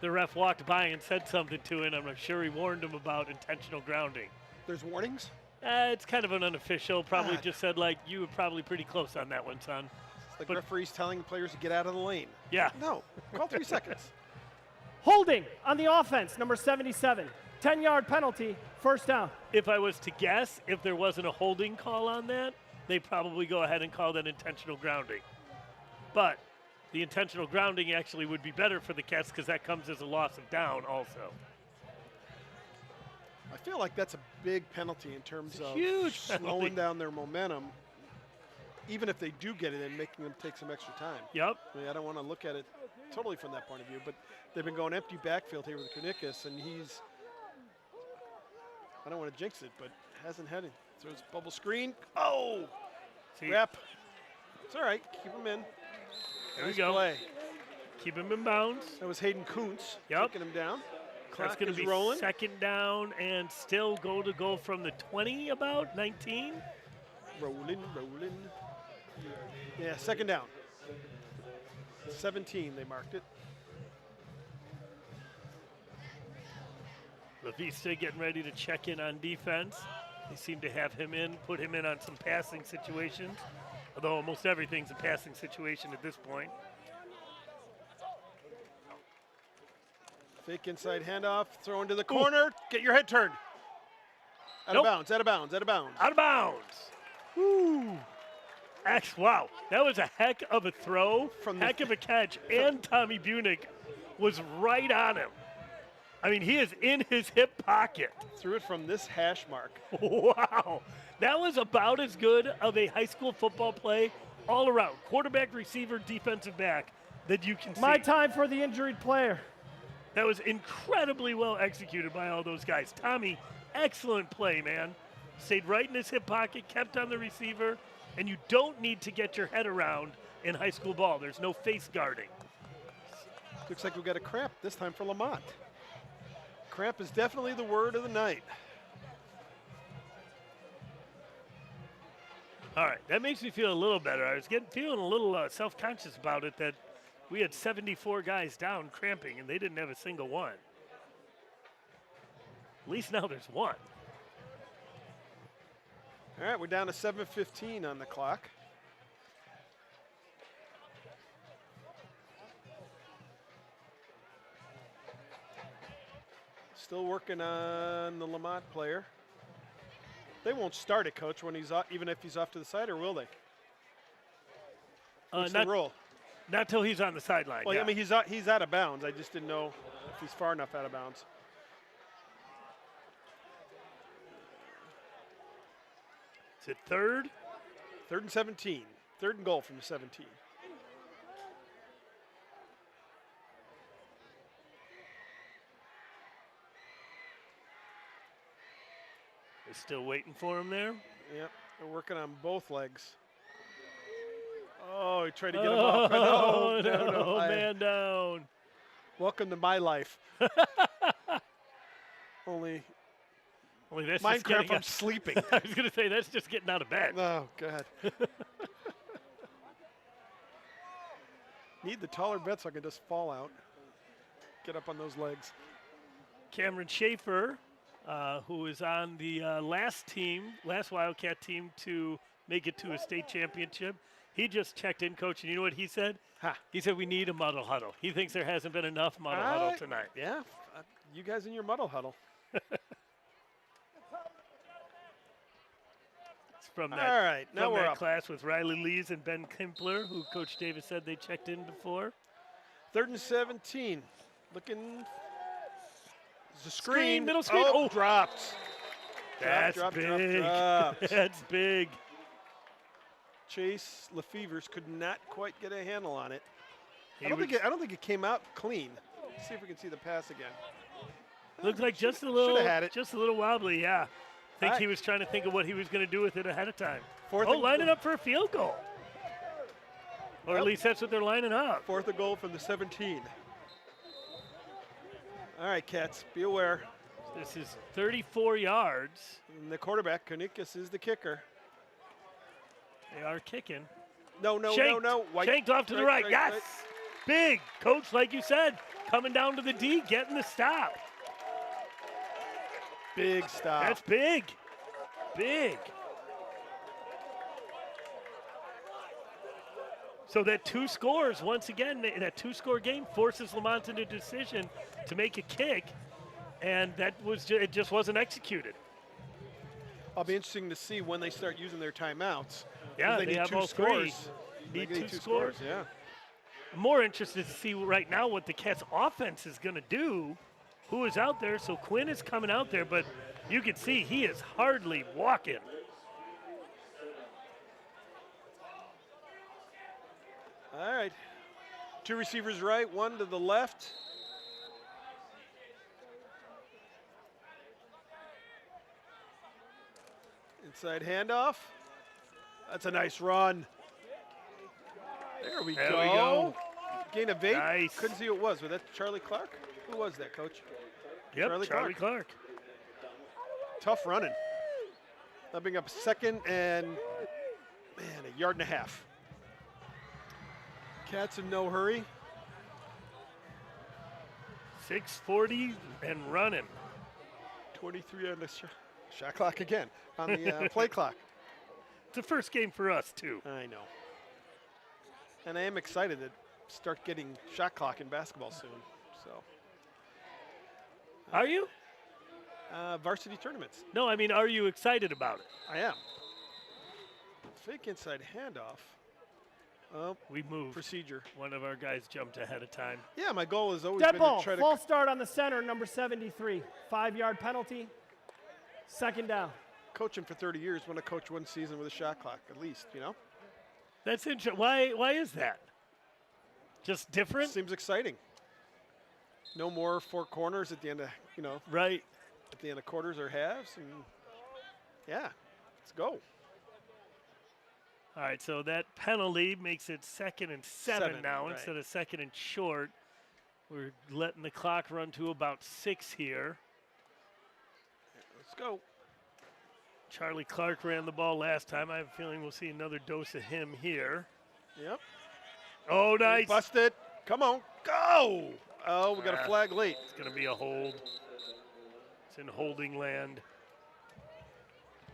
The ref walked by and said something to him. I'm sure he warned him about intentional grounding. There's warnings. It's kind of an unofficial. Probably God. just said, like, you were probably pretty close on that one, son. It's like But- referees telling players to get out of the lane. Yeah. No, call 3 seconds. Holding on the offense, number 77. 10-yard penalty, 1st down. If I was to guess, if there wasn't a holding call on that, they'd probably go ahead and call that intentional grounding. But the intentional grounding actually would be better for the Cats because that comes as a loss of down also. I feel like that's a big penalty in terms of huge slowing penalty. down their momentum. Even if they do get it in, making them take some extra time. Yep. I mean, I don't want to look at it totally from that point of view, but they've been going empty backfield here with Kunikis, and he's, I don't want to jinx it, but hasn't had it. Throws bubble screen. Oh, See, wrap. It's all right. Keep him in. there we Nice go. play. Keep him in bounds. That was Hayden Kuntz Yep. taking him down. That's Clock going is to be rolling. 2nd down and still go from the 20 about 19. Rolling. Yeah, 2nd down. 17, they marked it. LaVista getting ready to check in on defense. They seem to have him in, put him in on some passing situations, although almost everything's a passing situation at this point. Fake inside handoff, throw into the corner, get your head turned. Out Nope. of bounds, out of bounds, out of bounds. Out of bounds. Woo. Wow, that was a heck of a throw, From the- heck of a catch, and Tommy Bunick was right on him. I mean, he is in his hip pocket. Threw it from this hash mark. Wow. That was about as good of a high school football play all around. Quarterback, receiver, defensive back that you can see. My time for the injured player. That was incredibly well executed by all those guys. Tommy, excellent play, man. Stayed right in his hip pocket, kept on the receiver, and you don't need to get your head around in high school ball. There's no face guarding. Looks like we've got a cramp this time for Lemont. Cramp is definitely the word of the night. All right, that makes me feel a little better. I was feeling a little self-conscious about it that we had 74 guys down cramping, and they didn't have a single one. At least now there's one. All right, we're down to 7:15 on the clock. Still working on the Lemont player. They won't start it, Coach, when he's even if he's off to the side, or will they? What's the rule? Not till he's on the sideline. Well, yeah. I mean, he's out of bounds. I just didn't know if he's far enough out of bounds. Is it third? 3rd and 17. 3rd and goal from the 17. They're still waiting for him there. Yep, they're working on both legs. Oh, he tried to get him up. No, man down. Welcome to my life. Only that's mine just cramp getting from sleeping. I was going to say, that's just getting out of bed. Oh, God. Need the taller bed so I can just fall out. Get up on those legs. Cameron Schaefer, who is on the last Wildcat team to make it to a state championship. He just checked in, Coach, and you know what he said? He said we need a muddle huddle. He thinks there hasn't been enough muddle huddle tonight. Yeah, you guys in your muddle huddle. It's from that, all right, now from we're that up. class with Riley Lees and Ben Kimpler, who Coach Davis said they checked in before. 3rd and 17. Looking. There's a Screen, middle screen. Oh, dropped. That's Drop. That's big. Chase Lefevers could not quite get a handle on it. I He don't was- think it came out clean. Let's see if we can see the pass again. Looked like just a Shoulda little, had it. just a little wobbly. Yeah, I think All he right. was trying to think of what he was going to do with it ahead of time. Fourth Oh, and- lining up for a field goal, or at Yep. least that's what they're lining up. 4th and goal from the 17. All right, Cats, be aware. This is 34 yards. And the quarterback, Kunikas, is the kicker. They are kicking. No. White, Shanked off to the right. Yes. Big. Coach, like you said, coming down to the D, getting the stop. Big stop. That's big. Big. So that 2 scores, once again, that 2-score game forces Lemont into a decision to make a kick, and it just wasn't executed. It'll be interesting to see when they start using their timeouts. Yeah, they they need have 2 all three. scores. Need They 2 scores. Yeah. I'm more interested to see right now what the Cats' offense is going to do. Who is out there? So Quinn is coming out there, but you can see he is hardly walking. All right. 2 receivers right, 1 to the left. Inside handoff. That's a nice run. There we There go. we go. Gain of 8. Nice. Couldn't see who it was. Was that Charlie Clark? Who was that, Coach? Yep, Charlie Charlie Clark. Tough running. That'll bring up 2nd and, man, 1.5 yards. Cats in no hurry. 6:40 and running. 23 on the shot clock again, on the play clock. It's the first game for us, too. I know. And I am excited to start getting shot clock in basketball soon. So, Are you? varsity tournaments. No, I mean, are you excited about it? I am. Fake inside handoff. We moved. Procedure. One of our guys jumped ahead of time. Yeah, my goal has always Dead been ball. to try to. False start on the center, number 73. 5-yard penalty. Second down. Coaching for 30 years, want to coach one season with a shot clock at least, you know? That's interesting. Why is that? Just different? Seems exciting. No more four corners at the end of, Right. at the end of quarters or halves. And yeah, let's go. All right, so that penalty makes it 2nd and 7 now right. instead of 2nd and short. We're letting the clock run to about 6 here. Let's go. Charlie Clark ran the ball last time. I have a feeling we'll see another dose of him here. Yep. Oh, nice. Busted. Come on. Go. Oh, we got a flag late. It's going to be a hold. It's in holding land.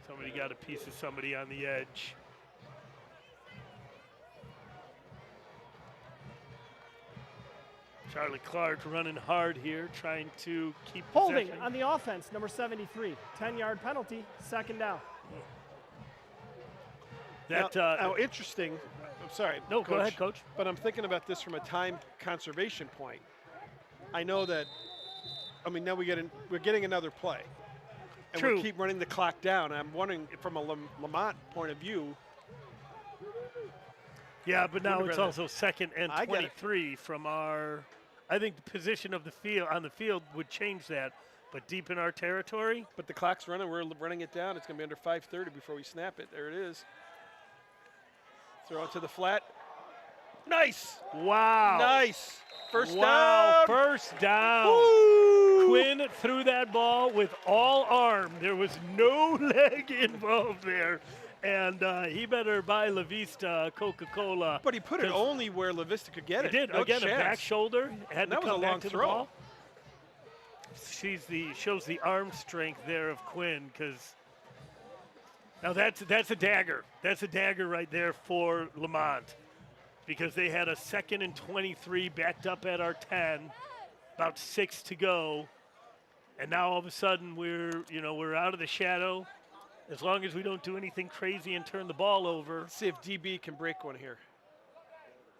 Somebody got a piece of somebody on the edge. Charlie Clark running hard here, trying to keep Holding possession. on the offense, number 73. 10-yard penalty, second down. That, now, interesting. I'm sorry. no, go ahead, Coach. But I'm thinking about this from a time conservation point. I know that. I mean, now we're getting another play, and True. we keep running the clock down. I'm wondering, from a Lemont point of view. Yeah, but now it's rather- also 2nd and I get it. 23 from our. I think the position of the field on the field would change that, but deep in our territory. But the clock's running. We're running it down. It's going to be under 5:30 before we snap it. There it is. Throw it to the flat. Nice. Wow. Nice. First Wow. down. First down. Woo! Quinn threw that ball with all arm. There was no leg involved there. And he better buy La Vista Coca-Cola. But he put it 'cause only where La Vista could get He it. did. No Again, a chance. back shoulder. Had That to was come a back long to throw. the ball. Shows the arm strength there of Quinn, because now that's a dagger. That's a dagger right there for Lemont, because they had a 2nd and 23 backed up at our 10, about 6 to go, and now all of a sudden we're out of the shadow. As long as we don't do anything crazy and turn the ball over. Let's see if DB can break one here.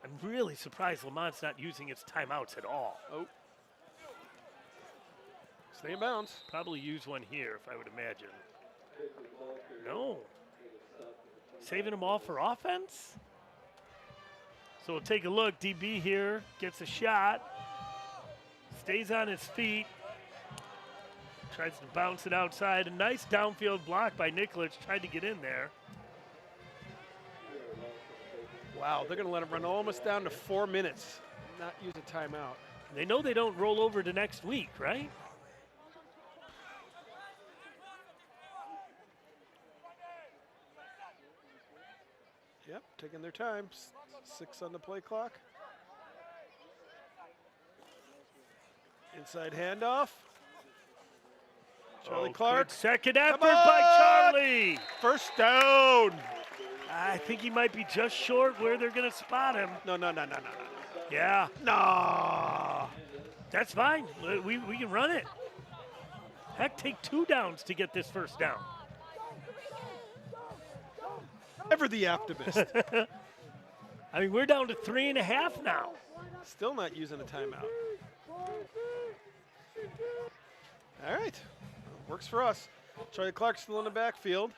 I'm really surprised Lamont's not using its timeouts at all. Oh. Stay in bounds. Probably use one here, if I would imagine. No. Saving them all for offense? So we'll take a look. DB here gets a shot. Stays on his feet. Tries to bounce it outside. A nice downfield block by Nikolic. Tried to get in there. Wow, they're going to let him run almost down to 4 minutes. Not use a timeout. They know they don't roll over to next week, right? Yep, taking their time. 6 on the play clock. Inside handoff. Charlie Clark. Good second effort Come by on! Charlie. First down. I think he might be just short where they're going to spot him. No. Yeah, No. that's fine. We can run it. Heck, take 2 downs to get this first down. Ever the optimist. I mean, we're down to 3.5 now. Still not using a timeout. All right. Works for us. Charlie Clark still in the backfield.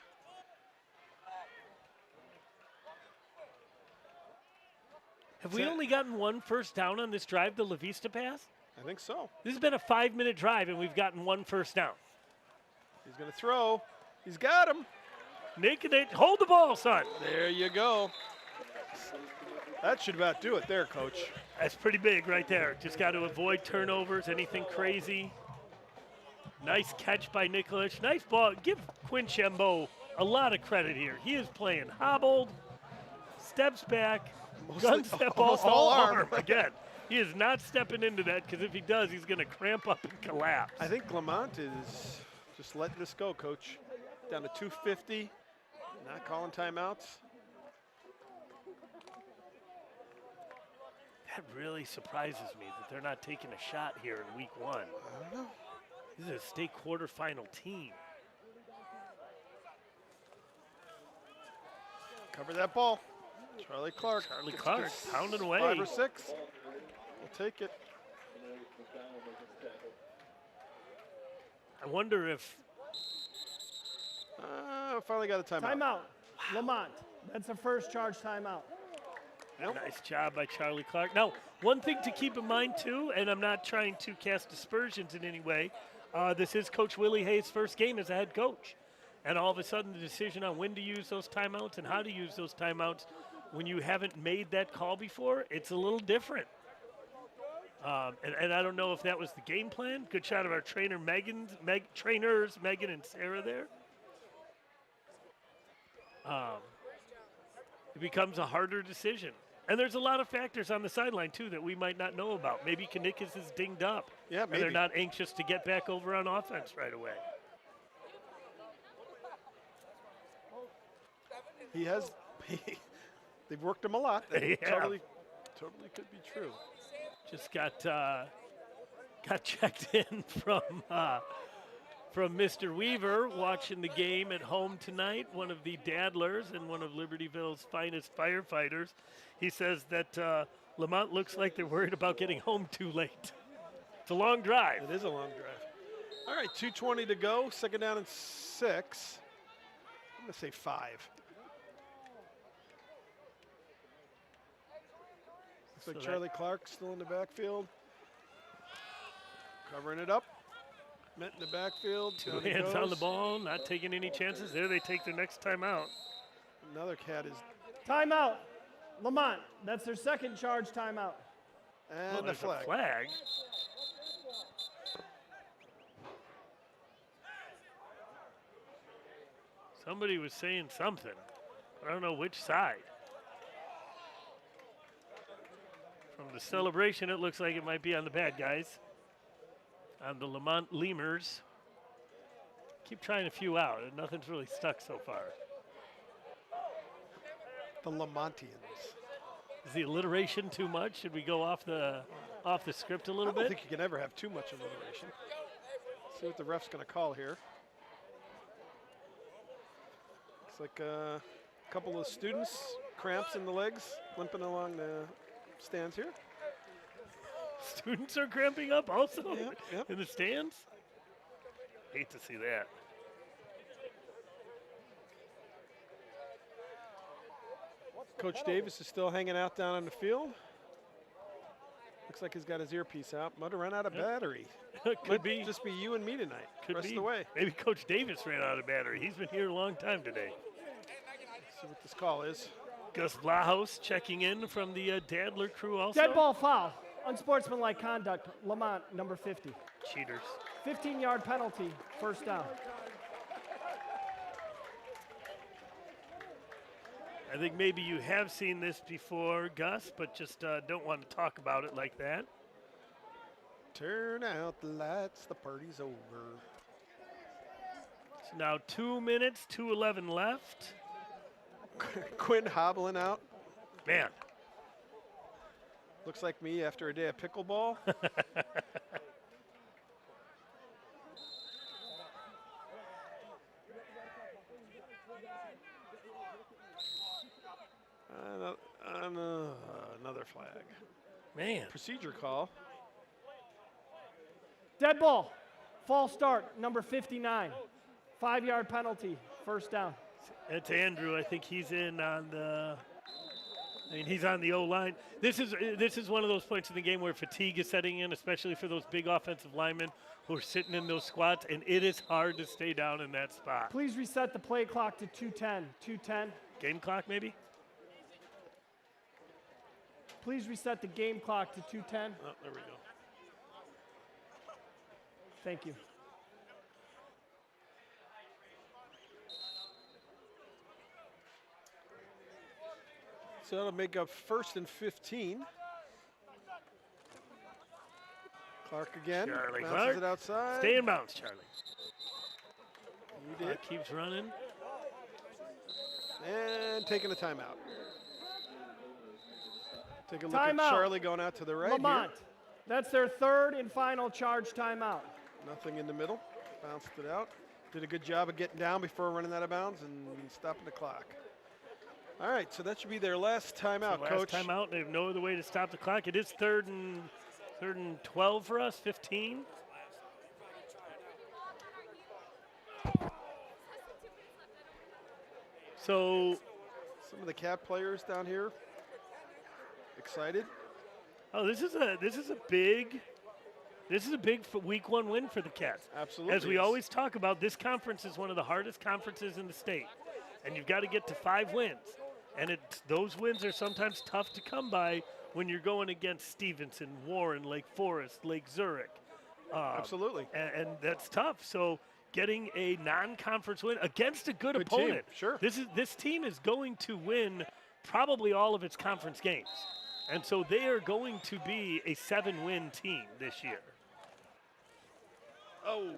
Have we only gotten 1 first down on this drive, the La Vista pass? I think so. This has been a 5-minute drive, and we've gotten 1 first down. He's going to throw. He's got him. Nick, hold the ball, son. There you go. That should about do it there, Coach. That's pretty big right there. Just got to avoid turnovers, anything crazy. Nice catch by Nikolic. Nice ball. Give Quinn Chambeau a lot of credit here. He is playing hobbled, steps back, gun step all arm. Again, he is not stepping into that, because if he does, he's going to cramp up and collapse. I think Lemont is just letting this go, Coach. Down to 250. Not calling timeouts. That really surprises me that they're not taking a shot here in week 1. I don't know. This is a state quarterfinal team. Cover that ball. Charlie Clark. Charlie gets Clark just pounding away. 5 or 6. We'll take it. I wonder if Finally got a timeout. Timeout. Lemont. That's the first charge timeout. nice job by Charlie Clark. Now, one thing to keep in mind too, and I'm not trying to cast aspersions in any way, this is Coach Willie Hayes' first game as a head coach. And all of a sudden the decision on when to use those timeouts and how to use those timeouts when you haven't made that call before, it's a little different. And I don't know if that was the game plan. Good shot of our trainers, Megan and Sarah there. It becomes a harder decision. And there's a lot of factors on the sideline, too, that we might not know about. Maybe Kanikas is dinged up. Yeah, and maybe. they're not anxious to get back over on offense right away. He has. They've worked him a lot. That They have. totally could be true. Just got checked in from Mr. Weaver, watching the game at home tonight, one of the Dadlers and one of Libertyville's finest firefighters. He says that Lemont looks like they're worried about getting home too late. It's a long drive. It is a long drive. All right, 2:20 to go. Second down and 6. I'm going to say 5. Looks like So Charlie Clark still in the backfield. Covering it up. Met in the backfield. Two Down he hands on the goes. ball, not taking any chances. There they take their next time out. Another cat is. Timeout. Lemont. That's their second charge timeout. And the There's flag. a flag. Somebody was saying something. I don't know which side. From the celebration, it looks like it might be on the bad guys. On the Lemont Lemurs. Keep trying a few out, and nothing's really stuck so far. The Lamontians. Is the alliteration too much? Should we go off the script a I little don't bit? think you can ever have too much alliteration. See what the ref's going to call here. Looks like a couple of students, cramps in the legs, limping along the stands here. Students are cramping up also Yep. in the stands. Hate to see that. Coach Davis is still hanging out down on the field. Looks like he's got his earpiece out. Might have run out of battery. Could Might be. just be you and me tonight. Could rest be. of the way. Maybe Coach Davis ran out of battery. He's been here a long time today. See what this call is. Gus Vlahos checking in from the Dadler crew also. Dead ball foul. Unsportsmanlike conduct. Lemont, number 50. Cheaters. 15-yard penalty. First down. I think maybe you have seen this before, Gus, but just don't want to talk about it like that. Turn out the lights. The party's over. So now 2 minutes, 2:11 left. Quinn hobbling out. Man, Looks like me after a day of pickleball. Another flag. man. Procedure call. Dead ball. False start. Number 59. 5-yard penalty. First down. That's Andrew. I think he's in on the. I mean, he's on the O-line. This is one of those points in the game where fatigue is setting in, especially for those big offensive linemen who are sitting in those squats, and it is hard to stay down in that spot. Please reset the play clock to 2:10. 2:10. Game clock, maybe? Please reset the game clock to 2:10. Oh, there we go. Thank you. So that'll make up 1st and 15. Clark again. Charlie bounces Clark. it outside. Stay in bounds, Charlie. You did. Clock keeps running. And taking a timeout. Take a look Timeout. at Charlie going out to the right Lemont. here. That's their third and final charge timeout. Nothing in the middle. Bounced it out. Did a good job of getting down before running out of bounds and stopping the clock. All right, so that should be their last timeout, Last Coach. timeout. They have no other way to stop the clock. It is third and 12 for us, 15. So, Some of the Cat players down here excited. oh, this is a big week 1 win for the Cats. Absolutely. As we always talk about, this conference is one of the hardest conferences in the state, and you've got to get to 5 wins. And those wins are sometimes tough to come by when you're going against Stevenson, Warren, Lake Forest, Lake Zurich. Absolutely. And that's tough. So getting a non-conference win against a good Good team, opponent. sure. This team is going to win probably all of its conference games. And so they are going to be a 7-win team this year. Oh.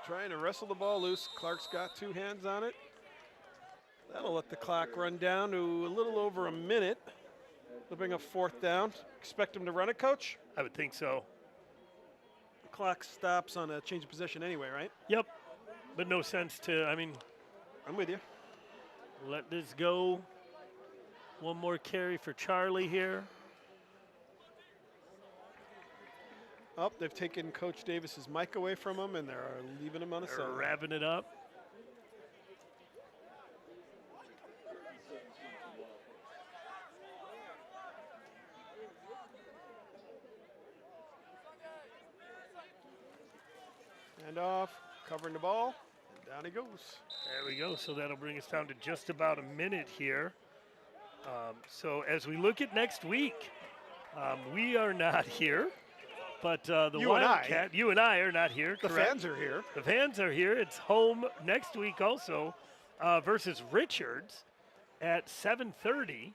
Trying to wrestle the ball loose. Clark's got 2 hands on it. That'll let the clock run down to a little over a minute. They'll bring up 4th down. Expect them to run it, Coach? I would think so. The clock stops on a change of position anyway, right? Yep. But no sense to, I'm with you. let this go. One more carry for Charlie here. Oh, they've taken Coach Davis's mic away from him, and they're leaving him on the They're side. wrapping it up. And off, covering the ball, and down he goes. There we go. So that'll bring us down to just about a minute here. So as we look at next week, we are not here, but the You and I. Wildcat, you and I are not here. The correct? fans are here. The fans are here. It's home next week also versus Richards at 7:30.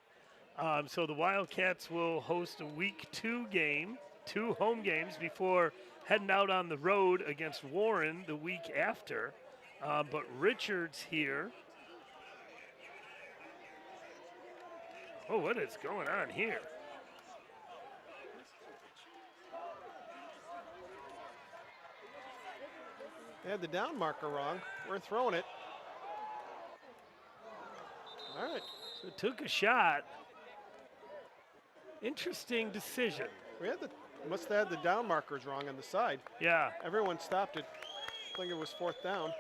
So the Wildcats will host a week 2 game, 2 home games before heading out on the road against Warren the week after. But Richards here. Oh, what is going on here? They had the down marker wrong. We're throwing it. All right. So took a shot. Interesting decision. We had must have had the down markers wrong on the side. Yeah. Everyone stopped it. I think it was 4th down.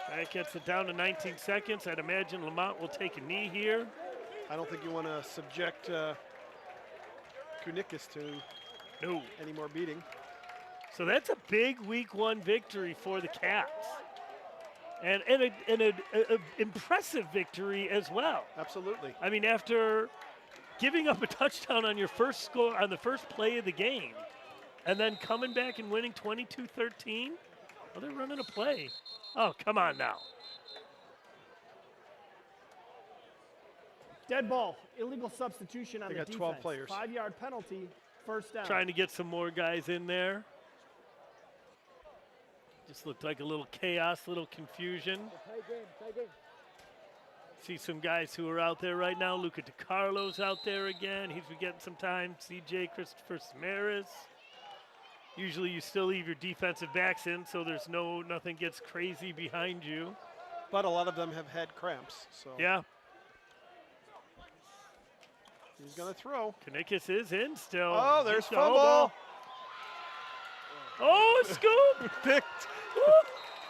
That gets it down to 19 seconds. I'd imagine Lemont will take a knee here. I don't think you want to subject Kunikis to No. any more beating. So that's a big week 1 victory for the Cats. And an impressive victory as well. Absolutely. I mean, after giving up a touchdown on your first score on the first play of the game, and then coming back and winning 22-13, well, they're running a play. Oh, come on now. Dead ball, illegal substitution on They the got defense. 12 players. 5-yard penalty, 1st down. Trying to get some more guys in there. Just looked like a little chaos, little confusion. See some guys who are out there right now. Luca DiCarlo's out there again. He's been getting some time. CJ Christopher Samaras. Usually you still leave your defensive backs in, so there's nothing gets crazy behind you. But a lot of them have had cramps. So Yeah, he's going to throw. Kanikis is in still. Oh, there's He's the fumble. Oh, scoop! Picked.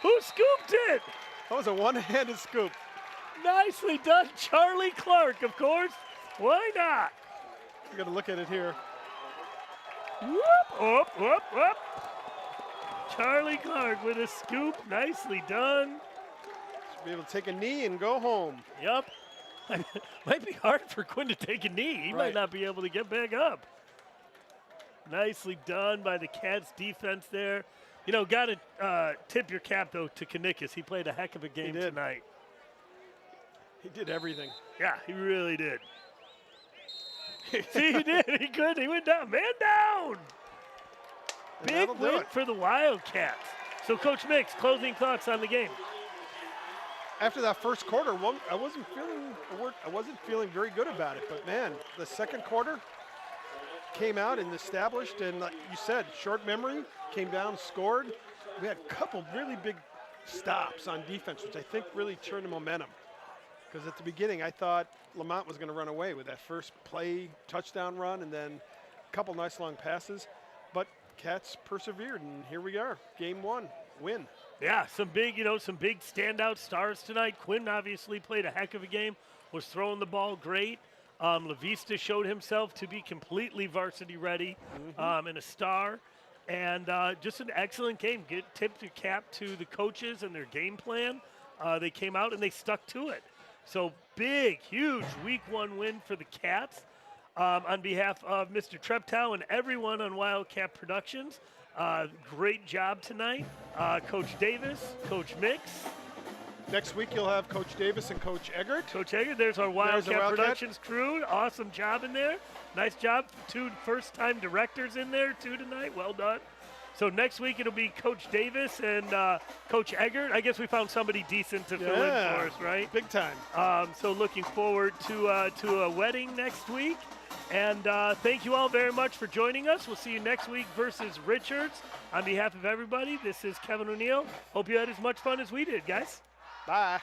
Who scooped it? That was a one-handed scoop. Nicely done, Charlie Clark, of course. Why not? You got to look at it here. Whoop, whoop, whoop, whoop. Charlie Clark with a scoop. Nicely done. Should be able to take a knee and go home. Yep. Might be hard for Quinn to take a knee. He might Right. not be able to get back up. Nicely done by the Cats defense there. You know, got to tip your cap, though, to Kanikis. He played a heck of a game did. tonight. He did everything. Yeah, he really did. See, he did. He could. He went down. Man down. And Big that'll do win it. for the Wildcats. So, Coach Mix, closing thoughts on the game. After that first quarter, I wasn't feeling very good about it. But man, the second quarter came out and established, and like you said, short memory, came down, scored. We had a couple really big stops on defense, which I think really turned the momentum. Because at the beginning, I thought Lemont was going to run away with that first play, touchdown run, and then a couple nice long passes. But Cats persevered, and here we are, game 1, win. Yeah, some big standout stars tonight. Quinn obviously played a heck of a game, was throwing the ball great. LaVista showed himself to be completely varsity ready and a star. And just an excellent game. Tipped your cap to the coaches and their game plan. They came out and they stuck to it. So big, huge week 1 win for the Cats. On behalf of Mr. Treptow and everyone on Wildcat Productions, great job tonight. Coach Davis, Coach Mix. Next week, you'll have Coach Davis and Coach Eggert. Coach Eggert, there's our Wildcat Wildcat. Productions crew. Awesome job in there. Nice job. 2 first-time directors in there, too, tonight. Well done. So next week, it'll be Coach Davis and Coach Eggert. I guess we found somebody decent to fill in for us, right? Big time. So looking forward to a wedding next week. And thank you all very much for joining us. We'll see you next week versus Richards. On behalf of everybody, this is Kevin O'Neill. Hope you had as much fun as we did, guys. Bye.